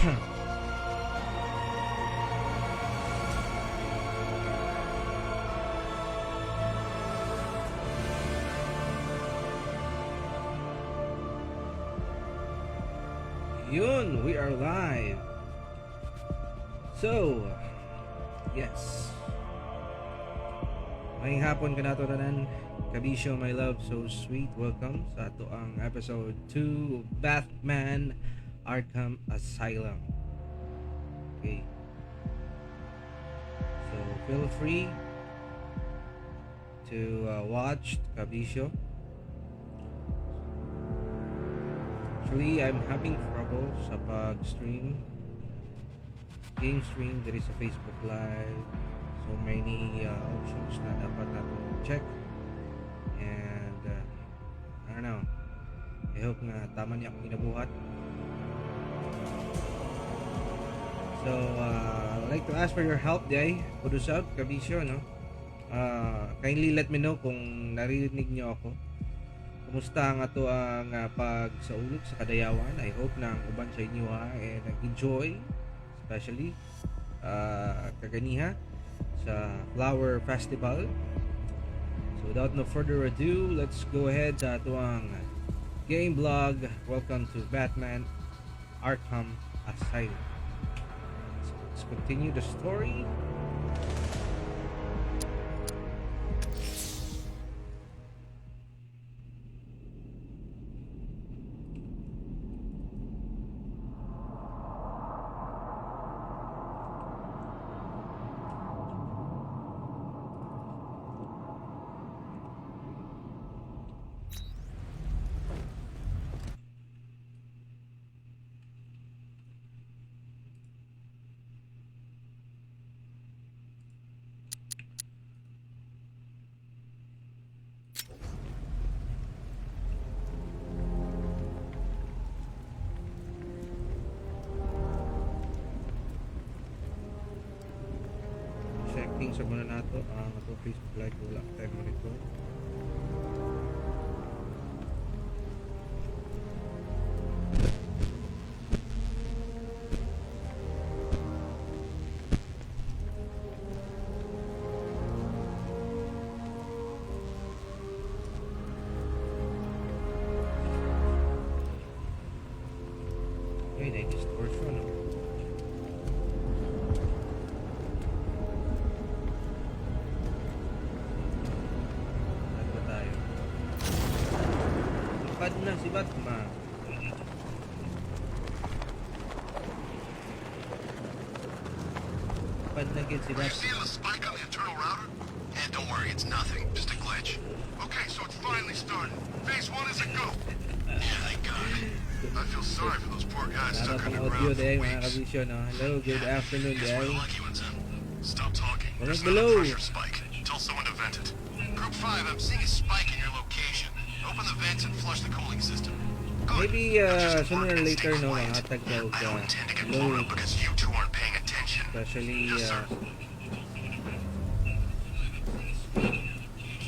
Yun, we are live. So, yes. May hapon ka na to tanan. Kabisyo, my love, so sweet. Welcome sa ato ang episode 2 of Batman Arkham Asylum. Okay. So, feel free to watch Kabisyo. Actually, I'm having trouble sa pag-stream. Game stream, there is a Facebook Live. So many options na dapat natin check. And I don't know. I hope na tama niya akong inabuhat. So, I'd like to ask for your help, Day. Kudusab, Kabisyo, no? Kindly let me know kung naririnig niyo ako. Kumusta ang ato ang pagsaulog sa kadayawan. I hope na ang uban sa inyo and nag-enjoy, especially kaganiha sa Flower Festival. So without no further ado, let's go ahead sa ato ang game vlog. Welcome to Batman Arkham Asylum. So let's continue the story. Checking sa muna nato ang ato Facebook Live. Wala tayo monitor. Okay, na distortion. Na si Batman. Pad na gid si Are you Batman. seeing the spike on the internal router? And don't worry, it's nothing. Just a glitch. Okay, so it's finally started. Phase 1 is a go. Yeah, thank God. I feel sorry for those poor guys stuck Audio underground day, for mga weeks. kabisyo, no? Hello, good afternoon, Guess we're day. the lucky ones, huh? Stop talking. Comment There's not below. a pressure spike. Tell someone to vent it. Group 5, I'm seeing a spike in your location. Open the vents and flush the cooling system. Good. Maybe Just sooner work or and later, stay no, quiet. mga tagdaw I don't intend to get low, blown up because you two aren't paying attention. especially Yes, sir.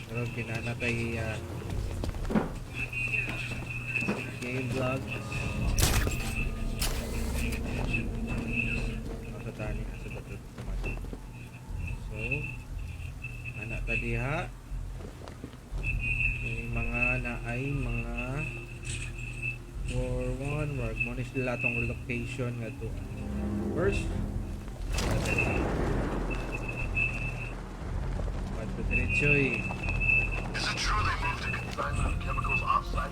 pero pinanatay game vlog. Asa tani asa dapat kamati. So, anak tadiha yung mga naay mga 4-1 wag mo ni sila tong location nga to. First, diretsoy. Is it true they moved the consignment of chemicals off-site?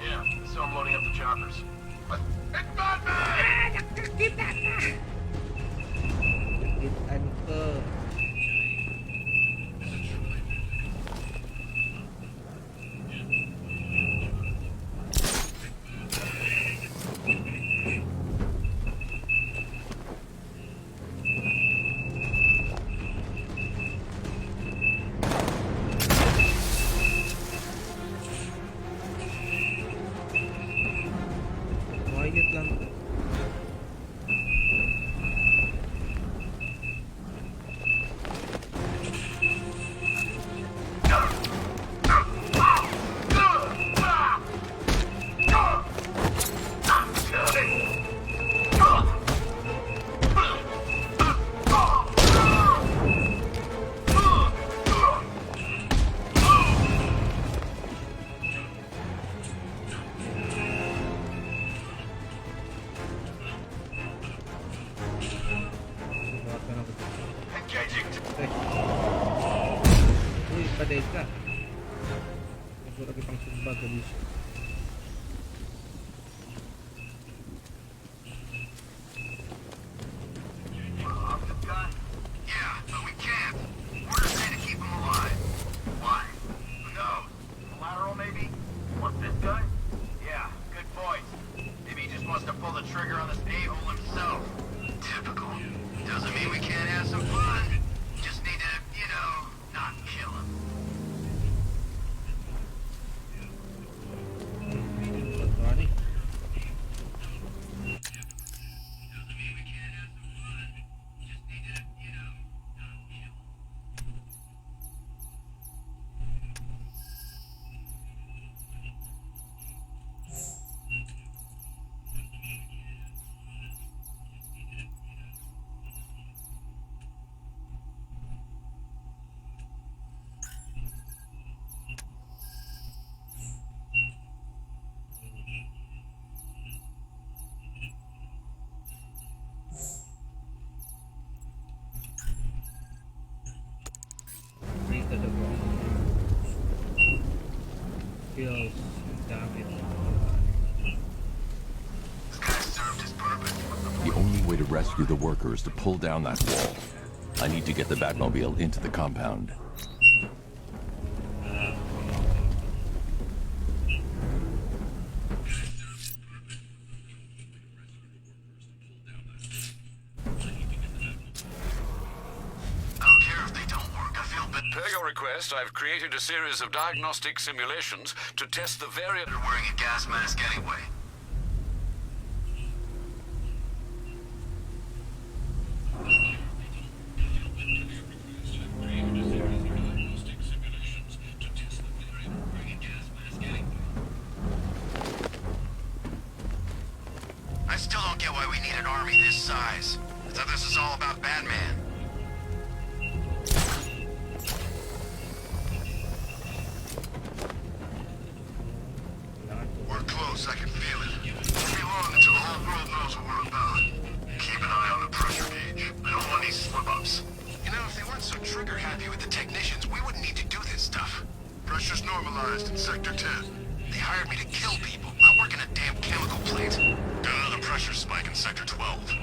Yeah, so I'm loading up the choppers. It's Batman! Kitaan ko. Quiet lang. magpadead ka. Mas wala kitang sumbag kabisyo. Yeah, but we can't. Orders say to keep him alive. Why? Who knows? Collateral, maybe? What's this guy? Yeah, good point. Maybe he just wants to pull the trigger on this a-hole himself. Typical. Doesn't mean we can't have some fun. Just need to, not kill him. Sorry. Free to the ground. Kills. Damage. This guy served his purpose. The only way to rescue the worker is to pull down that wall. I need to get the Batmobile into the compound. I don't care if they don't work. I feel bad. Per your request, I've created a series of diagnostic simulations to test the variant. They're wearing a gas mask anyway. I still don't get why we need an army this size. I thought this was all about Batman. We're close, I can feel it. Won't be long until the whole world knows what we're about. Keep an eye on the pressure gauge. I don't want any slip-ups. If they weren't so trigger-happy with the technicians, we wouldn't need to do this stuff. Pressure's normalized in Sector 10. They hired me to kill people, not work in a damn chemical plant. Got another pressure spike in Sector 12.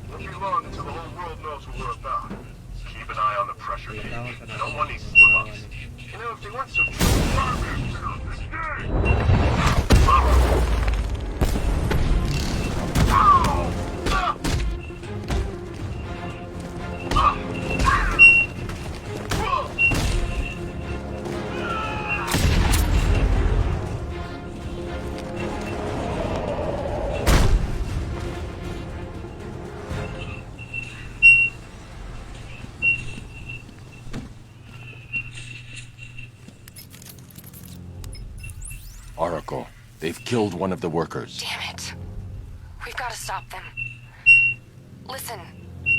Won't be long until the whole world knows what we're about. Keep an eye on the pressure gauge. I don't want any slip-ups. If they weren't so Oracle, they've killed one of the workers. Damn it. We've got to stop them. Listen,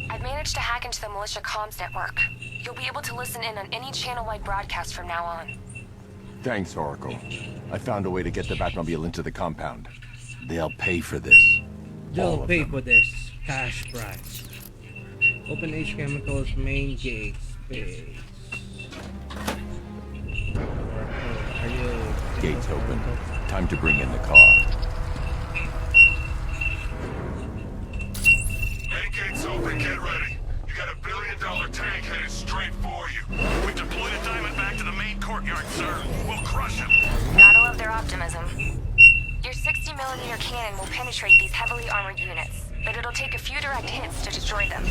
I've managed to hack into the militia comms network. You'll be able to listen in on any channel-wide broadcast from now on. Thanks, Oracle. I found a way to get the Batmobile into the compound. They'll pay for this. All They'll of pay them. for this. Cash prize. Open H Chemicals main gate space. Are you... Gates open. Time to bring in the car. Main gate's open, get ready. You got $1 billion tank headed straight for you. We've deployed a diamond back to the main courtyard, sir. We'll crush him. Gotta love their optimism. Your 60mm cannon will penetrate these heavily armored units, but it'll take a few direct hits to destroy them.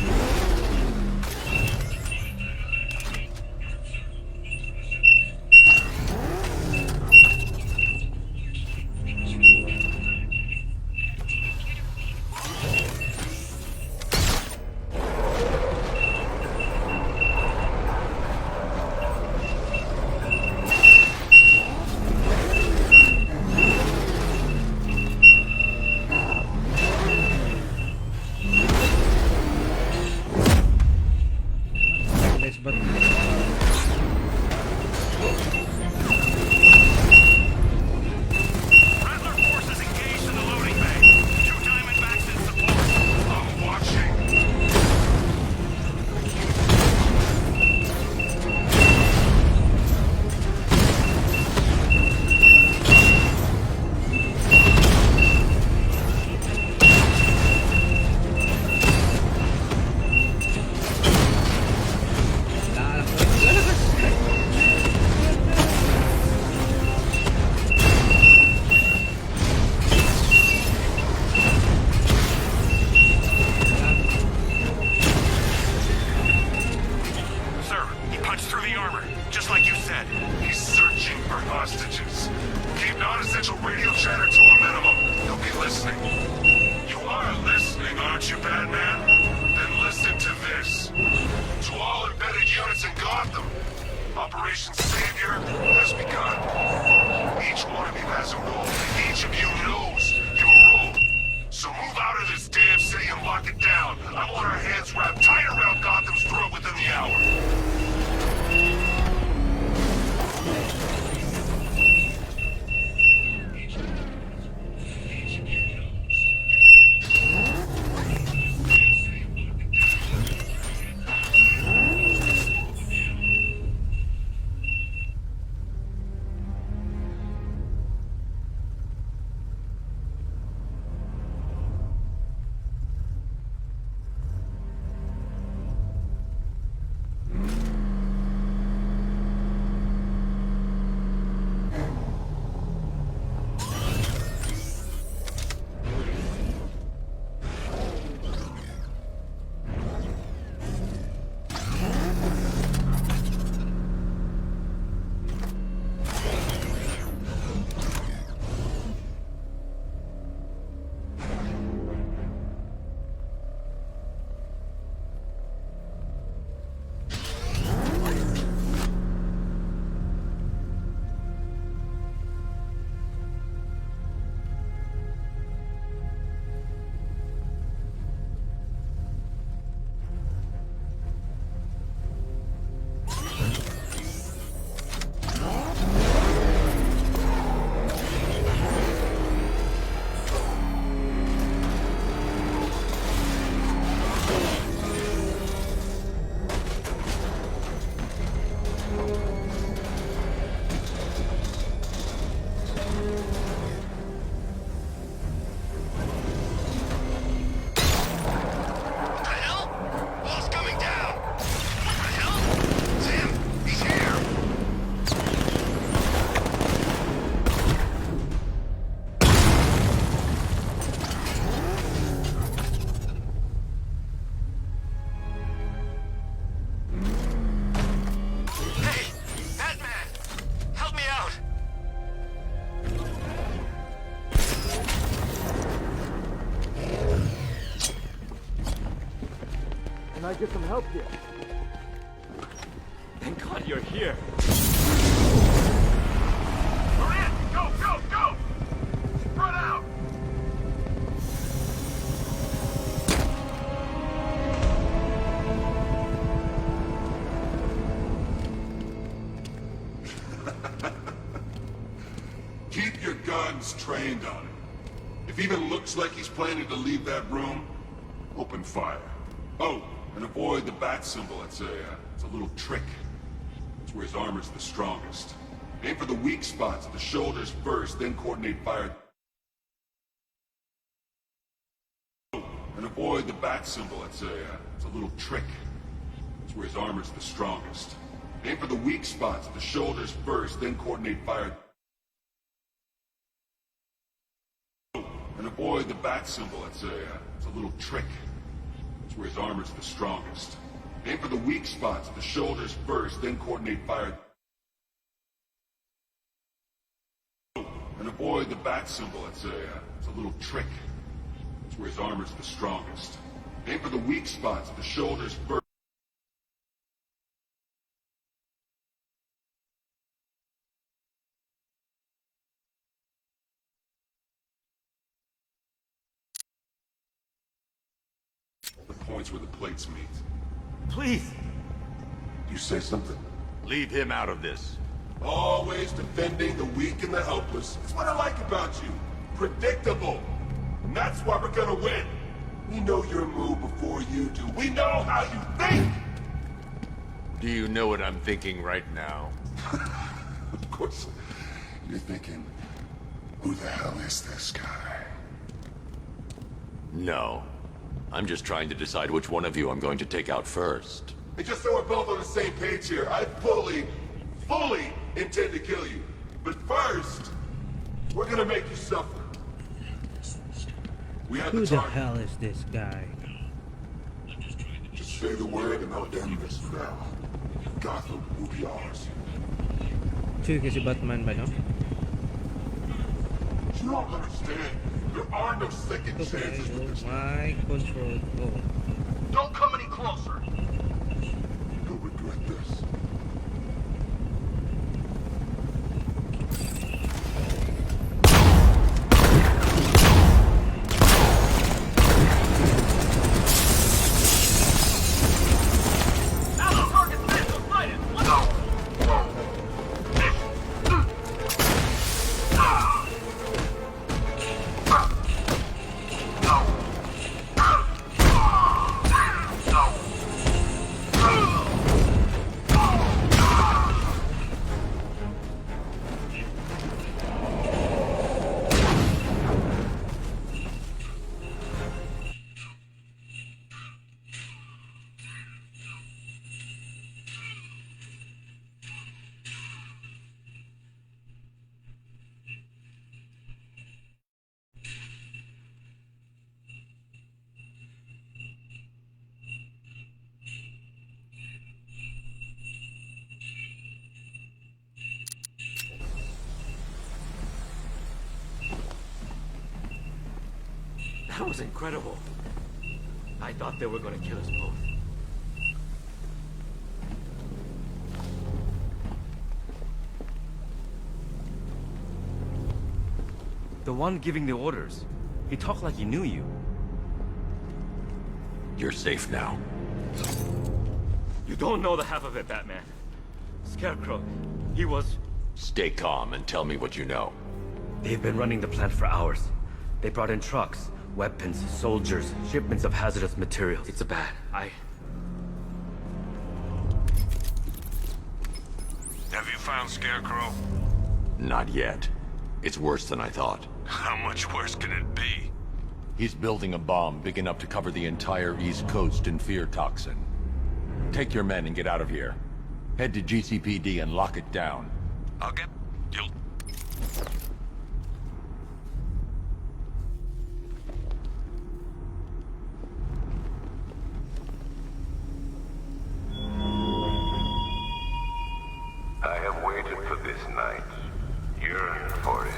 essential radio chatter to a minimum. You'll be listening. You are listening, aren't you, Batman? Then listen to this. To all embedded units in Gotham, Operation Savior has begun. Each one of you has a role. Each of you knows your role. So move out of this damn city and lock it down. I want our hands wrapped tight around Gotham's throat within the hour. Can I get some help here? Thank God you're here. We're in! Go, go, go! Spread out! Keep your guns trained on him. If even looks like he's planning to leave that room, open fire. Oh, and avoid the bat symbol. It's a little trick. It's where his armor's the strongest. Aim for the weak spots at the shoulders first, then coordinate fire. Oh, and avoid the bat symbol. It's a little trick. It's where his armor's the strongest. Aim for the weak spots at the shoulders first, then coordinate fire. Oh, and avoid the bat symbol. It's a little trick. Where his armor's the strongest. Aim for the weak spots at the shoulders first, then coordinate fire. And avoid the bat symbol. It's a little trick. It's where his armor's the strongest. Aim for the weak spots at the shoulders first. Points where the plates meet. Please! You say something? Leave him out of this. Always defending the weak and the helpless. It's what I like about you. Predictable. And that's why we're gonna win. We know your move before you do. We know how you think! Do you know what I'm thinking right now? Of course, you're thinking, who the hell is this guy? No. I'm just trying to decide which one of you I'm going to take out first. And just so we're both on the same page here, I fully intend to kill you. But first, we're gonna make you suffer. We have Who the the target. hell is this guy? Just say the word and I'll end this now. Gotham will be ours. Sure kasi Batman ba, no? don't understand. There are no second Ito pa chances. yung my control. Oh. Don't come any closer. You'll regret this. That was incredible. I thought they were gonna kill us both. The one giving the orders. He talked like he knew you. You're safe now. You don't know the half of it, Batman. Scarecrow, he was... Stay calm and tell me what you know. They've been running the plant for hours. They brought in trucks, weapons, soldiers, shipments of hazardous materials. It's bad. Have you found Scarecrow? Not yet. It's worse than I thought. How much worse can it be? He's building a bomb big enough to cover the entire East Coast in fear toxin. Take your men and get out of here. Head to GCPD and lock it down. I'll get... You'll... I have waited for this night, yearned for it.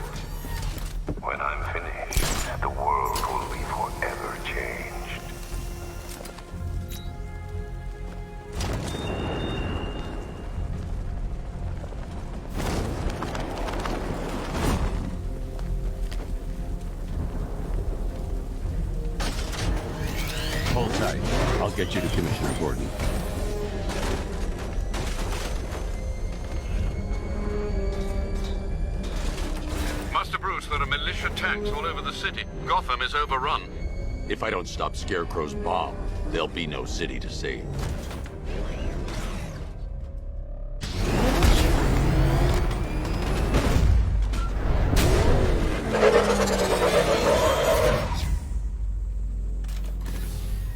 When I'm finished, the world will be forever changed. Hold tight. I'll get you to Commissioner Gordon. Master Bruce, there are militia tanks all over the city. Gotham is overrun. If I don't stop Scarecrow's bomb, there'll be no city to save.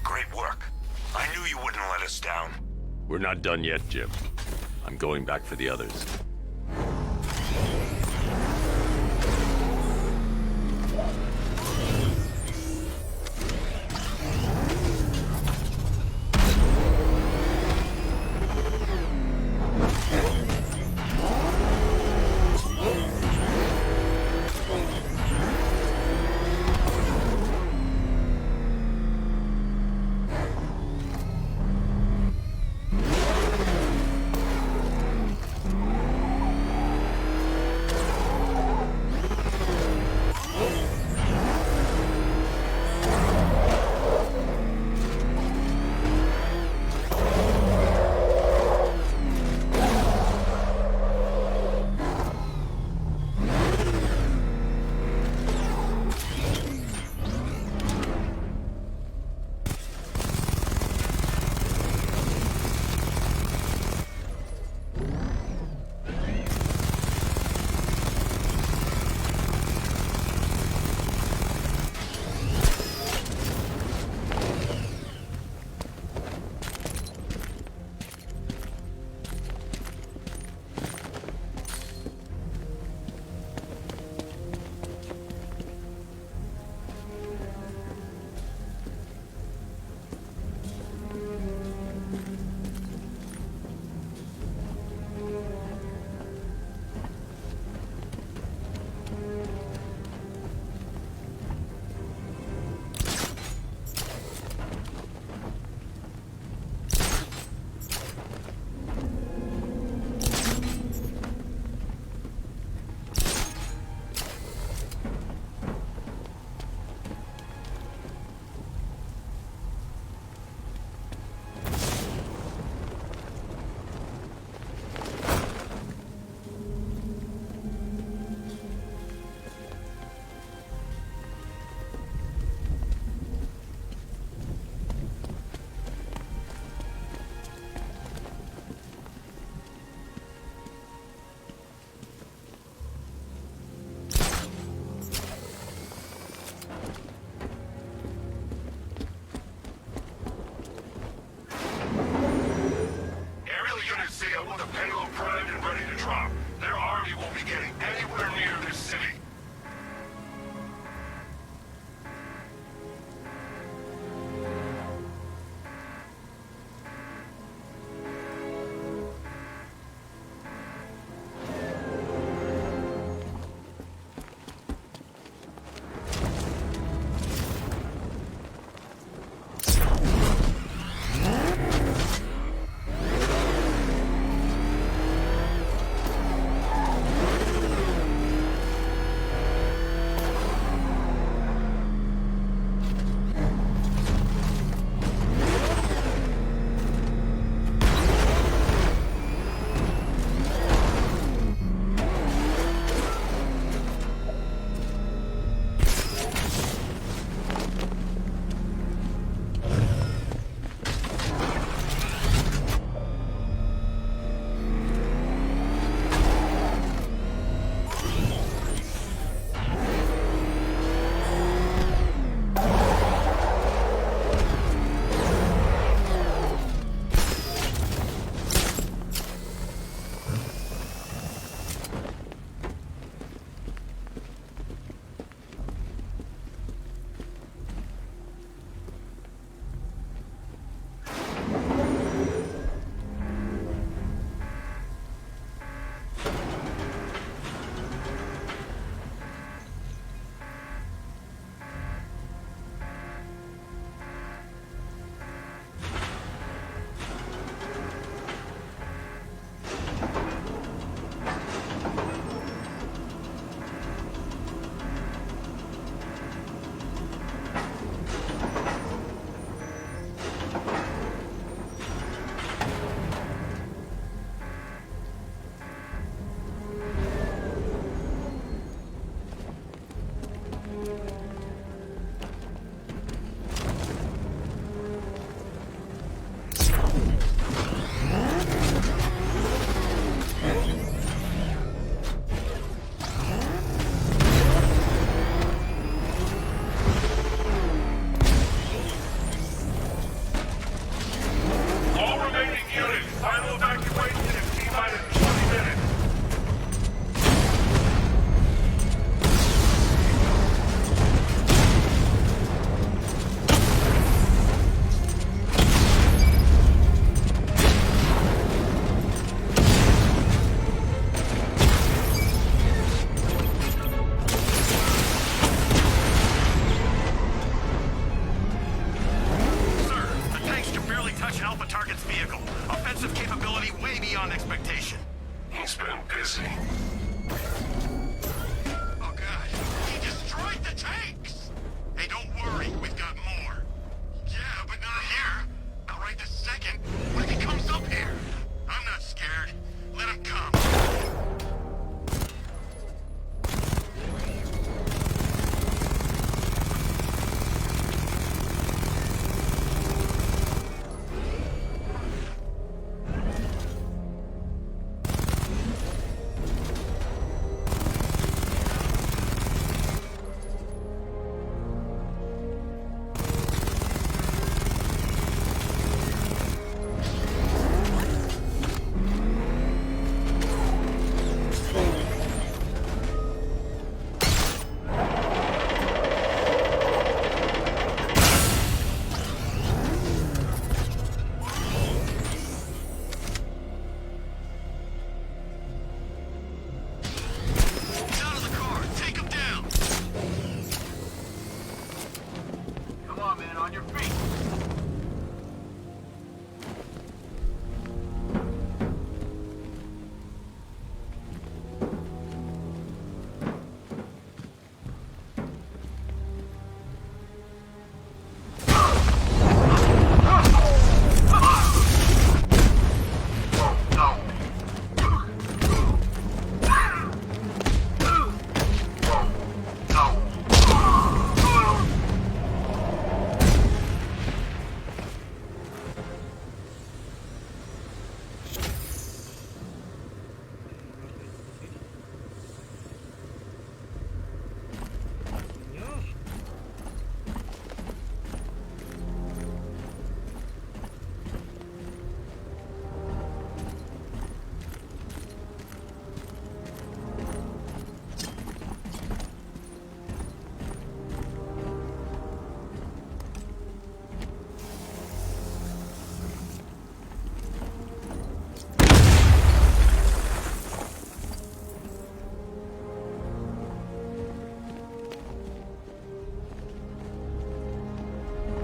Great work. I knew you wouldn't let us down. We're not done yet, Jim. I'm going back for the others.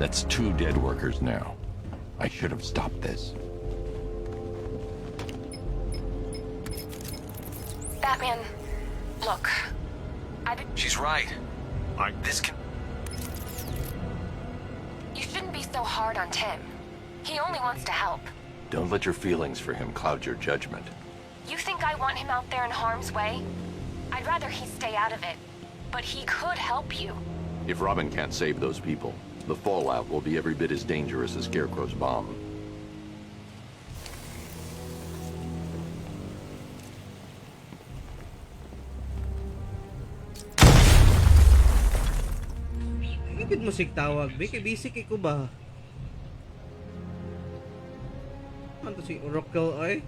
That's 2 dead workers now. I should have stopped this. Batman, look. She's right. This can... You shouldn't be so hard on Tim. He only wants to help. Don't let your feelings for him cloud your judgment. You think I want him out there in harm's way? I'd rather he stay out of it. But he could help you. If Robin can't save those people, the fallout will be every bit as dangerous as Scarecrow's bomb. Ingit musik tawag, be. Kay busy kay ko ba? Ano to si Oracle, ay?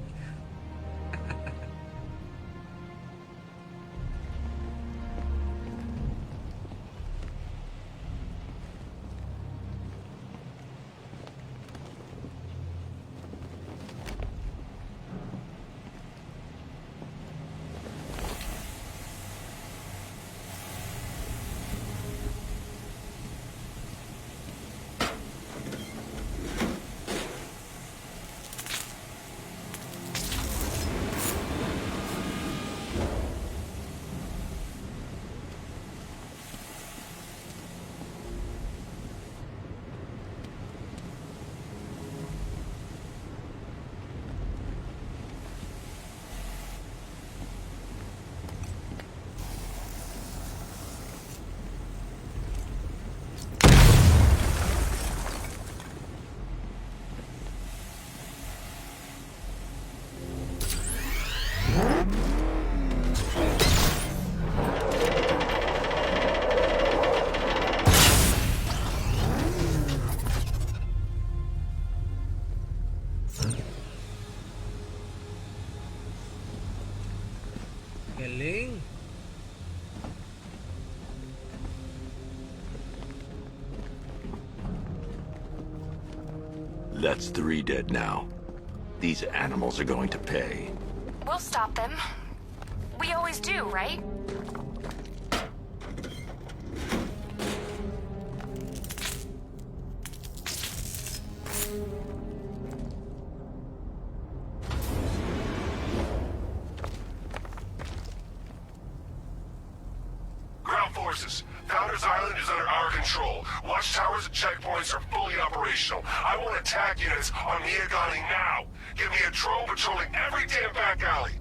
Galing. That's 3 dead now. These animals are going to pay. We'll stop them. We always do, right? Ground forces, Founders Island is under our control. Watchtowers and checkpoints are fully operational. I want attack units on Miagani now. Give me a drone patrolling every damn back alley.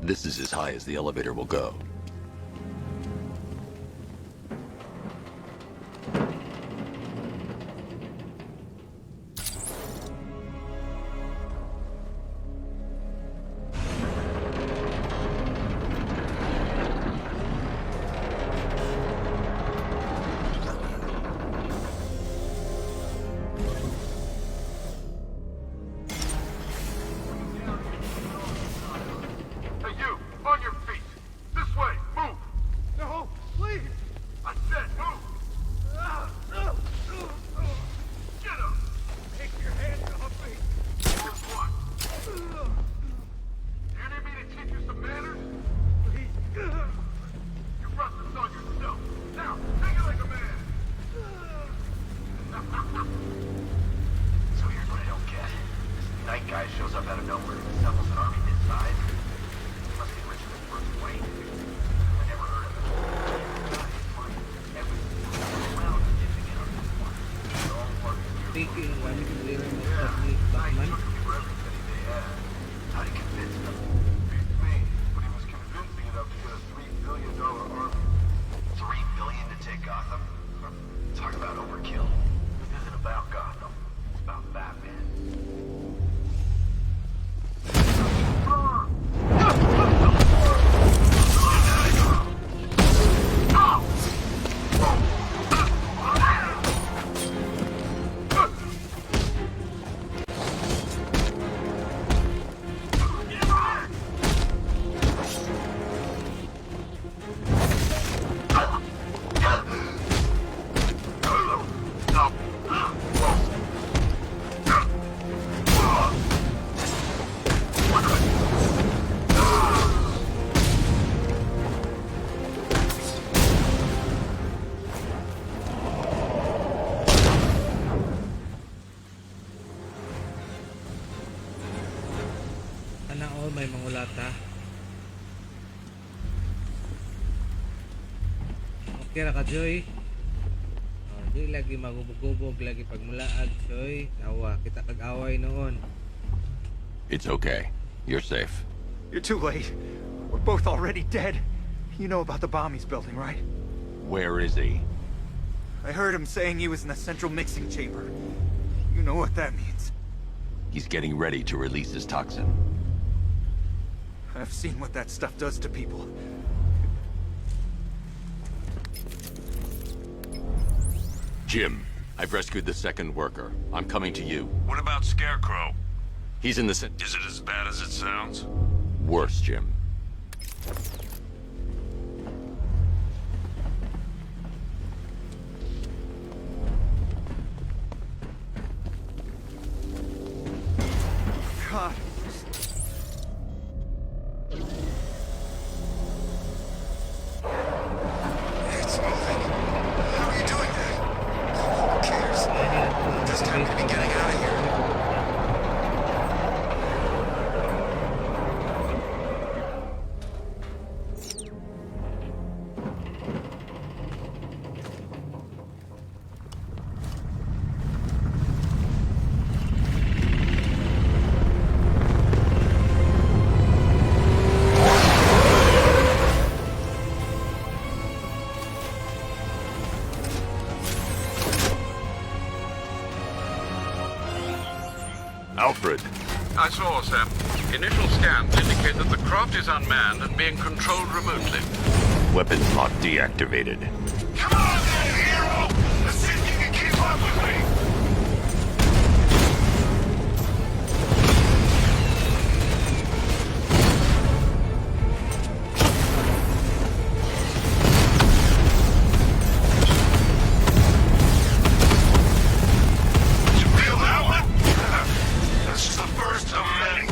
This is as high as the elevator will go. Hey, you! On your feet! This way! Move! No, please! I said move! Get up! Take your hands off me! For what? You need me to teach you some manners? Please. You brought this on yourself. Now, take it like a man! So here's what I don't get. This night guy shows up out of nowhere and assembles an army this size. He must be richer than Bruce Wayne. I never heard of him. It's funny. Everything's around and dipping in on this one. They're all working here. Taking one clear of Yeah, technique, I Batman. took him for everything they had. How'd he convince them? Beats me, but he was convincing enough to get a $3 billion army. $3 billion to take Gotham? Talk about overkill. This isn't about Gotham. It's about Batman. may mangulata. Okay ra ka, Joy. Di lagi magubog-ubog lagi pagmulaag, Joy. Nawa, kita kag-away noon. It's okay. You're safe. You're too late. We're both already dead. You know about the bomb he's building, right? Where is he? I heard him saying he was in the central mixing chamber. You know what that means. He's getting ready to release his toxin. I've seen what that stuff does to people. Jim, I've rescued the second worker. I'm coming to you. What about Scarecrow? He's in the Is it as bad as it sounds? Worse, Jim. God. It's moving. How are you doing that? Who cares? It's time to be getting out of here. Alfred, I saw, Sam. Initial scans indicate that the craft is unmanned and being controlled remotely. weapons lock deactivated. Come on then, hero! Let's see if you can keep up with me! You feel that one? That's just the first of many.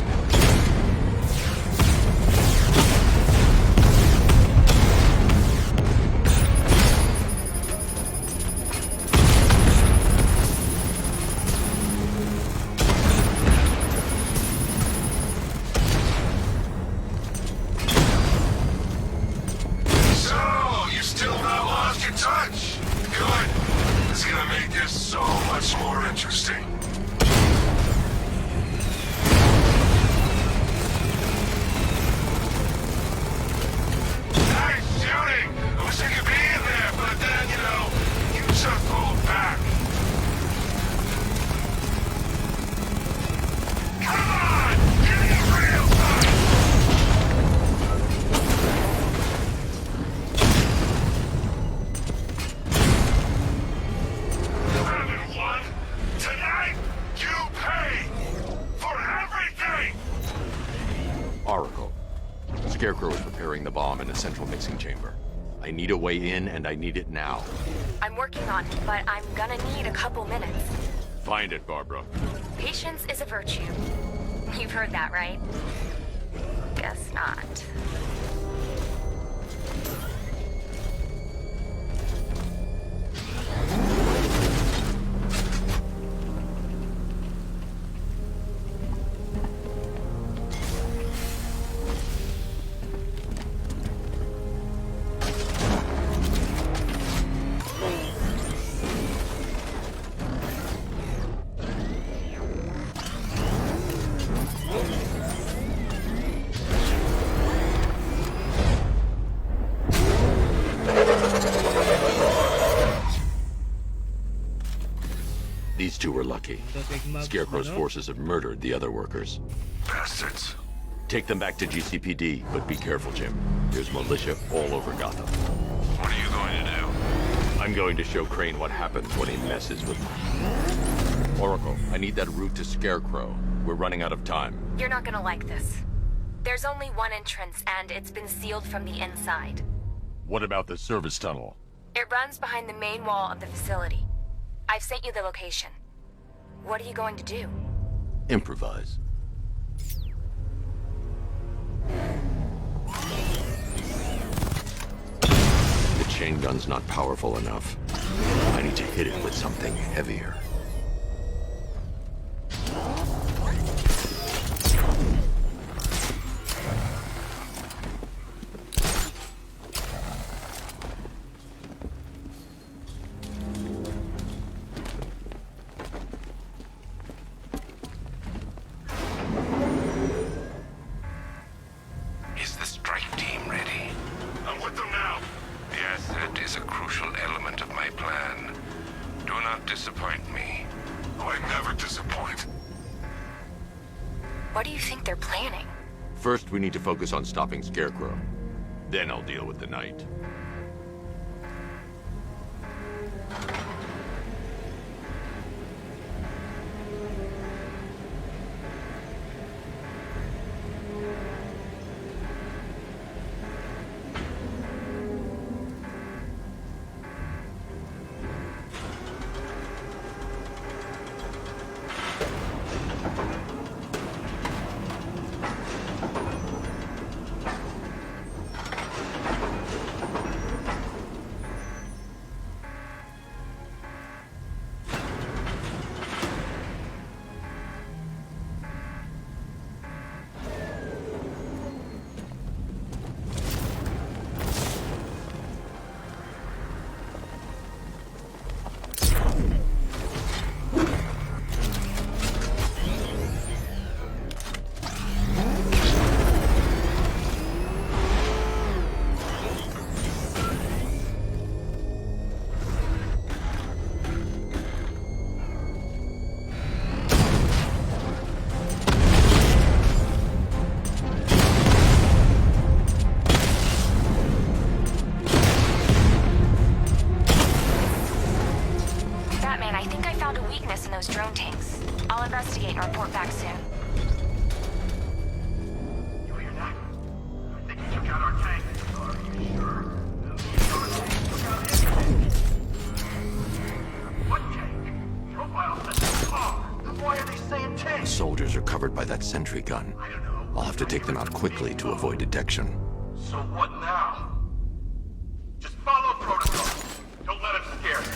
So, you still not lost your touch? Good. It's gonna make this so much more interesting. Nice shooting! I wish I could be in there, but then, you just pulled back. Come on! Give me a real fight! Everyone, tonight you pay for everything! Oracle. Scarecrow is preparing the bomb in a central mixing chamber. I need a way in, and I need it now. I'm working on it, but I'm gonna need a couple minutes. Find it, Barbara. Patience is a virtue. You've heard that, right? Guess not. These two were lucky. Scarecrow's forces have murdered the other workers. Bastards. Take them back to GCPD, but be careful, Jim. There's militia all over Gotham. What are you going to do? I'm going to show Crane what happens when he messes with me. Oracle, I need that route to Scarecrow. We're running out of time. You're not gonna like this. There's only one entrance, and it's been sealed from the inside. What about the service tunnel? It runs behind the main wall of the facility. I've sent you the location. What are you going to do? Improvise. The chain gun's not powerful enough. I need to hit it with something heavier. not disappoint me. I never disappoint. What do you think they're planning? First, we need to focus on stopping Scarecrow. Then I'll deal with the Knight. Batman, I think I found a weakness in those drone tanks. I'll investigate and report back soon. You hear that? I think he took out our tank. Are you sure? Our tank took out his tank. What tank? Profile says car. Then why are they saying tank? Soldiers are covered by that sentry gun. I don't know. I'll have to take them out quickly to avoid detection. So what now? Just follow protocol. Don't let him scare you.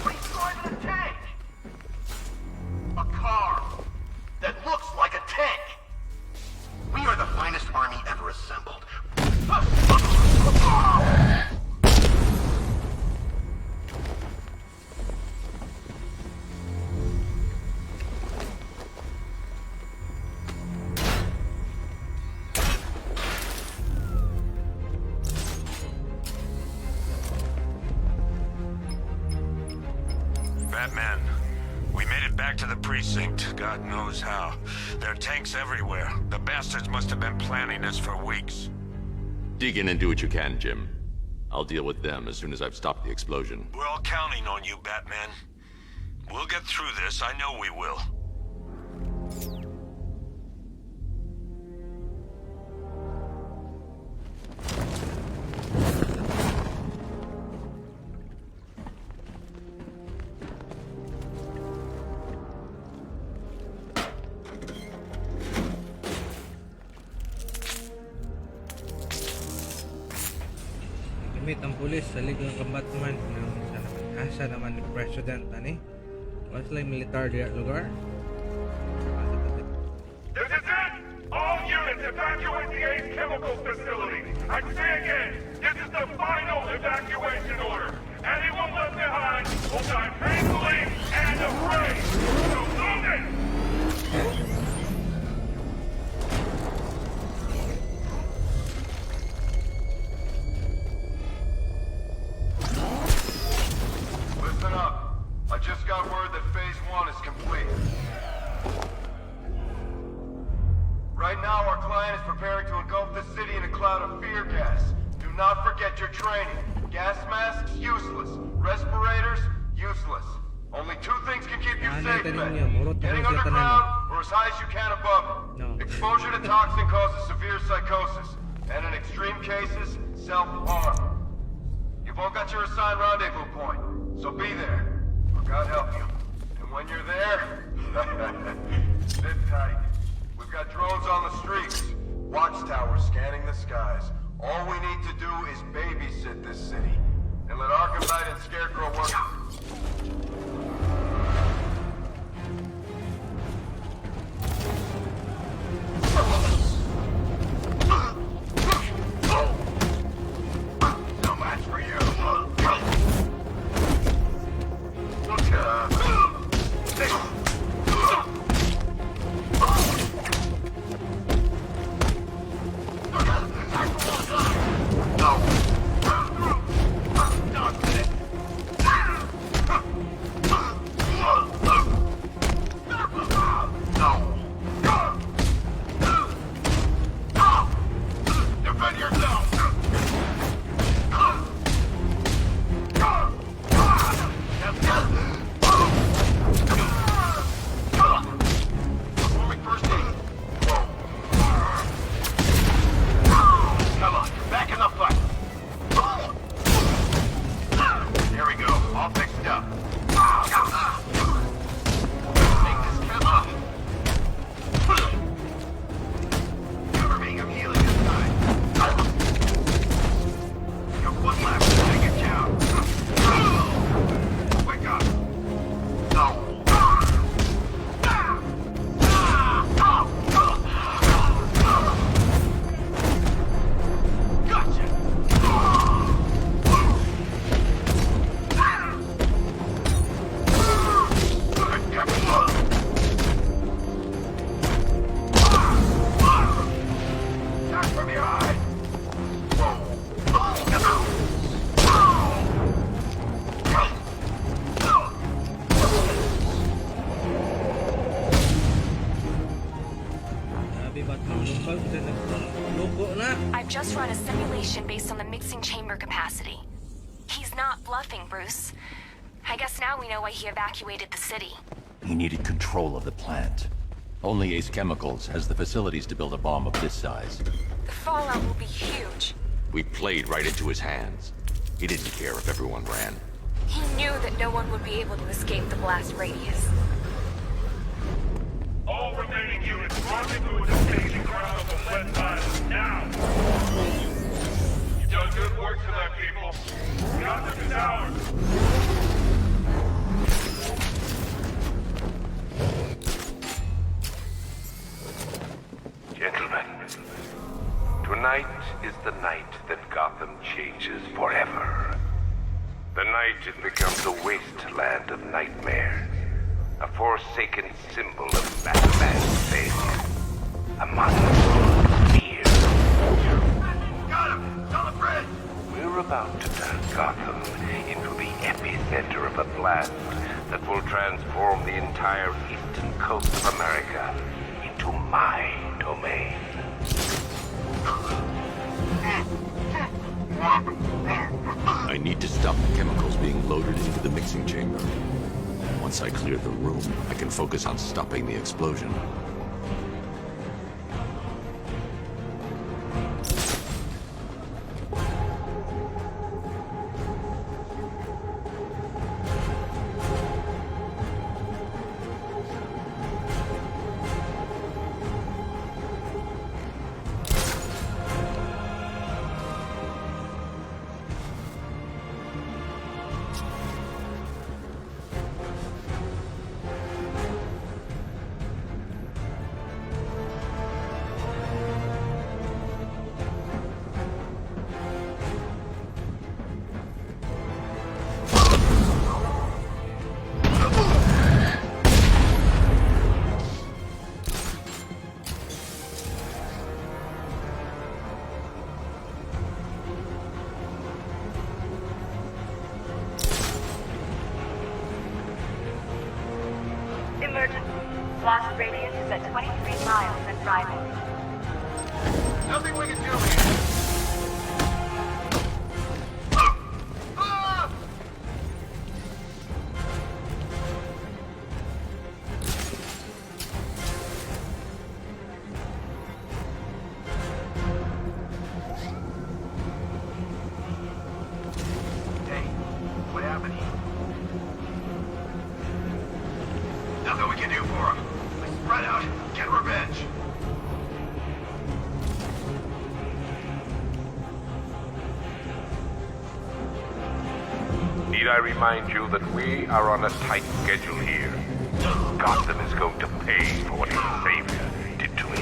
But he's driving a tank! A car that looks like a tank! We are the finest army ever assembled. Batman, we made it back to the precinct, God knows how. There are tanks everywhere. The bastards must have been planning this for weeks. Dig in and do what you can, Jim. I'll deal with them as soon as I've stopped the explosion. We're all counting on you, Batman. We'll get through this, I know we will. Gamit ang pulis sa legal combatment ng asa naman ni President ani. Was like militar di lugar. This is it! All units evacuate the Ace Chemicals facility! I say again, this is the final evacuation order! Anyone left behind will die painfully and afraid! So move it! Listen up. I just got word that Phase 1 is complete. Right now, our client is preparing to engulf the city in a cloud of fear gas. Do not forget your training. Gas masks, useless. Respirators, useless. Only two things can keep you safe, men. Getting underground or as high as you can above it. No. Exposure to toxin causes severe psychosis, and in extreme cases, self-harm. You've all got your assigned rendezvous point, so be there. Or God help you. And when you're there, sit tight. We've got drones on the streets, watchtowers scanning the skies. All we need to do is babysit this city, and let Arkham Knight and Scarecrow work. No match for you. Cover me, I'm healing this side. You have one left, take it down. Wake up. Sabi ba't lumubog? Lugo na. I've just run a simulation based on the mixing chamber capacity. He's not bluffing, Bruce. I guess now we know why he evacuated the city. He needed control of the plant. Only Ace Chemicals has the facilities to build a bomb of this size. The fallout will be huge. We played right into his hands. He didn't care if everyone ran. He knew that no one would be able to escape the blast radius. All remaining units rendezvous at the staging ground of the West Island now! You've done good work tonight, people. Gotham is ours! Gentlemen, tonight is the night that Gotham changes forever. The night it becomes a wasteland of nightmares, a forsaken symbol of Batman's failure, a monster of fear. Got him! It's on the bridge! We're about to turn Gotham into the epicenter of a blast that will transform the entire eastern coast of America into my domain. I need to stop the chemicals being loaded into the mixing chamber. Once I clear the room, I can focus on stopping the explosion. Emergency. Blast radius is at 23 miles and driving. Nothing we can do here. Hey, what happened? Nothing we can do for him. Let's spread out, get revenge. Need I remind you that we are on a tight schedule here? Gotham is going to pay for what his savior did to it.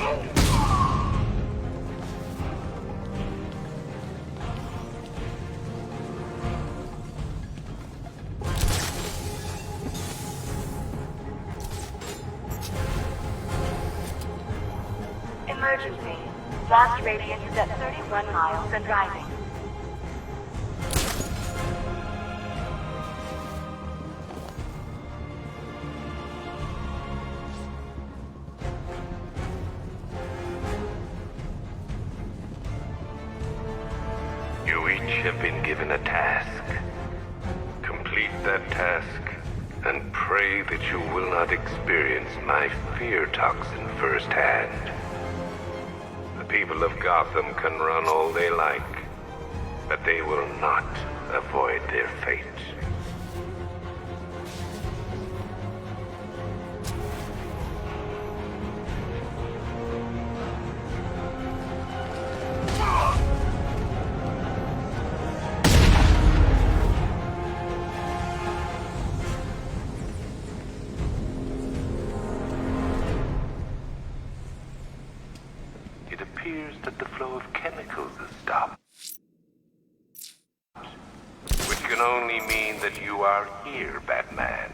Emergency. Blast radius is at 31 miles and driving. You each have been given a task. Complete that task, and pray that you will not experience my fear toxin firsthand. The people of Gotham can run all they like, but they will not avoid their fate. that the flow of chemicals is stopped. Which can only mean that you are here, Batman.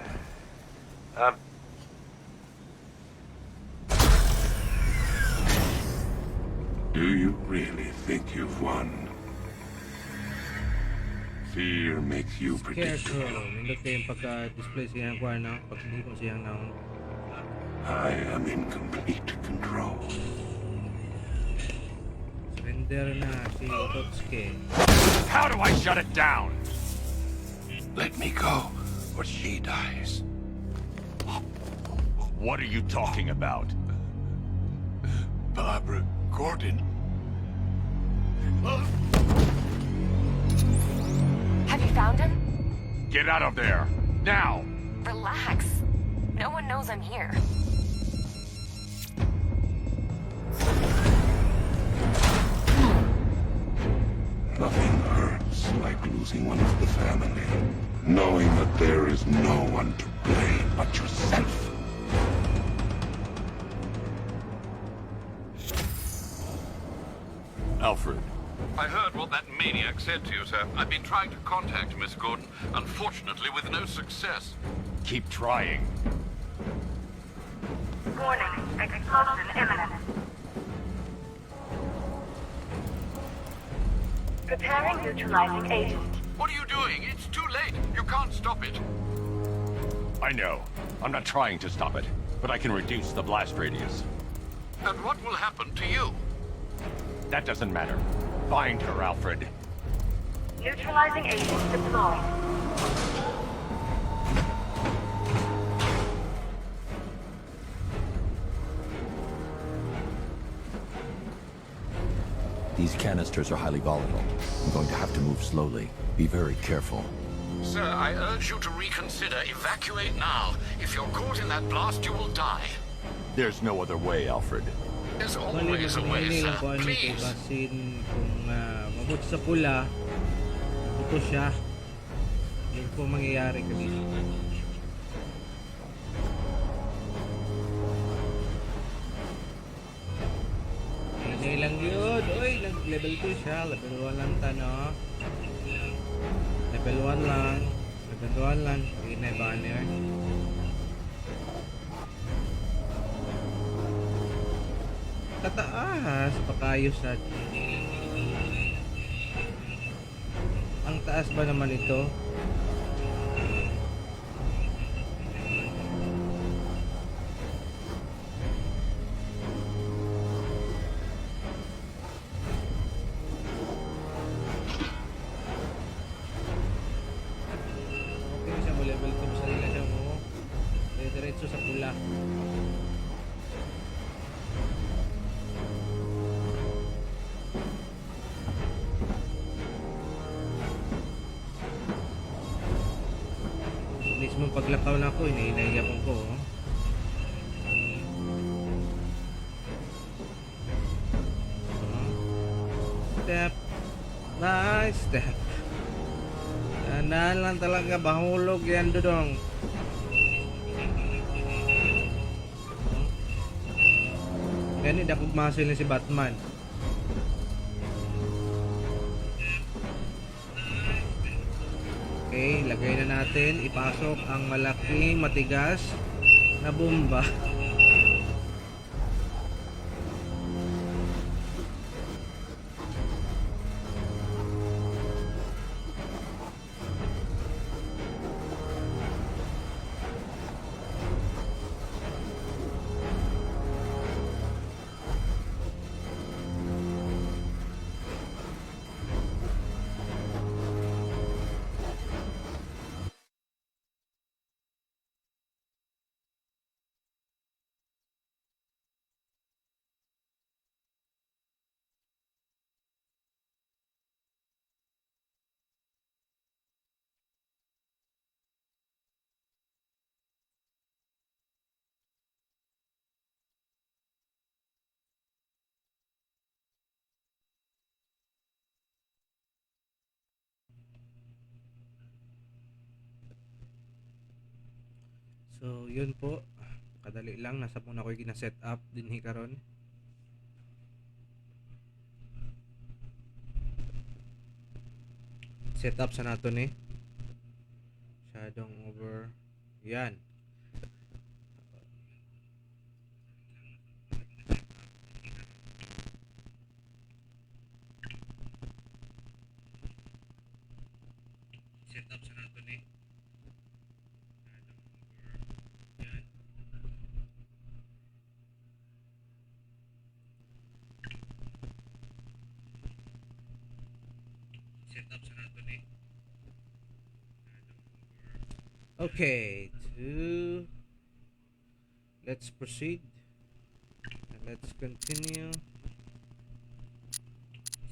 Do you really think you've won? Fear makes you predictable. Scarecrow. Nindot kayong pagka-display siyang kuha na. Pag hindi ko siyang naon. I am in complete control. Surrender na si Ototsuke. How do I shut it down? Let me go, or she dies. What are you talking about? Barbara Gordon. Have you found him? Get out of there! Now! Relax. No one knows I'm here. Nothing hurts like losing one of the family. Knowing that there is no one to blame but yourself. Alfred, I heard what that maniac said to you, sir. I've been trying to contact Miss Gordon, unfortunately with no success. keep trying. Warning, explosion imminent. Preparing neutralizing agent. What are you doing? It's too late. You can't stop it. I know. I'm not trying to stop it, but I can reduce the blast radius. And what will happen to you? That doesn't matter. Find her, Alfred. Neutralizing agent deployed. These canisters are highly volatile. I'm going to have to move slowly. Be very careful. Sir, I urge you to reconsider. Evacuate now. If you're caught in that blast, you will die. There's no other way, Alfred. There's Bali, always a way, hindi sir. lang kung ano kay Please. Basin kung mabuti sa pula, ito siya. Yun po mangyayari kami. Hindi lang yun. Uy, level 2 siya. Level 1 lang tano. Level 1 lang. Level 1 lang. Hindi na banner. Tataas. Pakayos natin. Ang taas ba naman ito? Okay siya mo level 2 sa nila siya mo. Diretso sa pula. Mismo paglakaw na ako, inainayabang ko. Oh. Step by step. Tandaan lang talaga, bahulog yan dudong. Ganit ako muscle na si Batman. Okay, lagay na natin. Ipasok ang malaking matigas na bomba. So, yun po. Kadali lang. Nasa muna ko yung gina-set up din karon. Set up sa nato ni. Masyadong over. Yan. Set up sa nato ni. Yan. Set up sa nato ni. Okay, let's proceed and let's continue.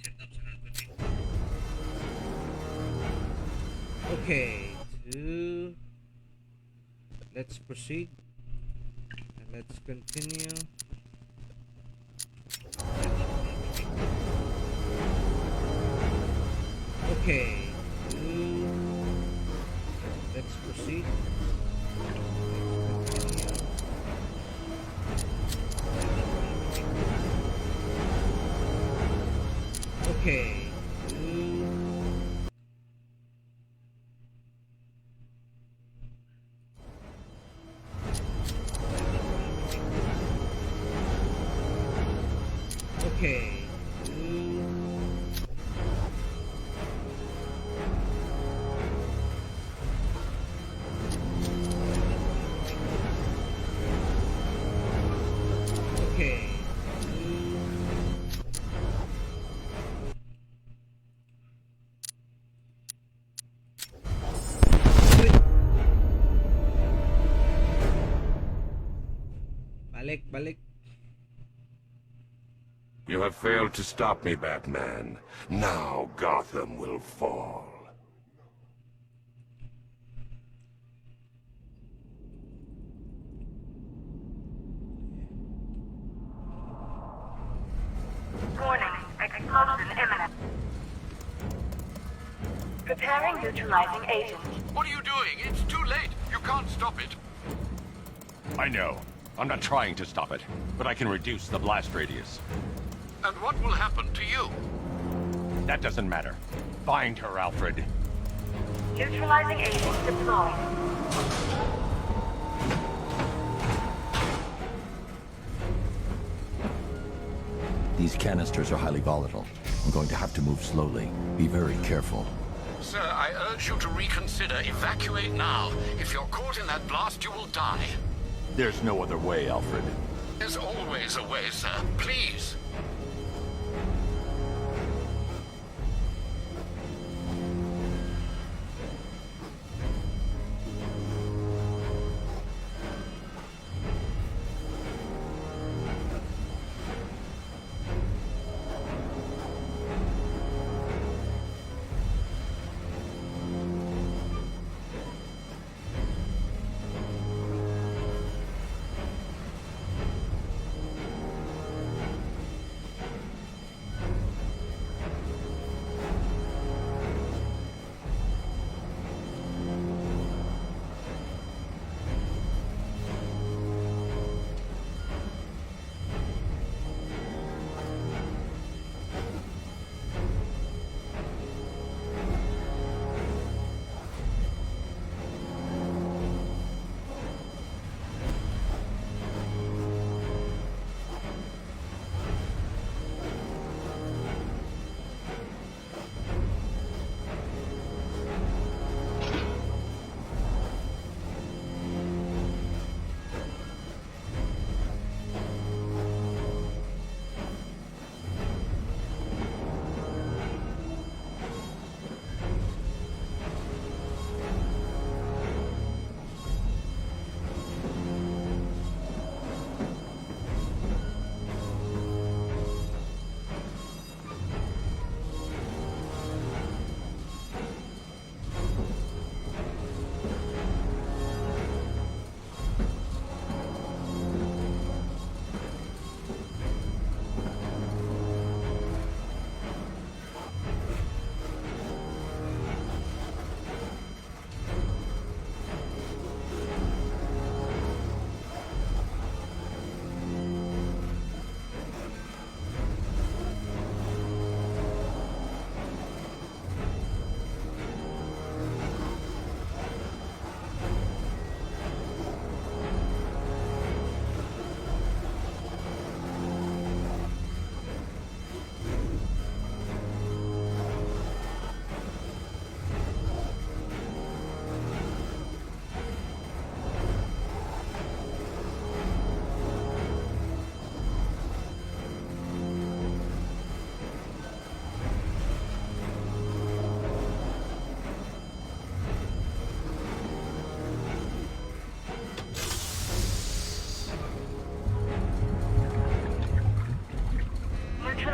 Set up sa nato ni. Okay, let's proceed and let's continue. Okay, let's proceed. Okay. Okay. Okay. Balik. You have failed to stop me, Batman. Now Gotham will fall. Warning, explosion imminent. Preparing neutralizing agent. What are you doing? It's too late. You can't stop it. I know. I'm not trying to stop it, but I can reduce the blast radius. And what will happen to you? That doesn't matter. Find her, Alfred. Neutralizing agent deployed. These canisters are highly volatile. I'm going to have to move slowly. Be very careful. Sir, I urge you to reconsider. Evacuate now. If you're caught in that blast, you will die. There's no other way, Alfred. There's always a way, sir. Please.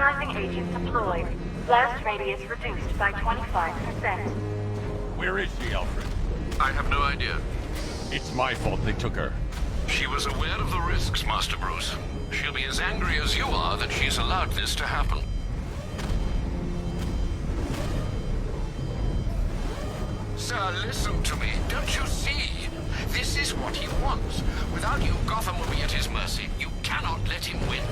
Neutralizing agents deployed. Blast radius reduced by 25%. Where is she, Alfred? I have no idea. It's my fault they took her. She was aware of the risks, Master Bruce. She'll be as angry as you are that she's allowed this to happen. Sir, listen to me. Don't you see? This is what he wants. Without you, Gotham will be at his mercy. You cannot let him win.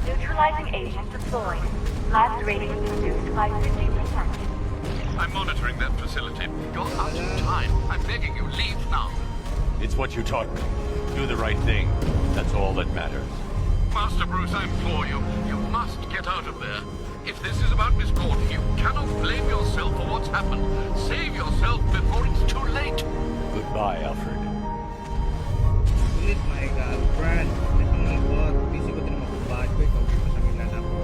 Neutralizing agent deployed. Blast radius reduced by 50%. I'm monitoring that facility. You're out of time. I'm begging you, leave now. It's what you taught me. Do the right thing. That's all that matters. Master Bruce, I implore you, you must get out of there. If this is about Miss Gordon, you cannot blame yourself for what's happened. Save yourself before it's too late. Goodbye, Alfred. Ulit, my girlfriend. Ito nga po. Busy ko din naman kung bakit ko. Ikaw pa sa Milan na po.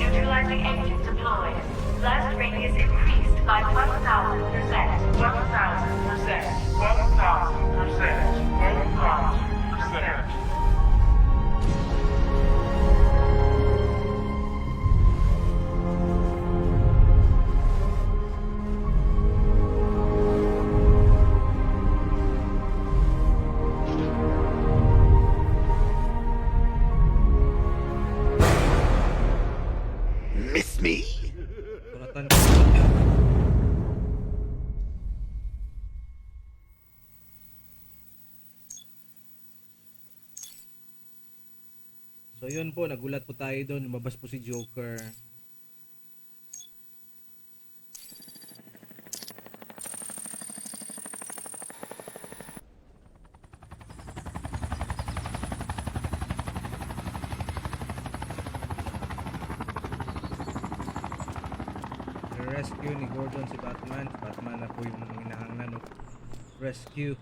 Neutralizing agent deployed. Blast radius increased by 1,000%. 1,000%. 1,000%. 1,000%. Miss me? Suratan ko. So yun po, nagulat po tayo doon, lumabas po si Joker. Rescue ni Gordon si Batman. Batman na po yung hinahanglan ng rescue.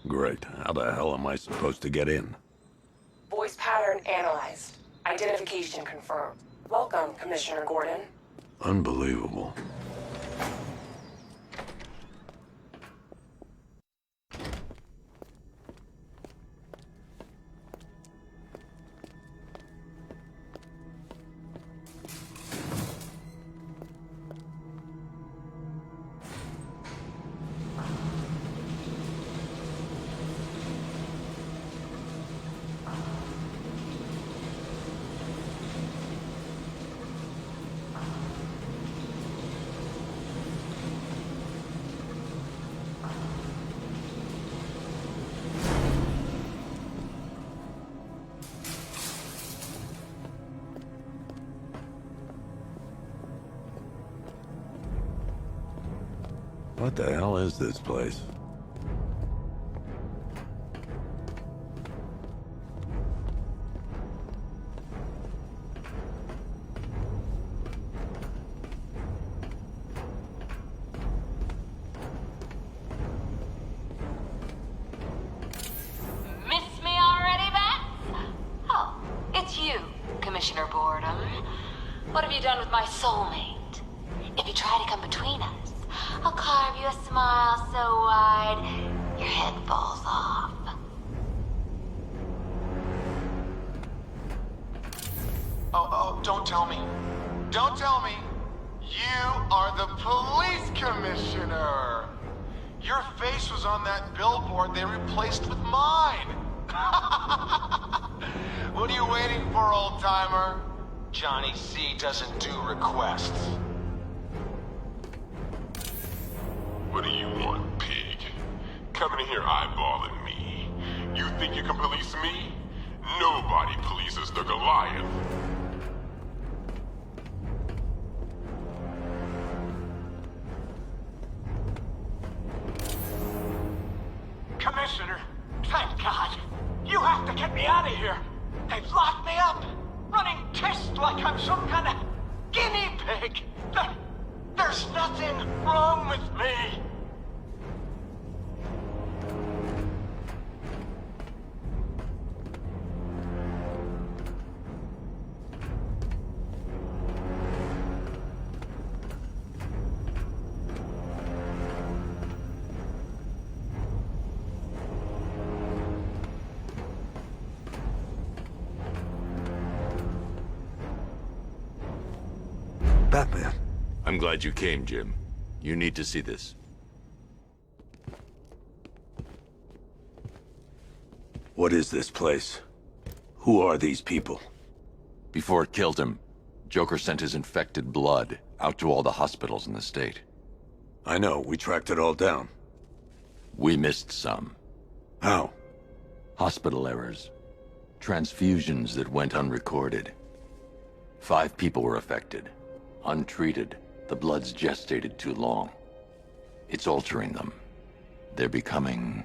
Great. How the hell am I supposed to get in? Voice pattern analyzed. Identification confirmed. Welcome, Commissioner Gordon. Unbelievable. What the hell is this place? Miss me already, Bats? Oh, it's you, Commissioner Boredom. What have you done with my soulmate? If you try to come between us, I'll carve you a smile so wide, your head falls off. Oh, don't tell me. Don't tell me. You are the police commissioner. Your face was on that billboard they replaced with mine. What are you waiting for, old-timer? Johnny C doesn't do requests. What do you want, pig? Coming in here eyeballing me. You think you can police me? Nobody polices the Goliath. Commissioner, thank God. You have to get me out of here. They've locked me up, running tests like I'm some kind of guinea pig. There's nothing wrong with me. Batman. I'm glad you came, Jim. You need to see this. What is this place? Who are these people? Before it killed him, Joker sent his infected blood out to all the hospitals in the state. I know, we tracked it all down. We missed some. How? Hospital errors. Transfusions that went unrecorded. 5 people were affected. Untreated, the blood's gestated too long. It's altering them. They're becoming...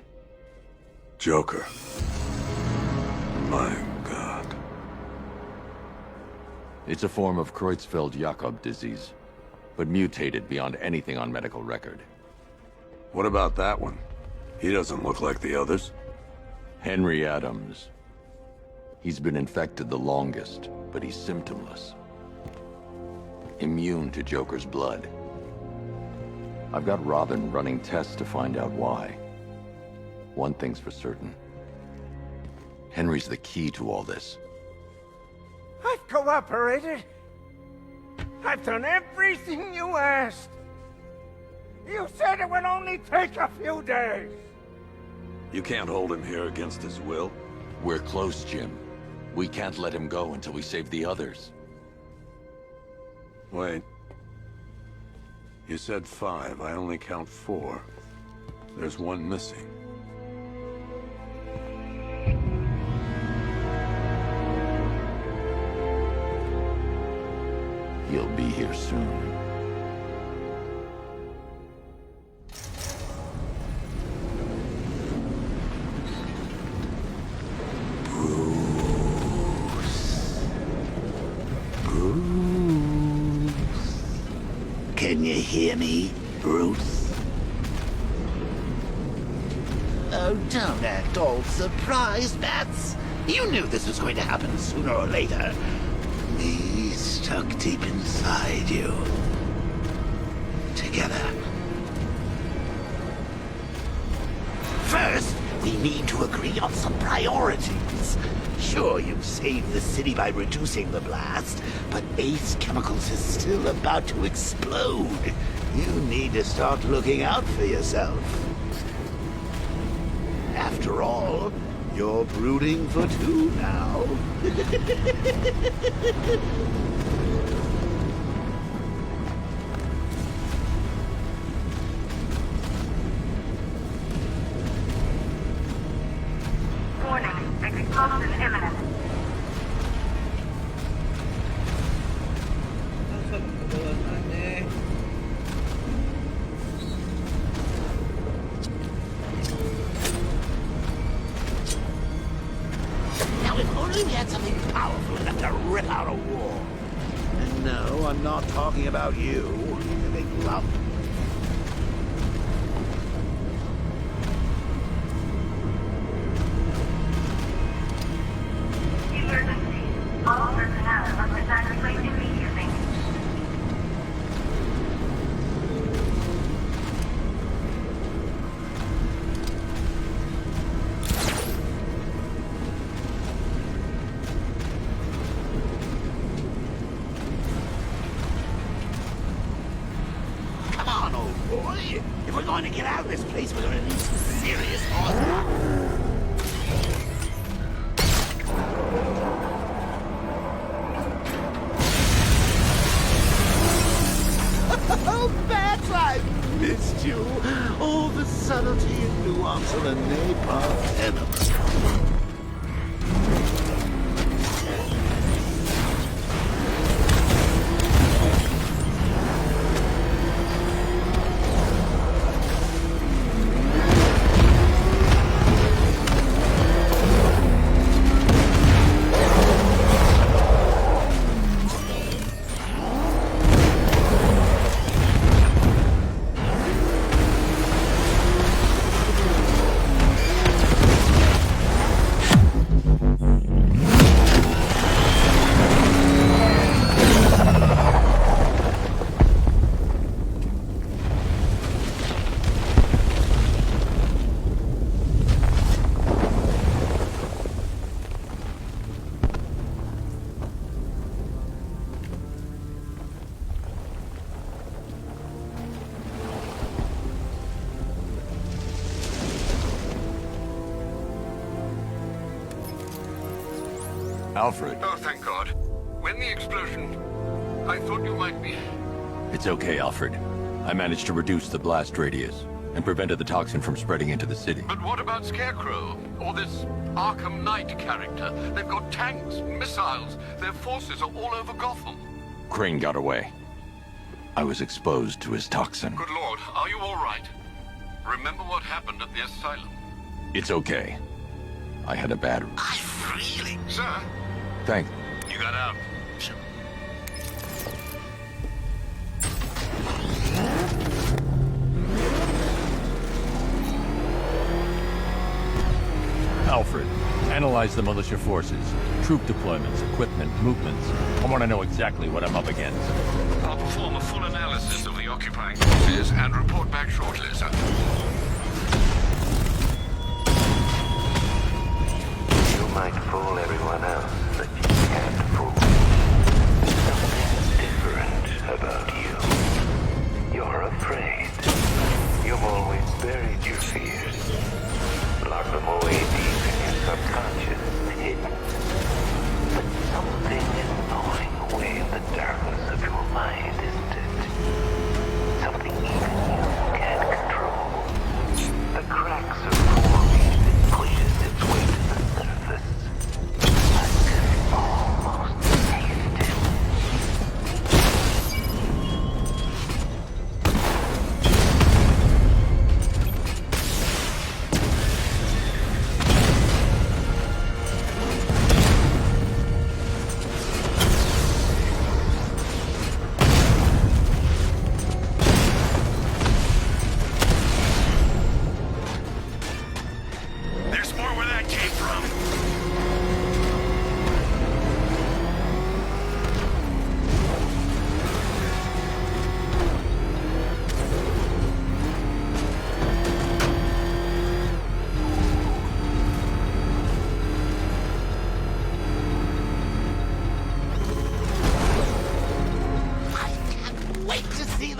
Joker. My God. It's a form of Creutzfeldt-Jakob disease, but mutated beyond anything on medical record. What about that one? He doesn't look like the others. Henry Adams. He's been infected the longest, but he's symptomless. Immune to Joker's blood. I've got Robin running tests to find out why. One thing's for certain. Henry's the key to all this. I've cooperated. I've done everything you asked. You said it would only take a few days. You can't hold him here against his will. We're close, Jim. We can't let him go until we save the others. Wait. You said 5. I only count 4. There's one missing. He'll be here soon. Can you hear me, Bruce? Oh Oh, don't act all surprised, Bats. You knew this was going to happen sooner or later. Me stuck deep inside you. Together. First, we need to agree on some priorities. Sure, you've saved the city by reducing the blast, but Ace Chemicals is still about to explode. You need to start looking out for yourself. After all, you're brooding for two now. Warning, explosion imminent. Now, if only we had something powerful enough to rip out a wall. And no, I'm not talking about you, you big lump. Emergency. All personnel must evacuate immediately. Come on, old boy. If we're going to get out of this place, we're going to need some serious horsepower. Oh, Bats, I've missed you. All the subtlety and nuance of a napalm enema. Alfred. Oh, thank God. When the explosion... I thought you might be... It's okay, Alfred. I managed to reduce the blast radius and prevented the toxin from spreading into the city. But what about Scarecrow? Or this Arkham Knight character? They've got tanks, missiles. Their forces are all over Gotham. Crane got away. I was exposed to his toxin. Good Lord, are you all right? Remember what happened at the asylum? It's okay. I had a bad... Really? Sir? Thank... You got out. Alfred, analyze the militia forces, troop deployments, equipment, movements. I want to know exactly what I'm up against. I'll perform a full analysis of the occupying forces and report back shortly, sir. You might fool everyone else, but you can't fool me. Something's different about you. You're afraid. You've always buried your fears. Locked them away deep in your subconscious, hidden. But something is gnawing away in the darkness of your mind, isn't it? Something even you can't control. The cracks are forming as it pushes its way to the surface. A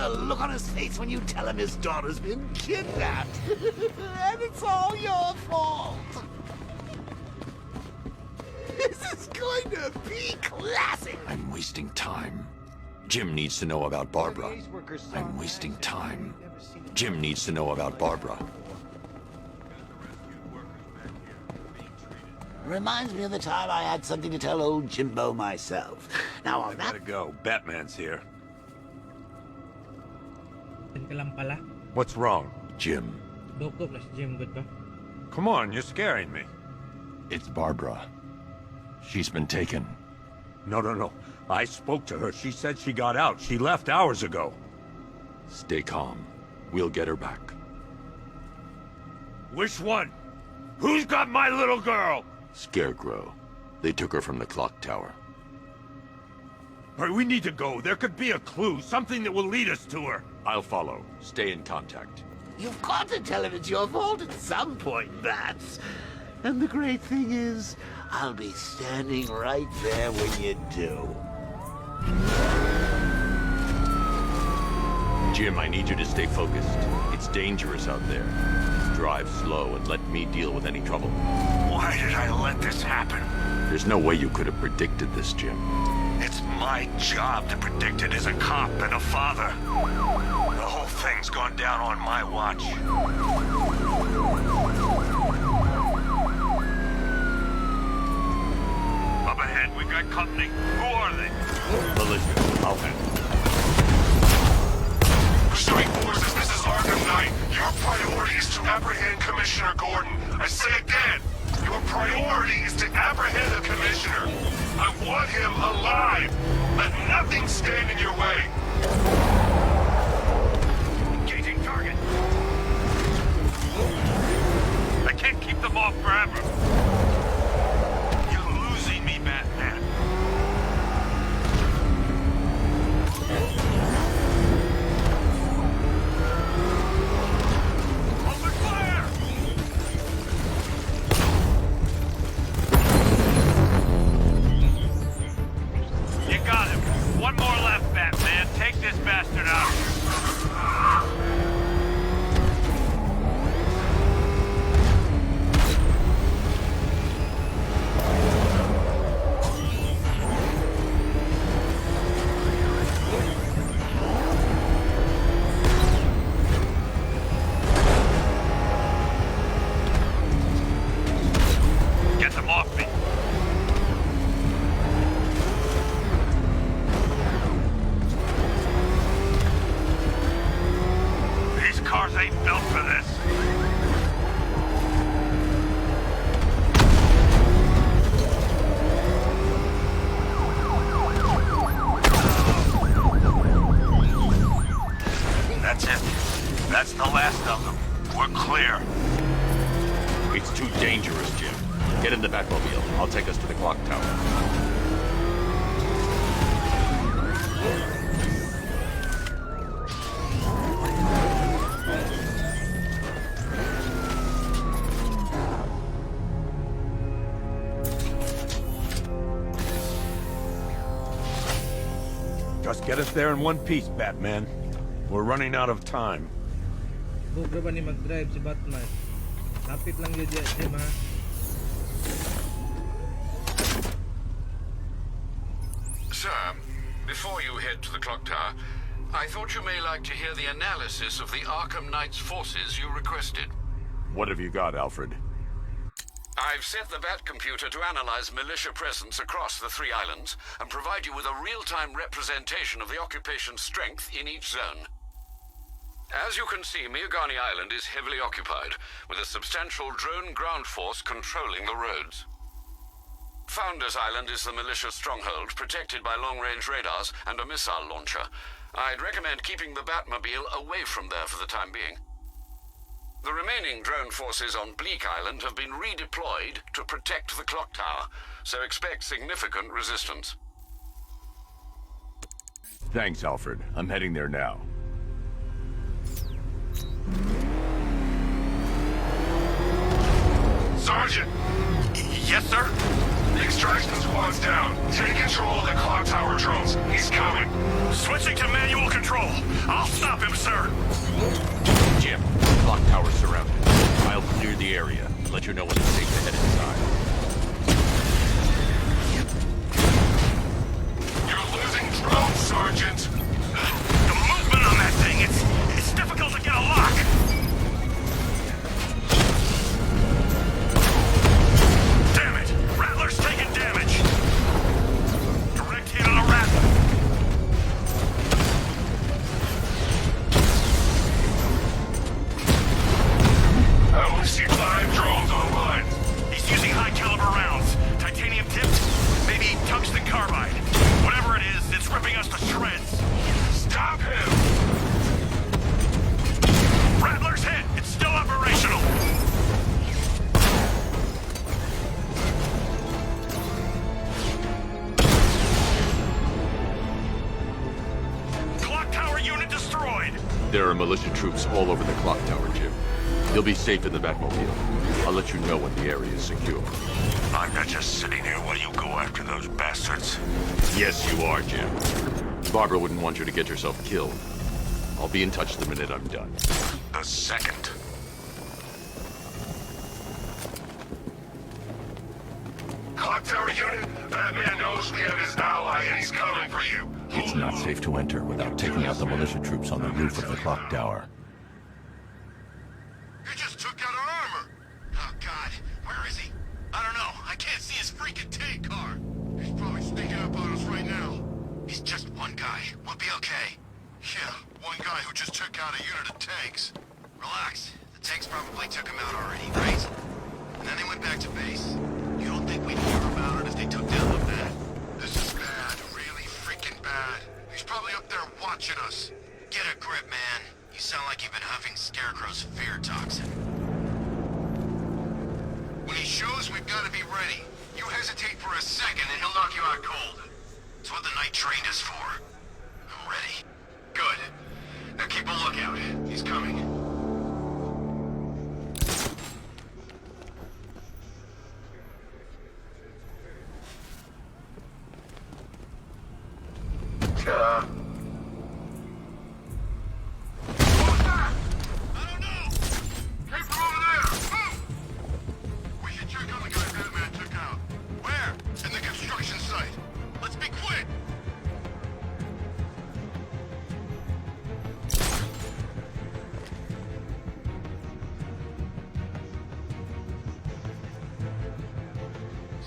the look on his face when you tell him his daughter's been kidnapped. And it's all your fault. This is going to be classic. I'm wasting time. Jim needs to know about Barbara. I'm wasting time. Jim needs to know about Barbara. Reminds me of the time I had something to tell old Jimbo myself. Now on I that... gotta go. Batman's here. Yan ka lang pala. What's wrong? Jim. Doko plus Jim, good ba? Come on, you're scaring me. It's Barbara. She's been taken. No. I spoke to her. She said she got out. She left hours ago. Stay calm. We'll get her back. Which one? Who's got my little girl? Scarecrow. They took her from the clock tower. All right, we need to go. There could be a clue, something that will lead us to her. I'll follow. Stay in contact. You've got to tell him it's your fault at some point, Bats. And the great thing is, I'll be standing right there when you do. Jim, I need you to stay focused. It's dangerous out there. Drive slow and let me deal with any trouble. Why did I let this happen? There's no way you could have predicted this, Jim. It's my job to predict it as a cop and a father. The whole thing's gone down on my watch. Up ahead, we got company. Who are they? Militia. I'll handle it. Pursuing forces, this is Arkham Knight. Your priority is to apprehend Commissioner Gordon. I say again, your priority is to apprehend the Commissioner. I want him alive. Let nothing stand in your way. Engaging target. I can't keep them off forever. You're losing me, Batman. Open fire! You got him. One more left, Batman. Take this bastard out. Get them off me. These cars ain't built for this. That's it. That's the last of them. We're clear. It's too dangerous, Jim. Get in the Batmobile. I'll take us to the clock tower. Just get us there in one piece, Batman. We're running out of time. Bugro ba ni mag-drive si Batman? Lapit lang yun dyan, Jim, ha? Sir, before you head to the clock tower, I thought you may like to hear the analysis of the Arkham Knight's forces you requested. What have you got, Alfred? I've set the Bat computer to analyze militia presence across the three islands and provide you with a real-time representation of the occupation's strength in each zone. As you can see, Miagani Island is heavily occupied, with a substantial drone ground force controlling the roads. Founders Island is the militia stronghold, protected by long-range radars and a missile launcher. I'd recommend keeping the Batmobile away from there for the time being. The remaining drone forces on Bleak Island have been redeployed to protect the clock tower, so expect significant resistance. Thanks, Alfred. I'm heading there now. Sergeant! Yes, sir? Extraction squad's down. Take control of the clock tower drones. He's coming. Switching to manual control. I'll stop him, sir. Jim, clock tower's surrounded. I'll clear the area. Let you know when it's safe to head inside. You're losing drones, Sergeant. The movement on that thing, it's difficult to get a lock. Damn it! Rattler's taking damage. Direct hit on a Rattler. I only see 5 drones online. He's using high-caliber rounds. Titanium tipped? Maybe tungsten carbide. Whatever it is, it's ripping us to shreds. Stop him! Rattler's hit. It's still operational. Clock tower unit destroyed. There are militia troops all over the clock tower, Jim. You'll be safe in the Batmobile. I'll let you know when the area is secure. I'm not just sitting here while you go after those bastards. Yes, you are, Jim. Barbara wouldn't want you to get yourself killed. I'll be in touch the minute I'm done. The second. Clock tower unit, Batman knows we have his ally and he's coming for you. It's not safe to enter without taking out the militia troops on the roof of the clock tower. He just took out our armor. Oh, God. Where is he? I don't know. I can't see his freaking tank car. He's probably sneaking up on us right now. He's just one guy. We'll be okay. Yeah, one guy who just took out a unit of tanks. Relax. The tanks probably took him out already, right? And then they went back to base. You don't think we'd hear about it if they took down the bat? This is bad. Really freaking bad. He's probably up there watching us. Get a grip, man. You sound like you've been huffing Scarecrow's fear toxin. When he shows, we've got to be ready. You hesitate for a second and he'll knock you out cold. It's what the night trained us for. I'm ready. Good. Now keep a lookout. He's coming.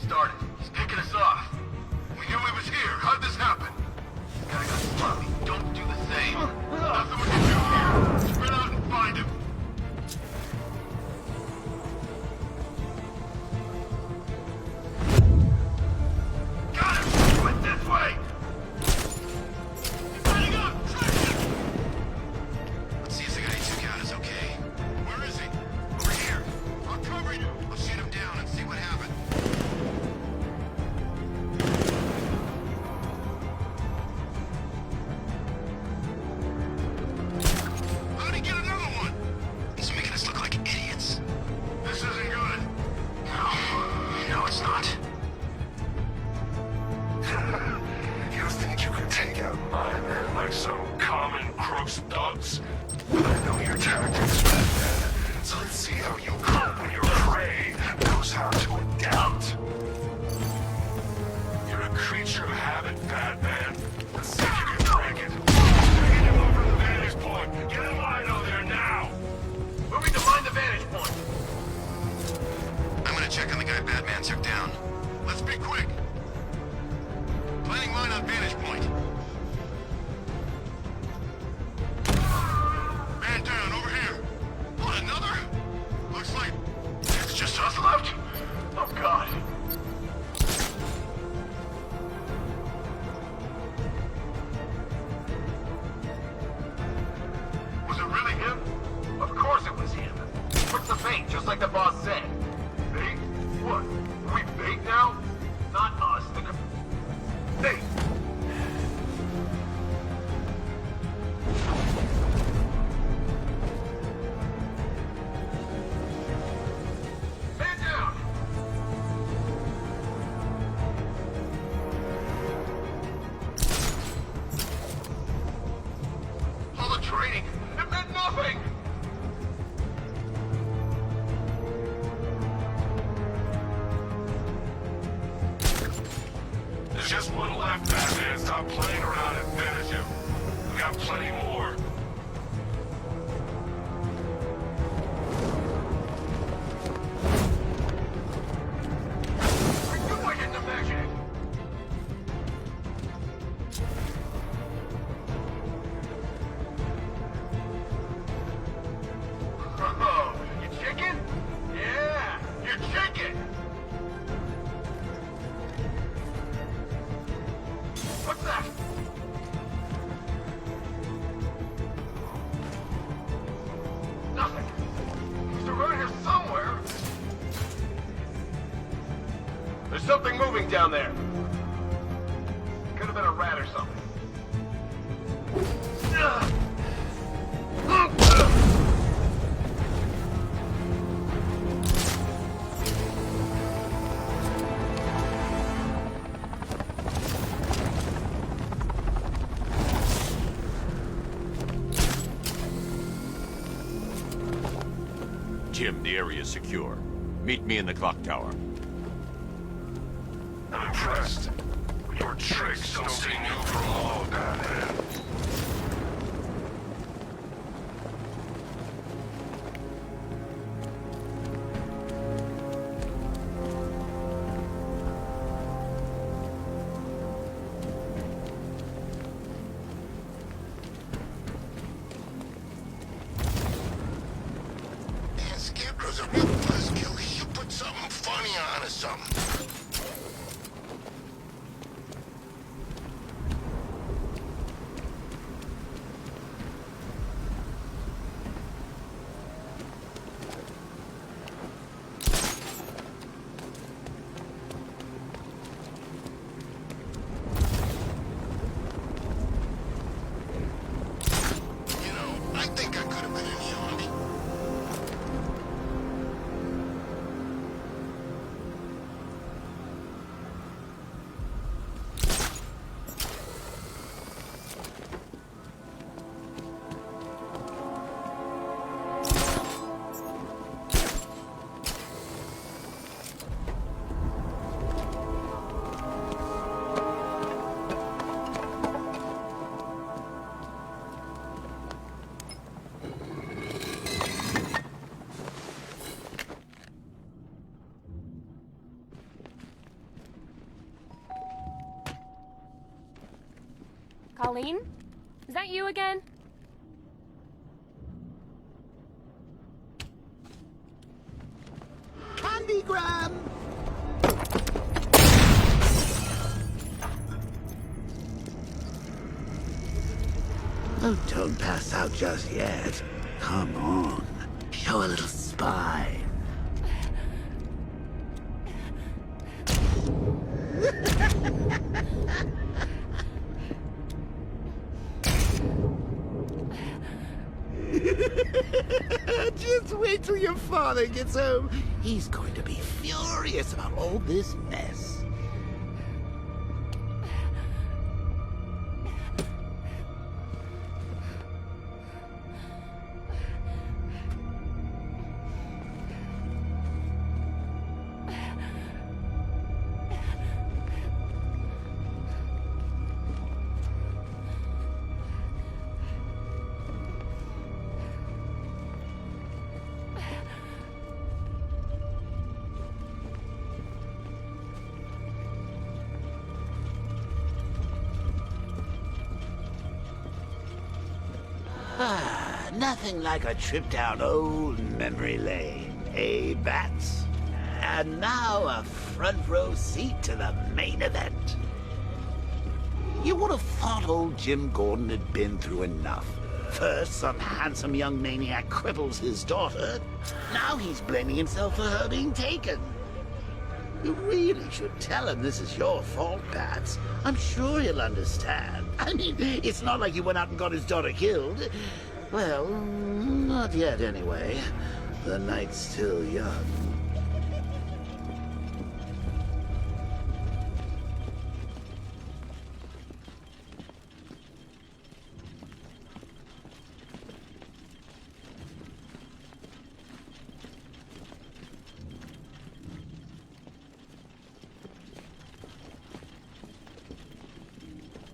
Started. He's picking us off. We knew he was here. How'd this happen? This guy got sloppy. Don't do the same. Nothing we can do here. Spread out and find him. Got him! Went this way! He's running up! Track him! Let's see if the guy he took out is okay. Where is he? Over here. I'll cover you. I'll shoot him down and see what happened. How'd he get another one? He's making us look like idiots. This isn't good. No, it's not. You think you can take out my men like some common crooks thugs? I know your tactics, Batman. So let's see how you cope when your prey knows how to adapt. You're a creature of habit, Batman. Let's see if you can break it. Taking him over to the vantage point. Get in line over there now. Moving to find the vantage point. I'm gonna check on the guy Batman took down. Let's be quick. Planning mine on vantage point. Man down, over here. What, another? Looks like it's just us left. Oh, God. Was it really him? Of course it was him. What's the bait, just like the boss said? Bait? What? Are we bait now? Not us, Hey! Man down! There's just one left, Batman. Stop playing around and finish him. We got plenty more. I didn't imagine it. Oh, you chicken? Yeah, you're chicken. What's that? Nothing. He's around here somewhere. There's something moving down there. Could have been a rat or something. Jim, the area is secure. Meet me in the clock tower. I'm impressed. Your tricks don't seem new from all, Batman. Man, Scarecrow's a real buzzkill. He should put something funny on or something. You know, I think I could have been in the army. Colleen? Is that you again? Candygram! Oh, don't pass out just yet. Come on. Show a little spine. Just wait till your father gets home. He's going to be furious about all this mess. Nothing like a trip down old memory lane, eh, Bats? And now a front row seat to the main event. You would have thought old Jim Gordon had been through enough. First, some handsome young maniac cripples his daughter. Now he's blaming himself for her being taken. You really should tell him this is your fault, Bats. I'm sure he'll understand. I mean, it's not like you went out and got his daughter killed. Well, not yet anyway. The night's still young.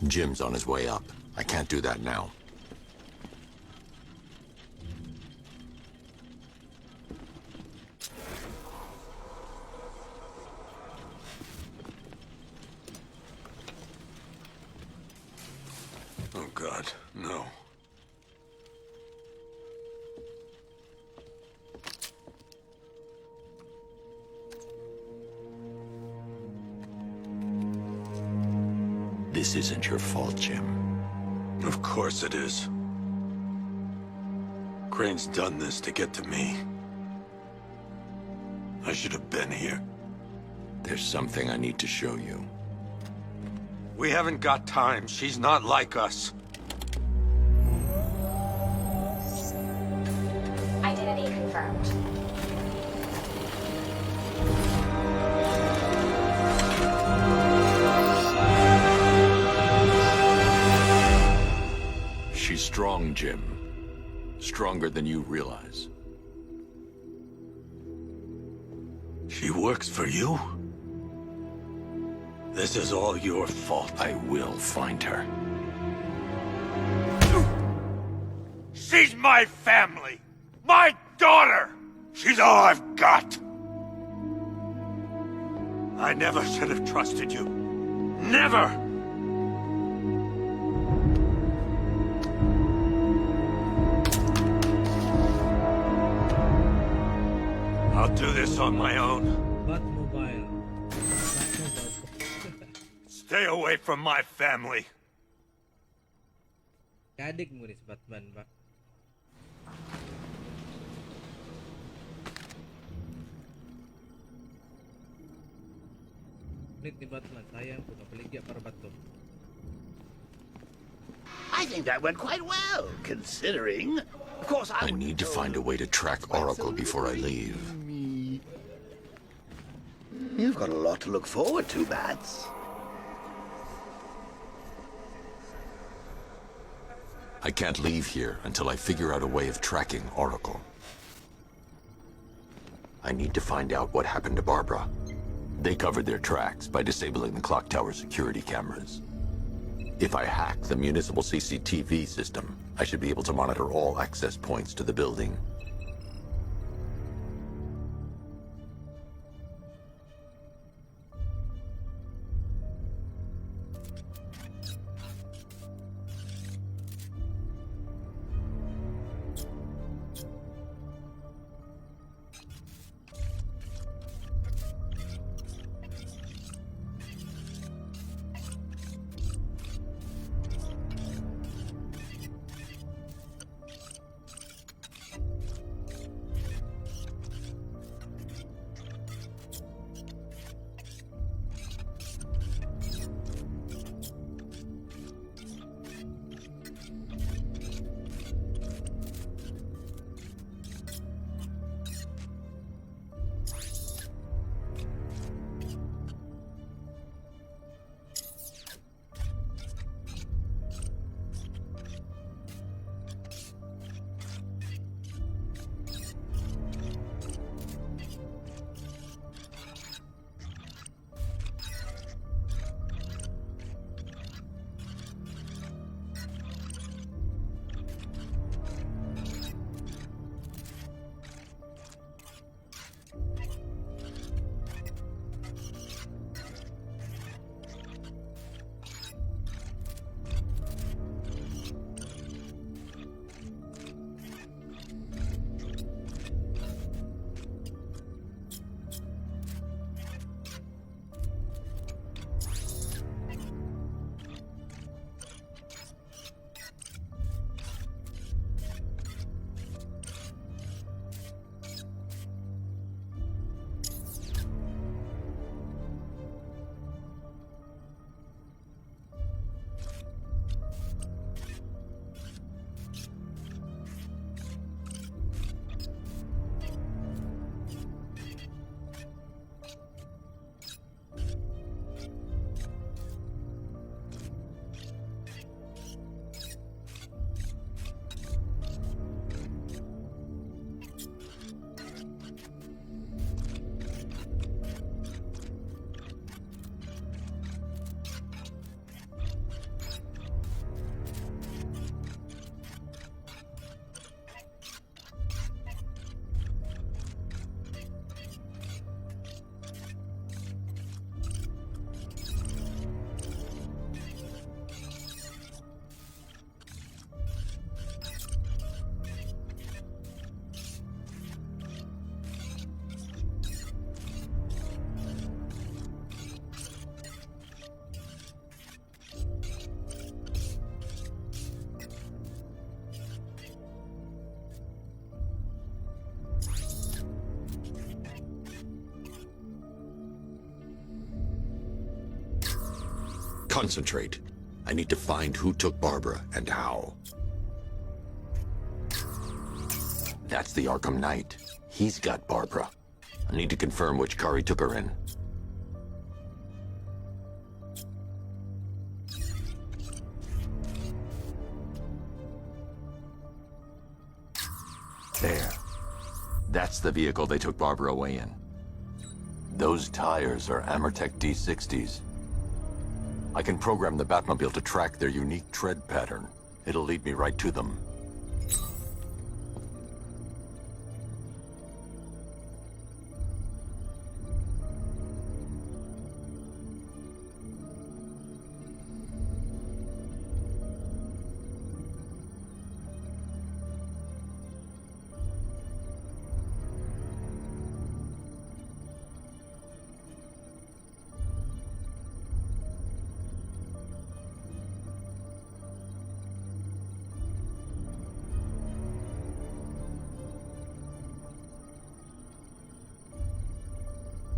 Jim's on his way up. I can't do that now. Oh, God, no. This isn't your fault, Jim. Of course it is. Crane's done this to get to me. I should have been here. There's something I need to show you. We haven't got time. She's not like us. Identity confirmed. She's strong, Jim. Stronger than you realize. She works for you? This is all your fault. I will find her. She's my family! My daughter! She's all I've got! I never should have trusted you. Never! I'll do this on my own. Batmobile. Stay away from my family. Kadig mo rin si Batman ba? Ulit ni Batman, sayang kung napaligya para bato. I think that went quite well, considering. Of course, I need to find a way to track Oracle before I leave. You've got a lot to look forward to, Bats. I can't leave here until I figure out a way of tracking Oracle. I need to find out what happened to Barbara. They covered their tracks by disabling the clock tower security cameras. If I hack the municipal CCTV system, I should be able to monitor all access points to the building. Concentrate. I need to find who took Barbara and how. That's the Arkham Knight. He's got Barbara. I need to confirm which car he took her in. There. That's the vehicle they took Barbara away in. Those tires are Amertech D60s. I can program the Batmobile to track their unique tread pattern. It'll lead me right to them.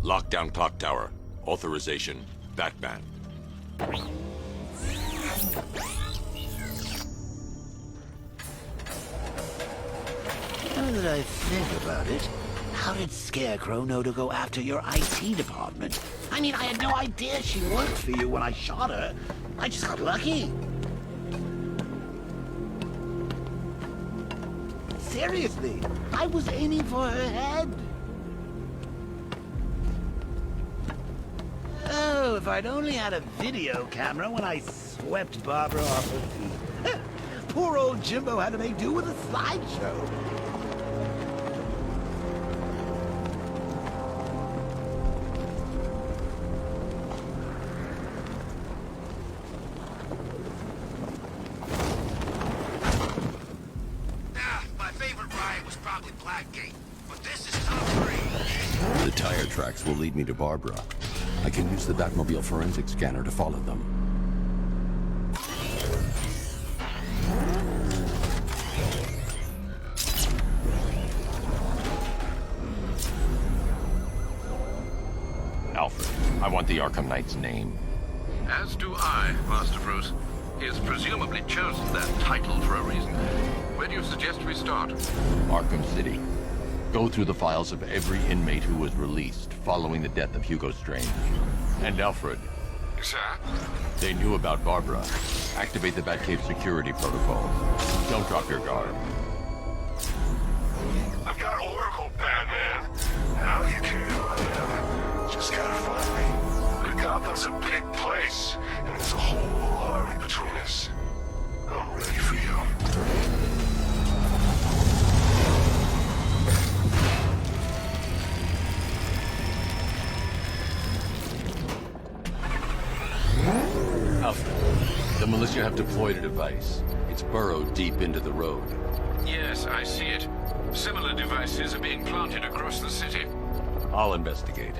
Lockdown clock tower. Authorization, Batman. Now that I think about it, how did Scarecrow know to go after your IT department? I mean, I had no idea she worked for you when I shot her. I just got lucky. Seriously, I was aiming for her head. Oh, if I'd only had a video camera when I swept Barbara off her feet. Poor old Jimbo had to make do with a slideshow. My favorite ride was probably Blackgate, but this is top 3. The tire tracks will lead me to Barbara. I can use the Batmobile forensic scanner to follow them. Alfred, I want the Arkham Knight's name. As do I, Master Bruce. He has presumably chosen that title for a reason. Where do you suggest we start? Arkham City. Go through the files of every inmate who was released following the death of Hugo Strange. And Alfred. Sir? They knew about Barbara. Activate the Batcave security protocols. Don't drop your guard. I've got Oracle, Batman. Now you can. Just gotta find me. But Gotham's a big place, and there's a whole army between us. I'm ready for you. Alfred, the militia have deployed a device. It's burrowed deep into the road. Yes, I see it. Similar devices are being planted across the city. I'll investigate.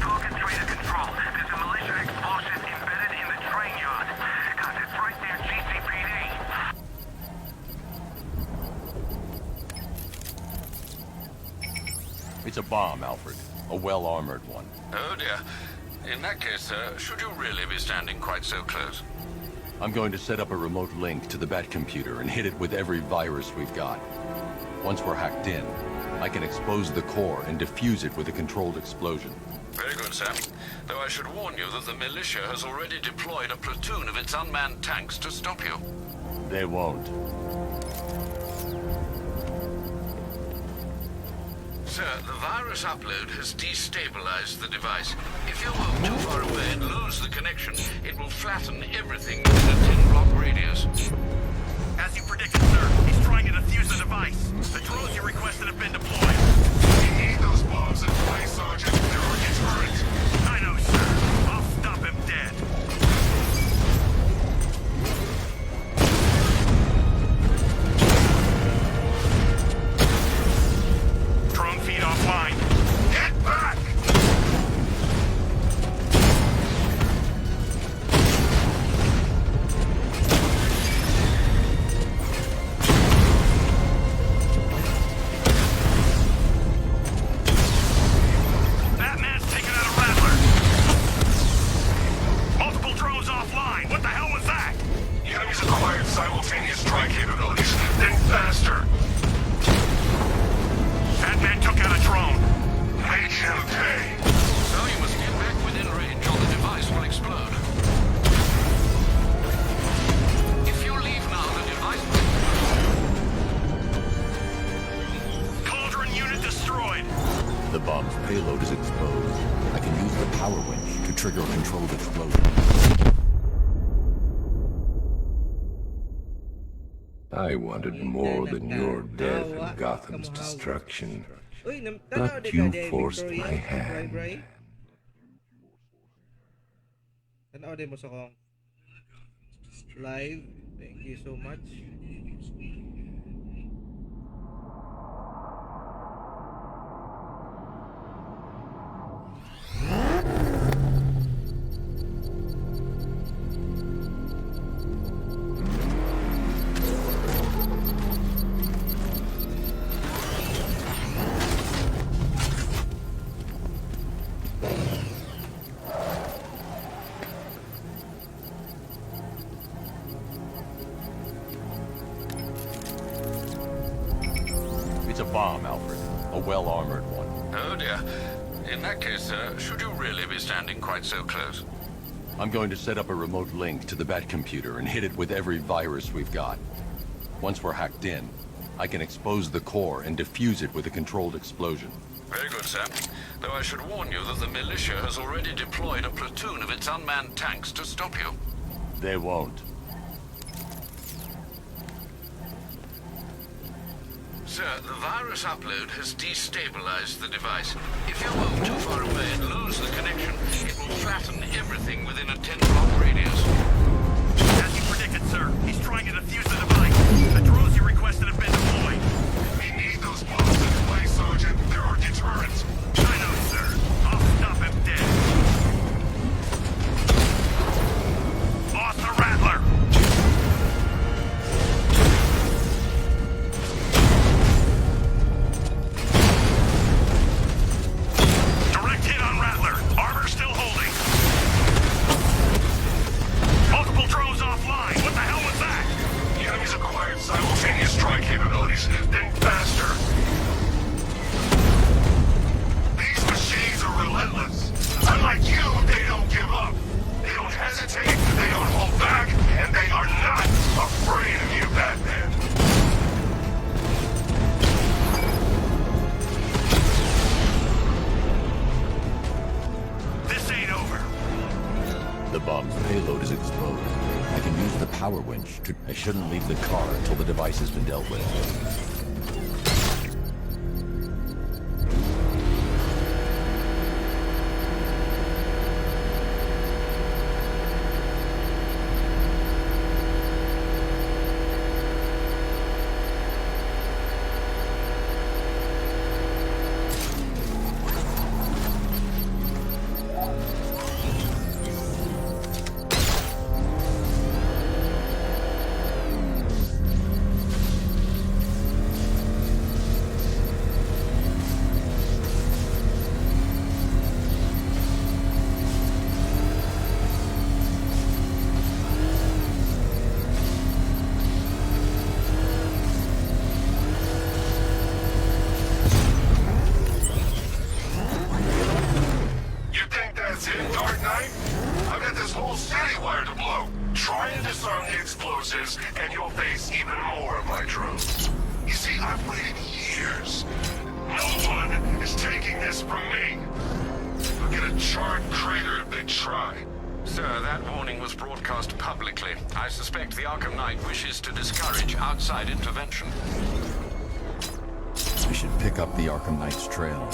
Falcon 3 to control. There's a militia explosive embedded in the train yard. God, it's right near GCPD. It's a bomb, Alfred. A well-armored one. Oh dear. In that case, sir, should you really be standing quite so close? I'm going to set up a remote link to the Batcomputer and hit it with every virus we've got. Once we're hacked in, I can expose the core and defuse it with a controlled explosion. Very good, sir. Though I should warn you that the militia has already deployed a platoon of its unmanned tanks to stop you. They won't. Sir, the virus upload has destabilized the device. If you move too far away and lose the connection, it will flatten everything within a 10-block radius. As you predicted, sir, he's trying to defuse the device. The drones you requested have been deployed. We need those bombs in place, Sergeant. Never gets hurt. I know, sir. I'll stop him dead. Drone feed offline. Get back! payload is exposed. I can use the power winch to trigger a controlled explosion. I wanted more than your death and Gotham's destruction, but you forced my hand. Tanaw din mo sa kong live. Thank you so much. It's a bomb, Alfred. A well-armored one. Oh dear. In that case, sir, should you really be standing quite so close? I'm going to set up a remote link to the Bat computer and hit it with every virus we've got. Once we're hacked in, I can expose the core and defuse it with a controlled explosion. Very good, sir. Though I should warn you that the militia has already deployed a platoon of its unmanned tanks to stop you. They won't. Sir, the virus upload has destabilized the device. If you move too far away and lose the connection, it will flatten everything within a 10-block radius. As you predicted, sir, he's trying to defuse the device. The drones you requested have been deployed. We need those bombs in play, Sergeant. There are deterrents. I know, sir. I'll stop him dead. Lost the Rattler! Direct hit on Rattler. Armor still holding. Multiple drones offline. What the hell was that? The enemy's acquired simultaneous strike capabilities. Then faster. These machines are relentless. Unlike you, they don't give up. They don't hesitate, they don't hold back, and they are not afraid of you, Batman. This ain't over. The bomb's payload is exposed. I can use the power winch to... I shouldn't leave the car until the device has been dealt with. You think that's it, Dark Knight? I've got this whole city wired to blow. Try and disarm the explosives, and you'll face even more of my drones. You see, I've waited years. No one is taking this from me. Look at a charred crater if they try. Sir, that warning was broadcast publicly. I suspect the Arkham Knight wishes to discourage outside intervention. I should pick up the Arkham Knight's trail.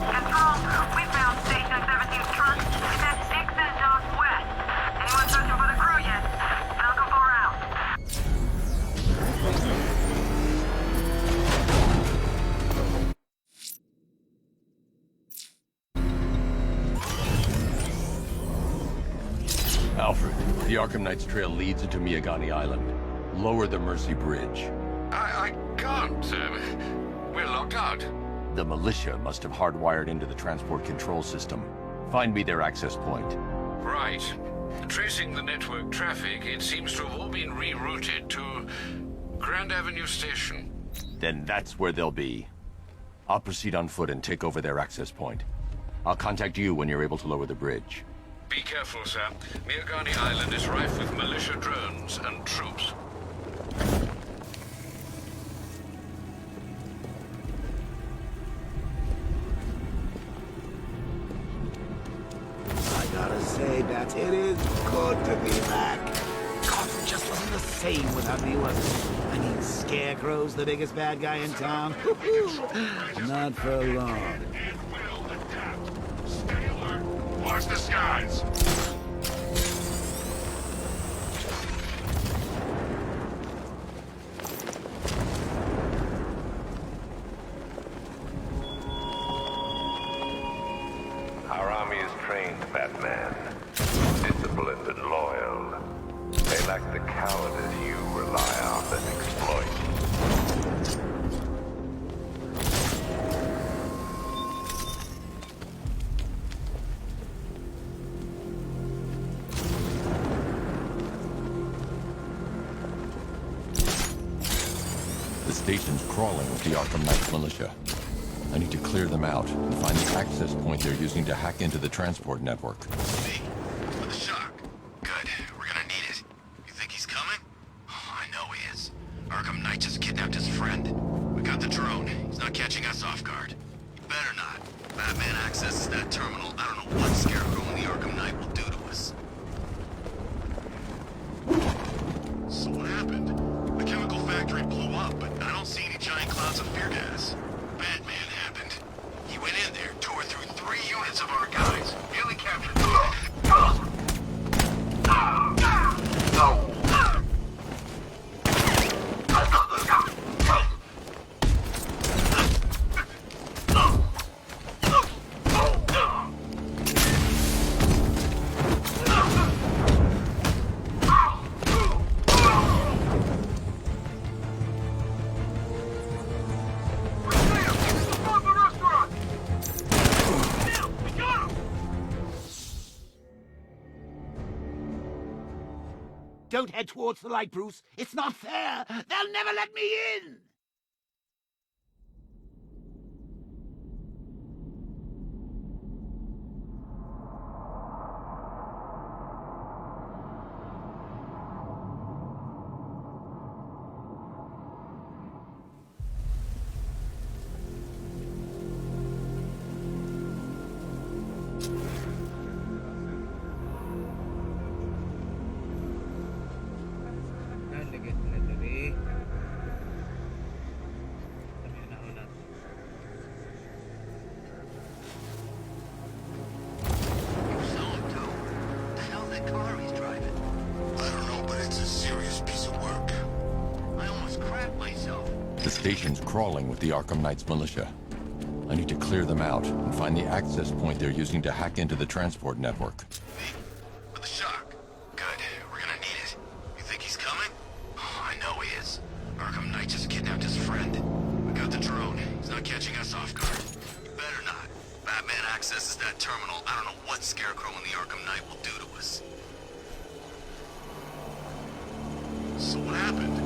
Control, we found Station 17's truck. It's at Dixon Dock West. Anyone searching for the crew yet? Falcon 4 out. Alfred, the Arkham Knight's trail leads into Miyagani Island. Lower the Mercy Bridge. I can't, sir. We're locked out. The militia must have hardwired into the transport control system. Find me their access point. Right. Tracing the network traffic, it seems to have all been rerouted to Grand Avenue Station. Then that's where they'll be. I'll proceed on foot and take over their access point. I'll contact you when you're able to lower the bridge. Be careful, sir. Miagani Island is rife with militia drones and troops. I gotta say, Bats, it is good to be back. Gotham just wasn't the same without me, was it? I mean, Scarecrow's the biggest bad guy in town. Not for long. Watch the skies! Our army is trained, Batman. Disciplined and loyal. They lack the cowardice you rely on and exploit. The station's crawling with the Arkham Knight militia. I need to clear them out and find the access point they're using to hack into the transport network. For the shock. Good. We're gonna need it. You think he's coming? Oh, I know he is. Arkham Knight just kidnapped his friend. We got the drone. He's not catching us off guard. He better not. Batman accesses that terminal. I don't know what Scarecrow and the Arkham Knight will do to us. So what happened? The chemical factory blew up, but I don't see any giant clouds of fear gas. Batman happened. He went in there, tore through 3 units of our guys, nearly captured them. Don't head towards the light, Bruce. It's not fair. They'll never let me in. Lagay na dali. Sabi na ako natin. The hell that car he's driving? I don't know, but it's a serious piece of work. I almost crapped myself. The station's crawling with the Arkham Knight's militia. I need to clear them out and find the access point they're using to hack into the transport network. For the shock. Good. We're gonna need it. You think he's coming? Oh, I know he is. Arkham Knight just kidnapped his friend. We got the drone. He's not catching us off guard. He better not. Batman accesses that terminal. I don't know what Scarecrow and the Arkham Knight will do to us. So what happened?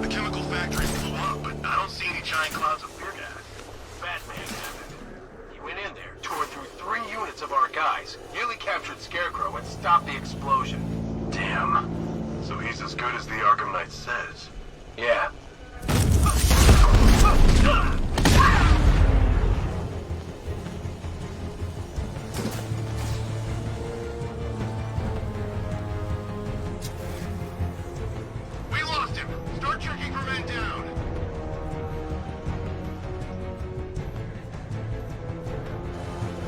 The chemical factory blew up, but I don't see any giant clouds of fear gas. Batman happened. He went in there, tore through 3 units of our guys, nearly captured Scarecrow, and stopped the explosion. Damn. So he's as good as the Arkham Knight says. Yeah. We lost him. Start checking for men down.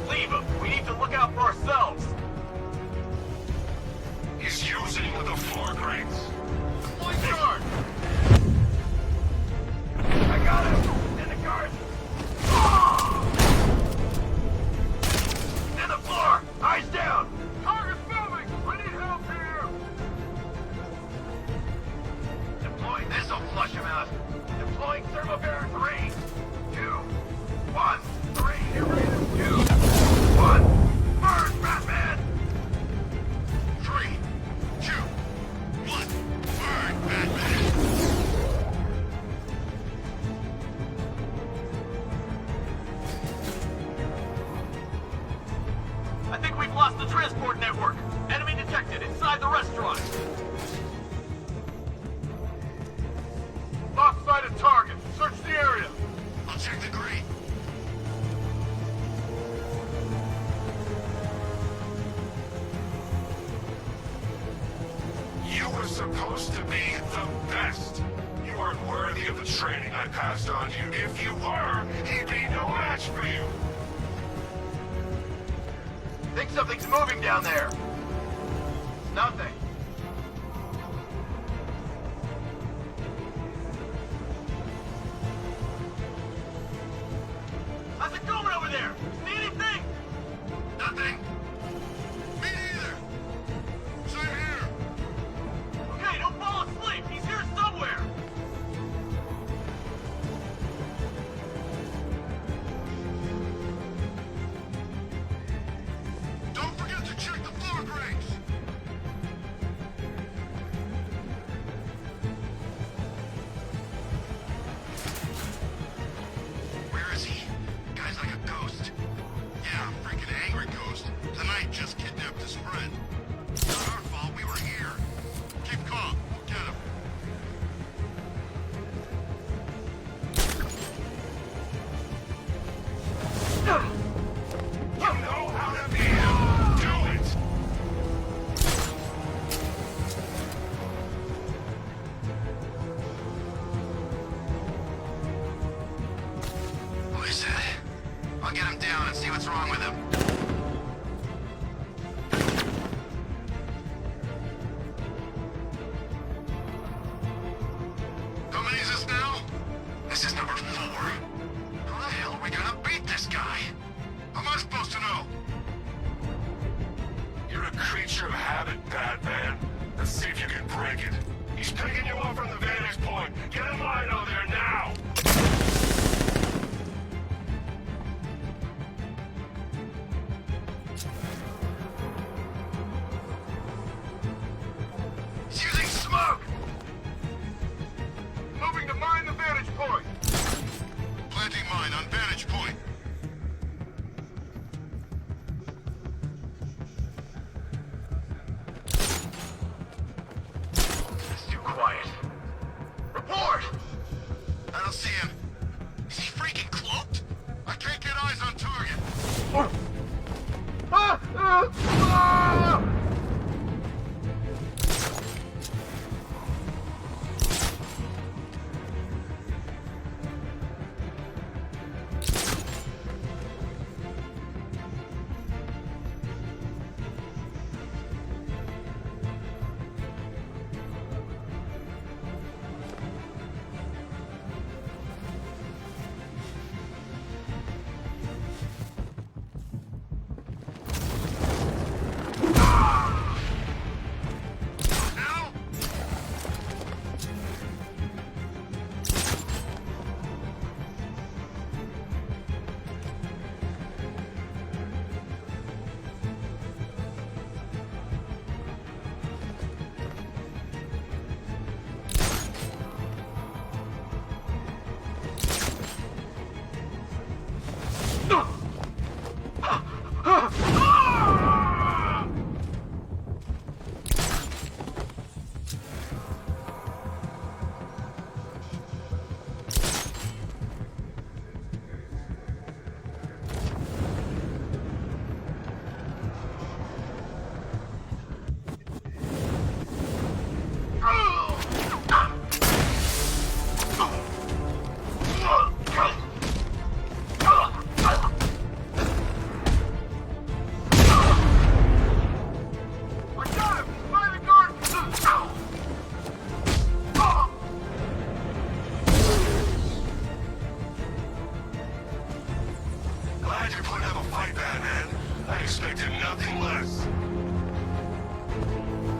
Leave him. We need to look out for ourselves. He's using the floor crates. Deploy guard. I got him! In the guard! In the floor. Eyes down. Target's moving! We need help here! Deploy. This'll flush him out. Deploying thermobaric 3, 2, 1, 3, 2, 1. Burn, Batman! 3, 2, 1. the transport network. Enemy detected inside the restaurant. Lost sight of target. Search the area. I'll check the grate. You were supposed to be the best. You aren't worthy of the training I passed on to you. If you were, he'd be no match for you. Think something's moving down there. Nothing. How's it going over there? See anything? Nothing. Me neither. Same here. Okay, don't fall asleep. He's here somewhere. Don't forget to check the floor grates. Where is he? Guy's like a ghost. Yeah, a freaking angry ghost. Tonight just kidnapped his friend. It's not our fault, we were here. Keep calm, we'll get him. You know how to be him. Do it. What is that? I'll get him down and see what's wrong with him. How many is this now? This is number 4. How the hell are we gonna beat this guy? How am I supposed to know? You're a creature of habit, Batman. Let's see if you can break it. He's picking you up from the vantage point. Get in line over there now. He's using smoke! Moving to mine the vantage point. Planting mine on vantage point. It's too quiet. Report! I don't see him. Is he freaking cloaked? I can't get eyes on target.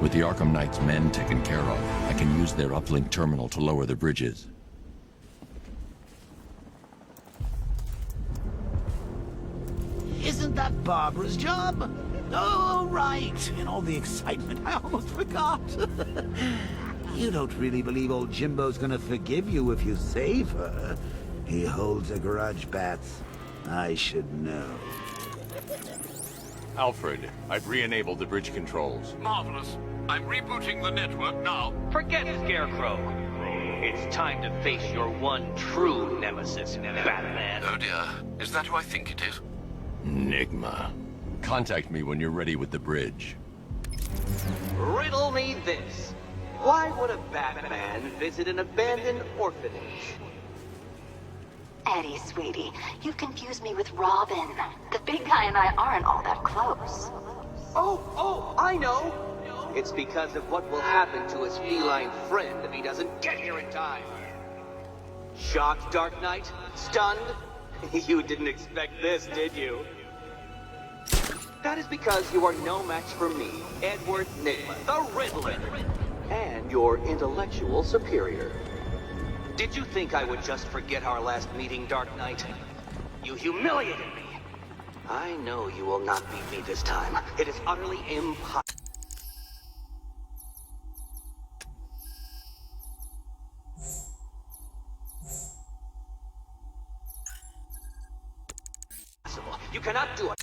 With the Arkham Knight's men taken care of, I can use their uplink terminal to lower the bridges. Isn't that Barbara's job? Oh, right. In all the excitement, I almost forgot. You don't really believe old Jimbo's gonna forgive you if you save her. He holds a grudge, Bats. I should know. Alfred, I've re-enabled the bridge controls. Marvelous. I'm rebooting the network now. Forget Scarecrow. It's time to face your one true nemesis, Batman. Oh dear. Is that who I think it is? Enigma. Contact me when you're ready with the bridge. Riddle me this. Why would a Batman visit an abandoned orphanage? Eddie, sweetie, you've confused me with Robin. The big guy and I aren't all that close. Oh, I know. It's because of what will happen to his feline friend if he doesn't get here in time. Shocked, Dark Knight? Stunned? You didn't expect this, did you? That is because you are no match for me, Edward Nygma, the Riddler, and your intellectual superior. Did you think I would just forget our last meeting, Dark Knight? You humiliated me. I know you will not beat me this time. It is utterly impossible. You cannot do it.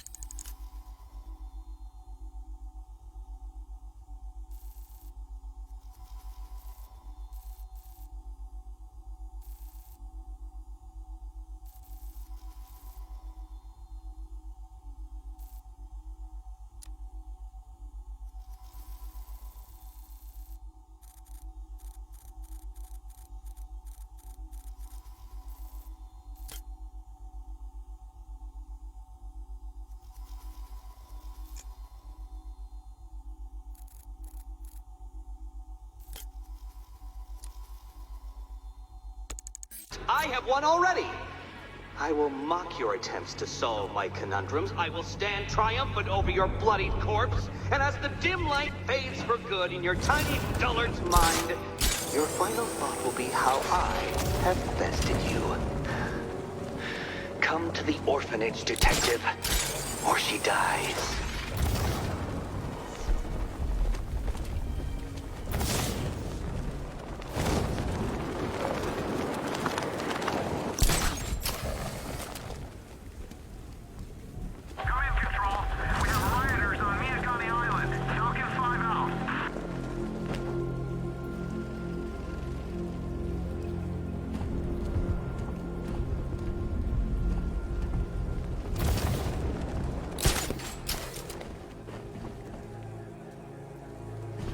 I have won already! I will mock your attempts to solve my conundrums. I will stand triumphant over your bloodied corpse. And as the dim light fades for good in your tiny dullard's mind, your final thought will be how I have bested you. Come to the orphanage, detective, or she dies.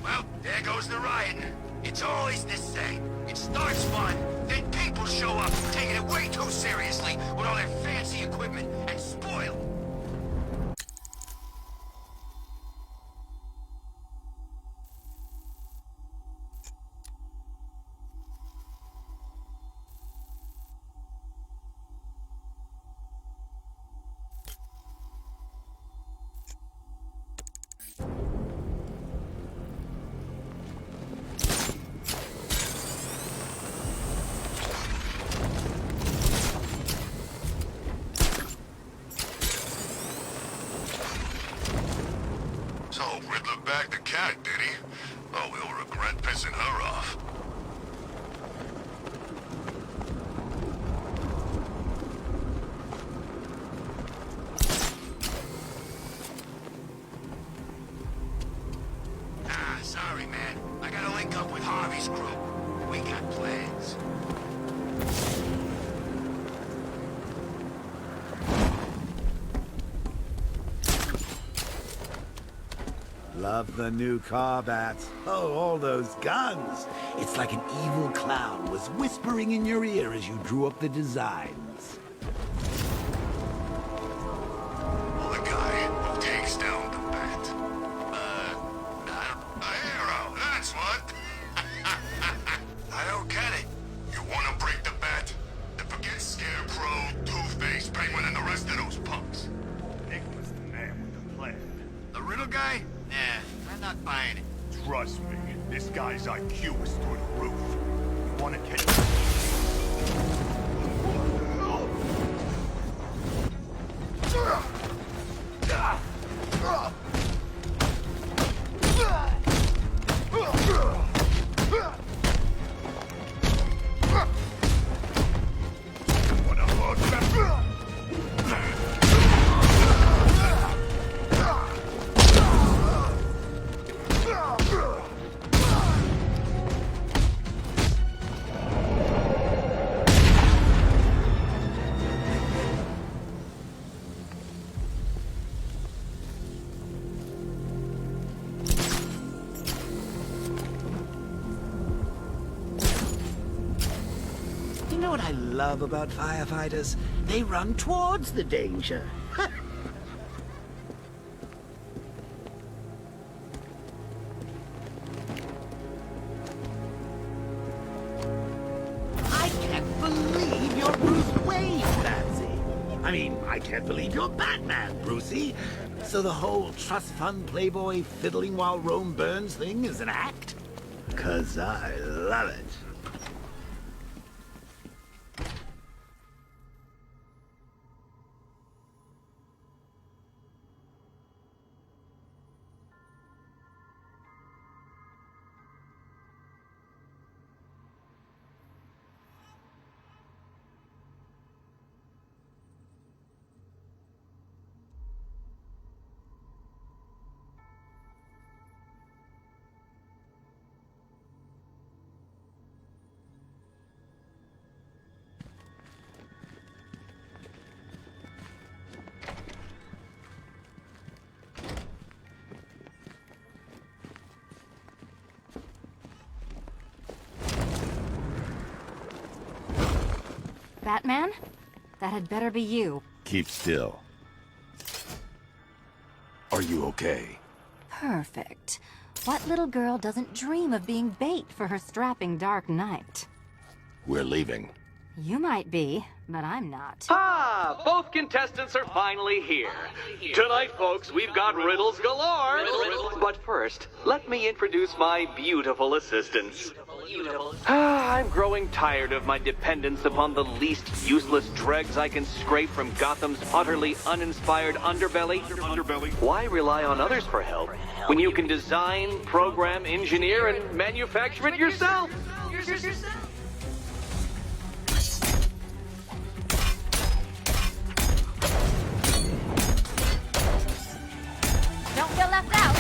Well, there goes the riot. It's always the same. It starts fun, then people show up, taking it way too seriously with all their fancy equipment and spoil. So, Riddler bagged the cat, did he? Oh, we'll regret pissing her off. Ah, sorry, man. I gotta link up with Harvey's crew. We got plans. Love the new car bats. Oh, all those guns. It's like an evil clown was whispering in your ear as you drew up the designs. Well, the guy who takes down the bat. A hero, that's what. I don't get it. You wanna break the bat? Then forget Scarecrow, Two-Face, Penguin, and the rest of those punks. Nygma's the man with the plan. The Riddle guy? Nah, I'm not buying it. Trust me, this guy's IQ is through the roof. You wanna catch... What a hard love about firefighters? They run towards the danger. I can't believe you're Bruce Wayne, Nancy. I mean, I can't believe you're Batman, Brucey. So the whole trust fund playboy fiddling while Rome burns thing is an act? 'Cause I love it. Batman? That had better be you. Keep still. Are you okay? Perfect. What little girl doesn't dream of being bait for her strapping Dark Knight? We're leaving. You might be, but I'm not. Ah, both contestants are finally here. Tonight, folks, we've got riddles galore. But first, let me introduce my beautiful assistants. I'm growing tired of my dependence upon the least useless dregs I can scrape from Gotham's utterly uninspired underbelly. Why rely on others for help when you can design, program, engineer, and manufacture it yourself? Don't feel left out.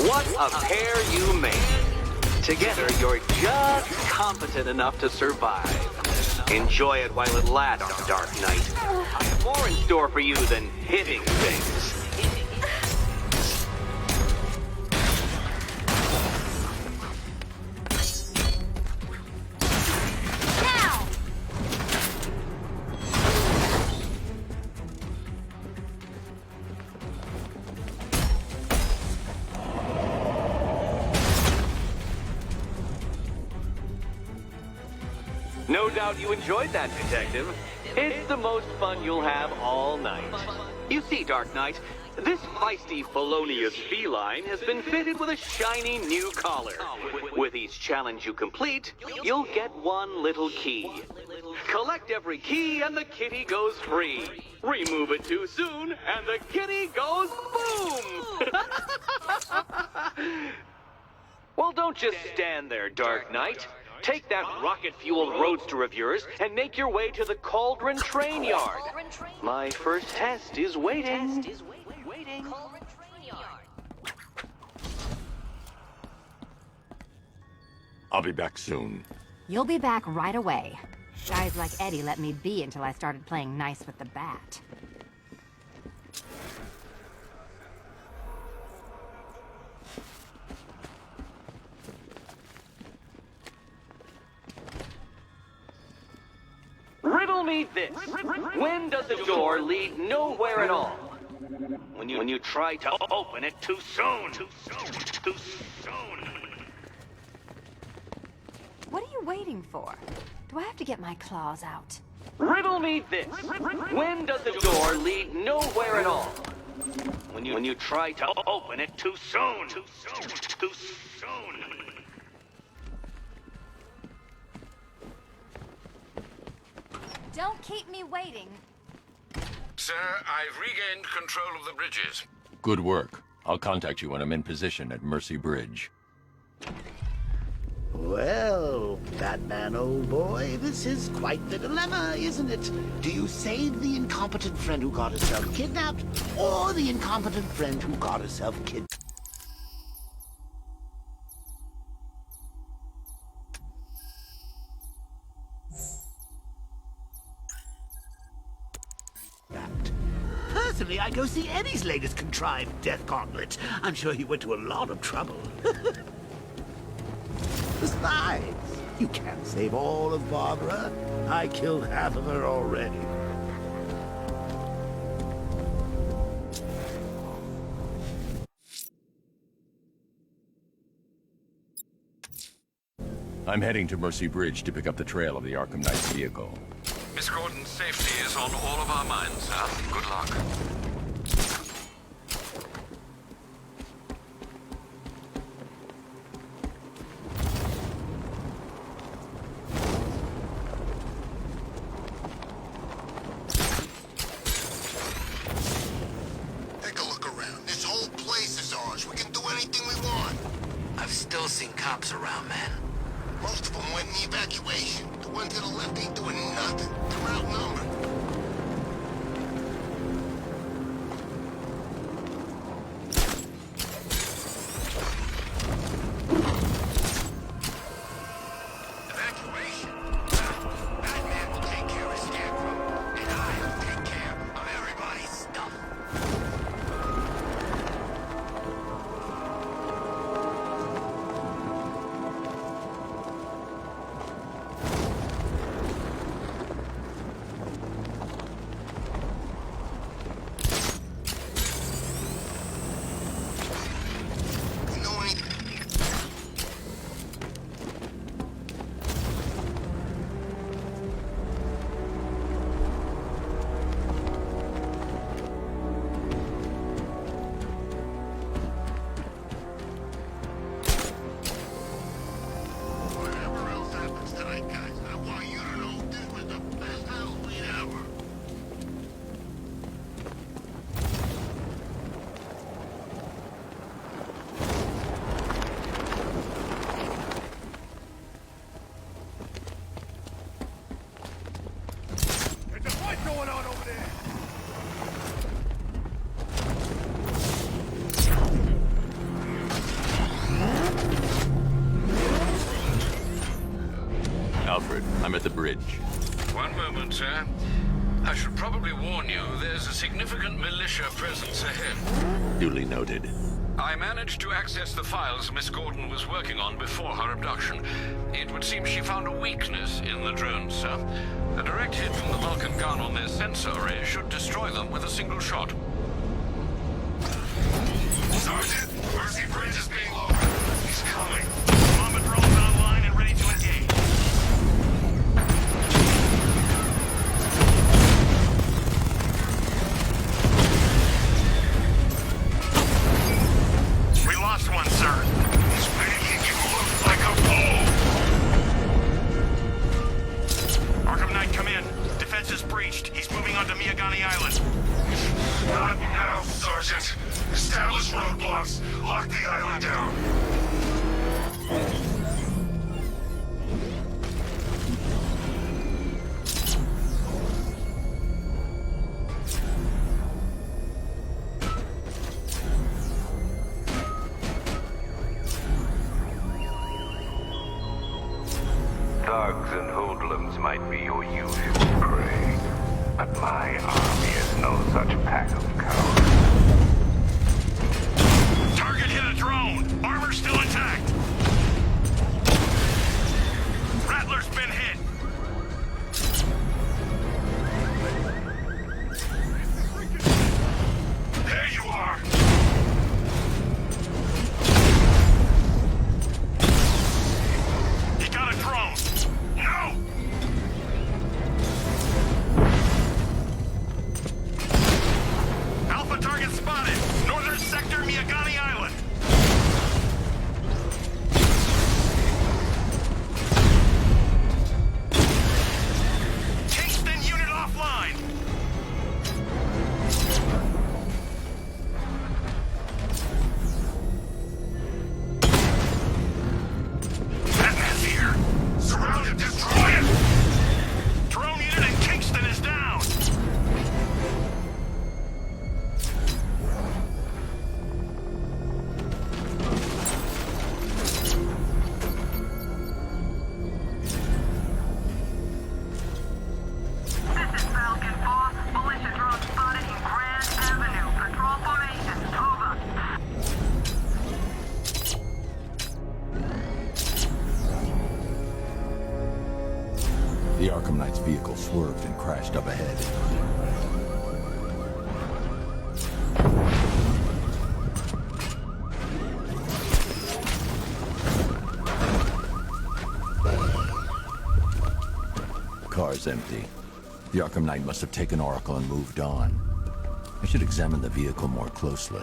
What a pair you made. Together, you're just competent enough to survive. Enjoy it while it lasts, Dark Knight. I have more in store for you than hitting things. No doubt you enjoyed that, Detective. It's the most fun you'll have all night. You see, Dark Knight, this feisty felonious feline has been fitted with a shiny new collar. With each challenge you complete, you'll get one little key. Collect every key and the kitty goes free. Remove it too soon and the kitty goes boom! Well, don't just stand there, Dark Knight. Take that rocket-fueled roadster of yours and make your way to the Cauldron Train Yard. My first test is waiting. I'll be back soon. You'll be back right away. Guys like Eddie let me be until I started playing nice with the bat. Riddle me this. When does a door lead nowhere at all? When you try to open it too soon. Too soon. What are you waiting for? Do I have to get my claws out? Riddle me this. When does a door lead nowhere at all? When you try to open it too soon. Too soon. Don't keep me waiting. Sir, I've regained control of the bridges. Good work. I'll contact you when I'm in position at Mercy Bridge. Well, Batman, old boy, this is quite the dilemma, isn't it? Do you save the incompetent friend who got herself kidnapped, or the incompetent friend who got herself kidnapped? Personally, I'd go see Eddie's latest contrived death gauntlet. I'm sure he went to a lot of trouble. Besides, you can't save all of Barbara. I killed half of her already. I'm heading to Mercy Bridge to pick up the trail of the Arkham Knight's vehicle. Miss Gordon's safety is on all of our minds, sir. Good luck. Take a look around. This whole place is ours. We can do anything we want. I've still seen cops around, man. Most of them went in the evacuation. The ones to the left ain't doing nothing. They're outnumbered. Evacuation? Batman will take care of Scarecrow, and I'll take care of everybody's stuff. Whatever else happens tonight, guys, I want you to know this was the best Halloween ever. There's a fight going on over there! Alfred, I'm at the bridge. One moment, sir. I should probably warn you, there's a significant militia presence ahead. Duly noted. I managed to access the files Miss Gordon was working on before her abduction. It would seem she found a weakness in the drones, sir. A direct hit from the Vulcan gun on their sensor array should destroy them with a single shot. Sergeant, Mercy Bridge is being lowered. He's coming. Bomber drones online and ready to engage. We lost one, sir. He's making you look like a fool. Arkham Knight, come in. Defense is breached. He's moving onto Miyagani Island. Not now, Sergeant. Establish roadblocks. Lock the island down. Thugs and hoodlums might be your usual prey, but my army is no such pack of cowards. Target hit a drone. Armor still intact. Rattler's been hit. There you are. He got a drone. No! Alpha target spotted. Northern sector, Miyagani Island. Arkham Knight's vehicle swerved and crashed up ahead. Car's empty. The Arkham Knight must have taken Oracle and moved on. I should examine the vehicle more closely.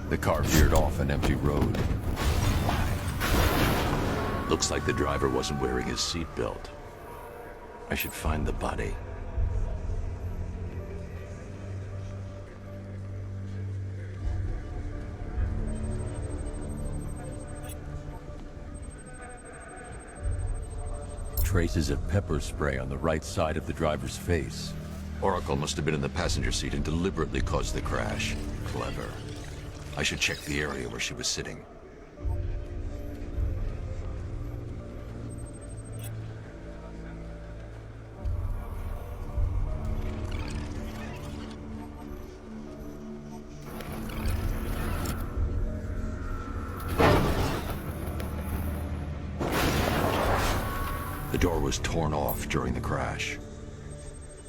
The car veered off an empty road. Looks like the driver wasn't wearing his seatbelt. I should find the body. Traces of pepper spray on the right side of the driver's face. Oracle must have been in the passenger seat and deliberately caused the crash. Clever. I should check the area where she was sitting. The door was torn off during the crash.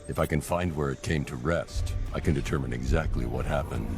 If I can find where it came to rest, I can determine exactly what happened.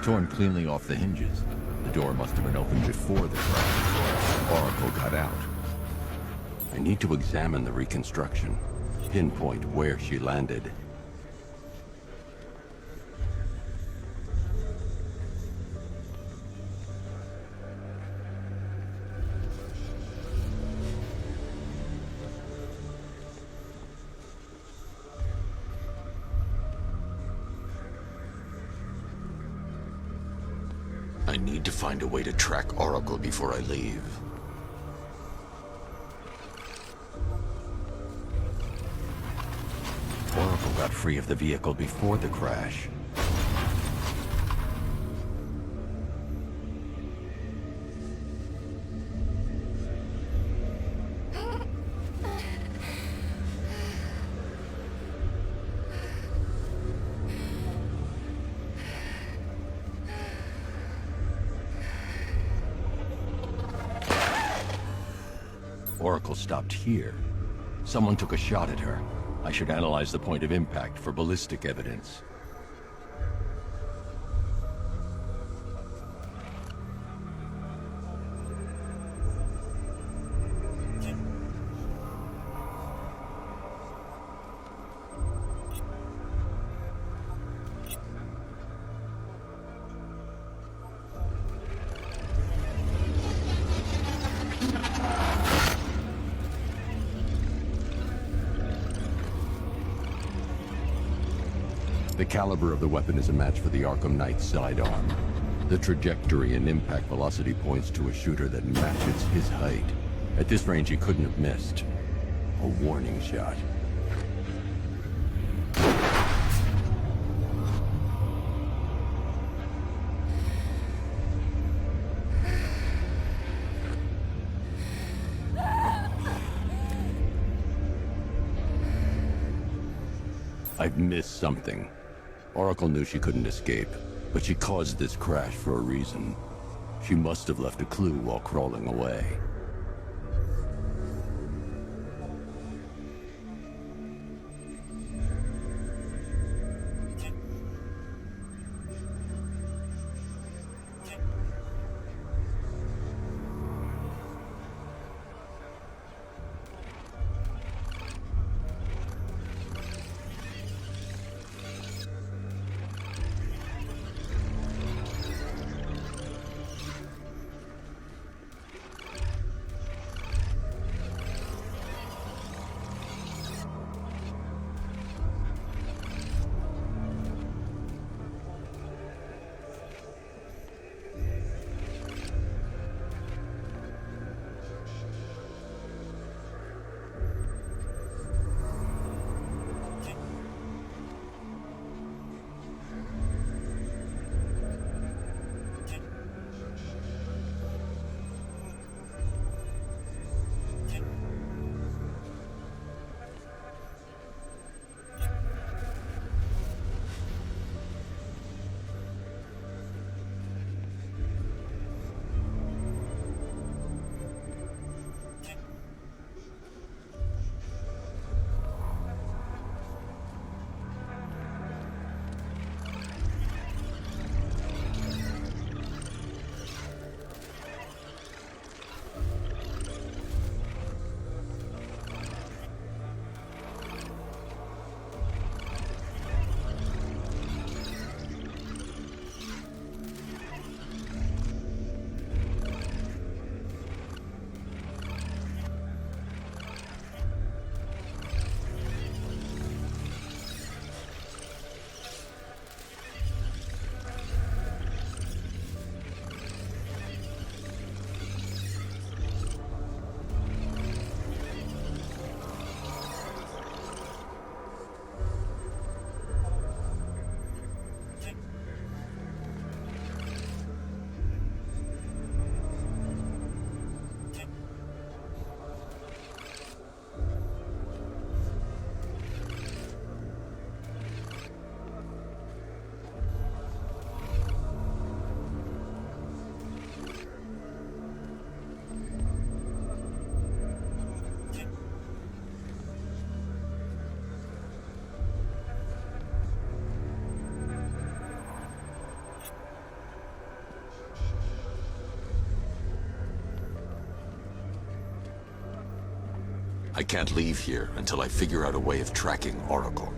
Torn cleanly off the hinges. The door must have been opened before the crash. Oracle got out. I need to examine the reconstruction, pinpoint where she landed. I need to find a way to track Oracle before I leave. Oracle got free of the vehicle before the crash. Oracle stopped here. Someone took a shot at her. I should analyze the point of impact for ballistic evidence. The caliber of the weapon is a match for the Arkham Knight's sidearm. The trajectory and impact velocity points to a shooter that matches his height. At this range, he couldn't have missed. A warning shot. I've missed something. Oracle knew she couldn't escape, but she caused this crash for a reason. She must have left a clue while crawling away. I can't leave here until I figure out a way of tracking Oracle.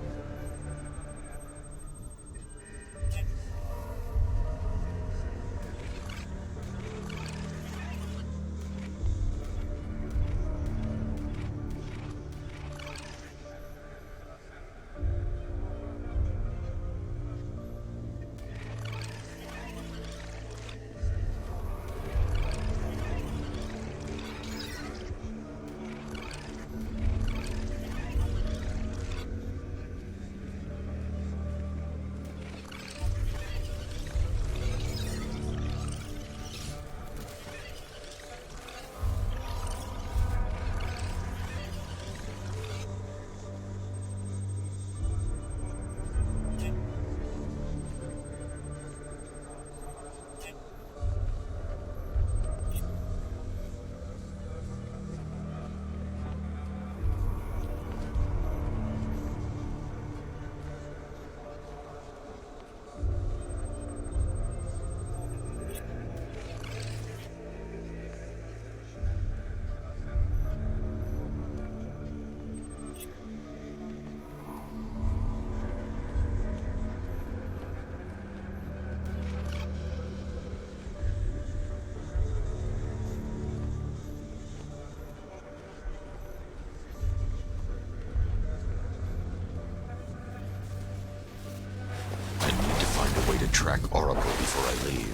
Track Oracle before I leave.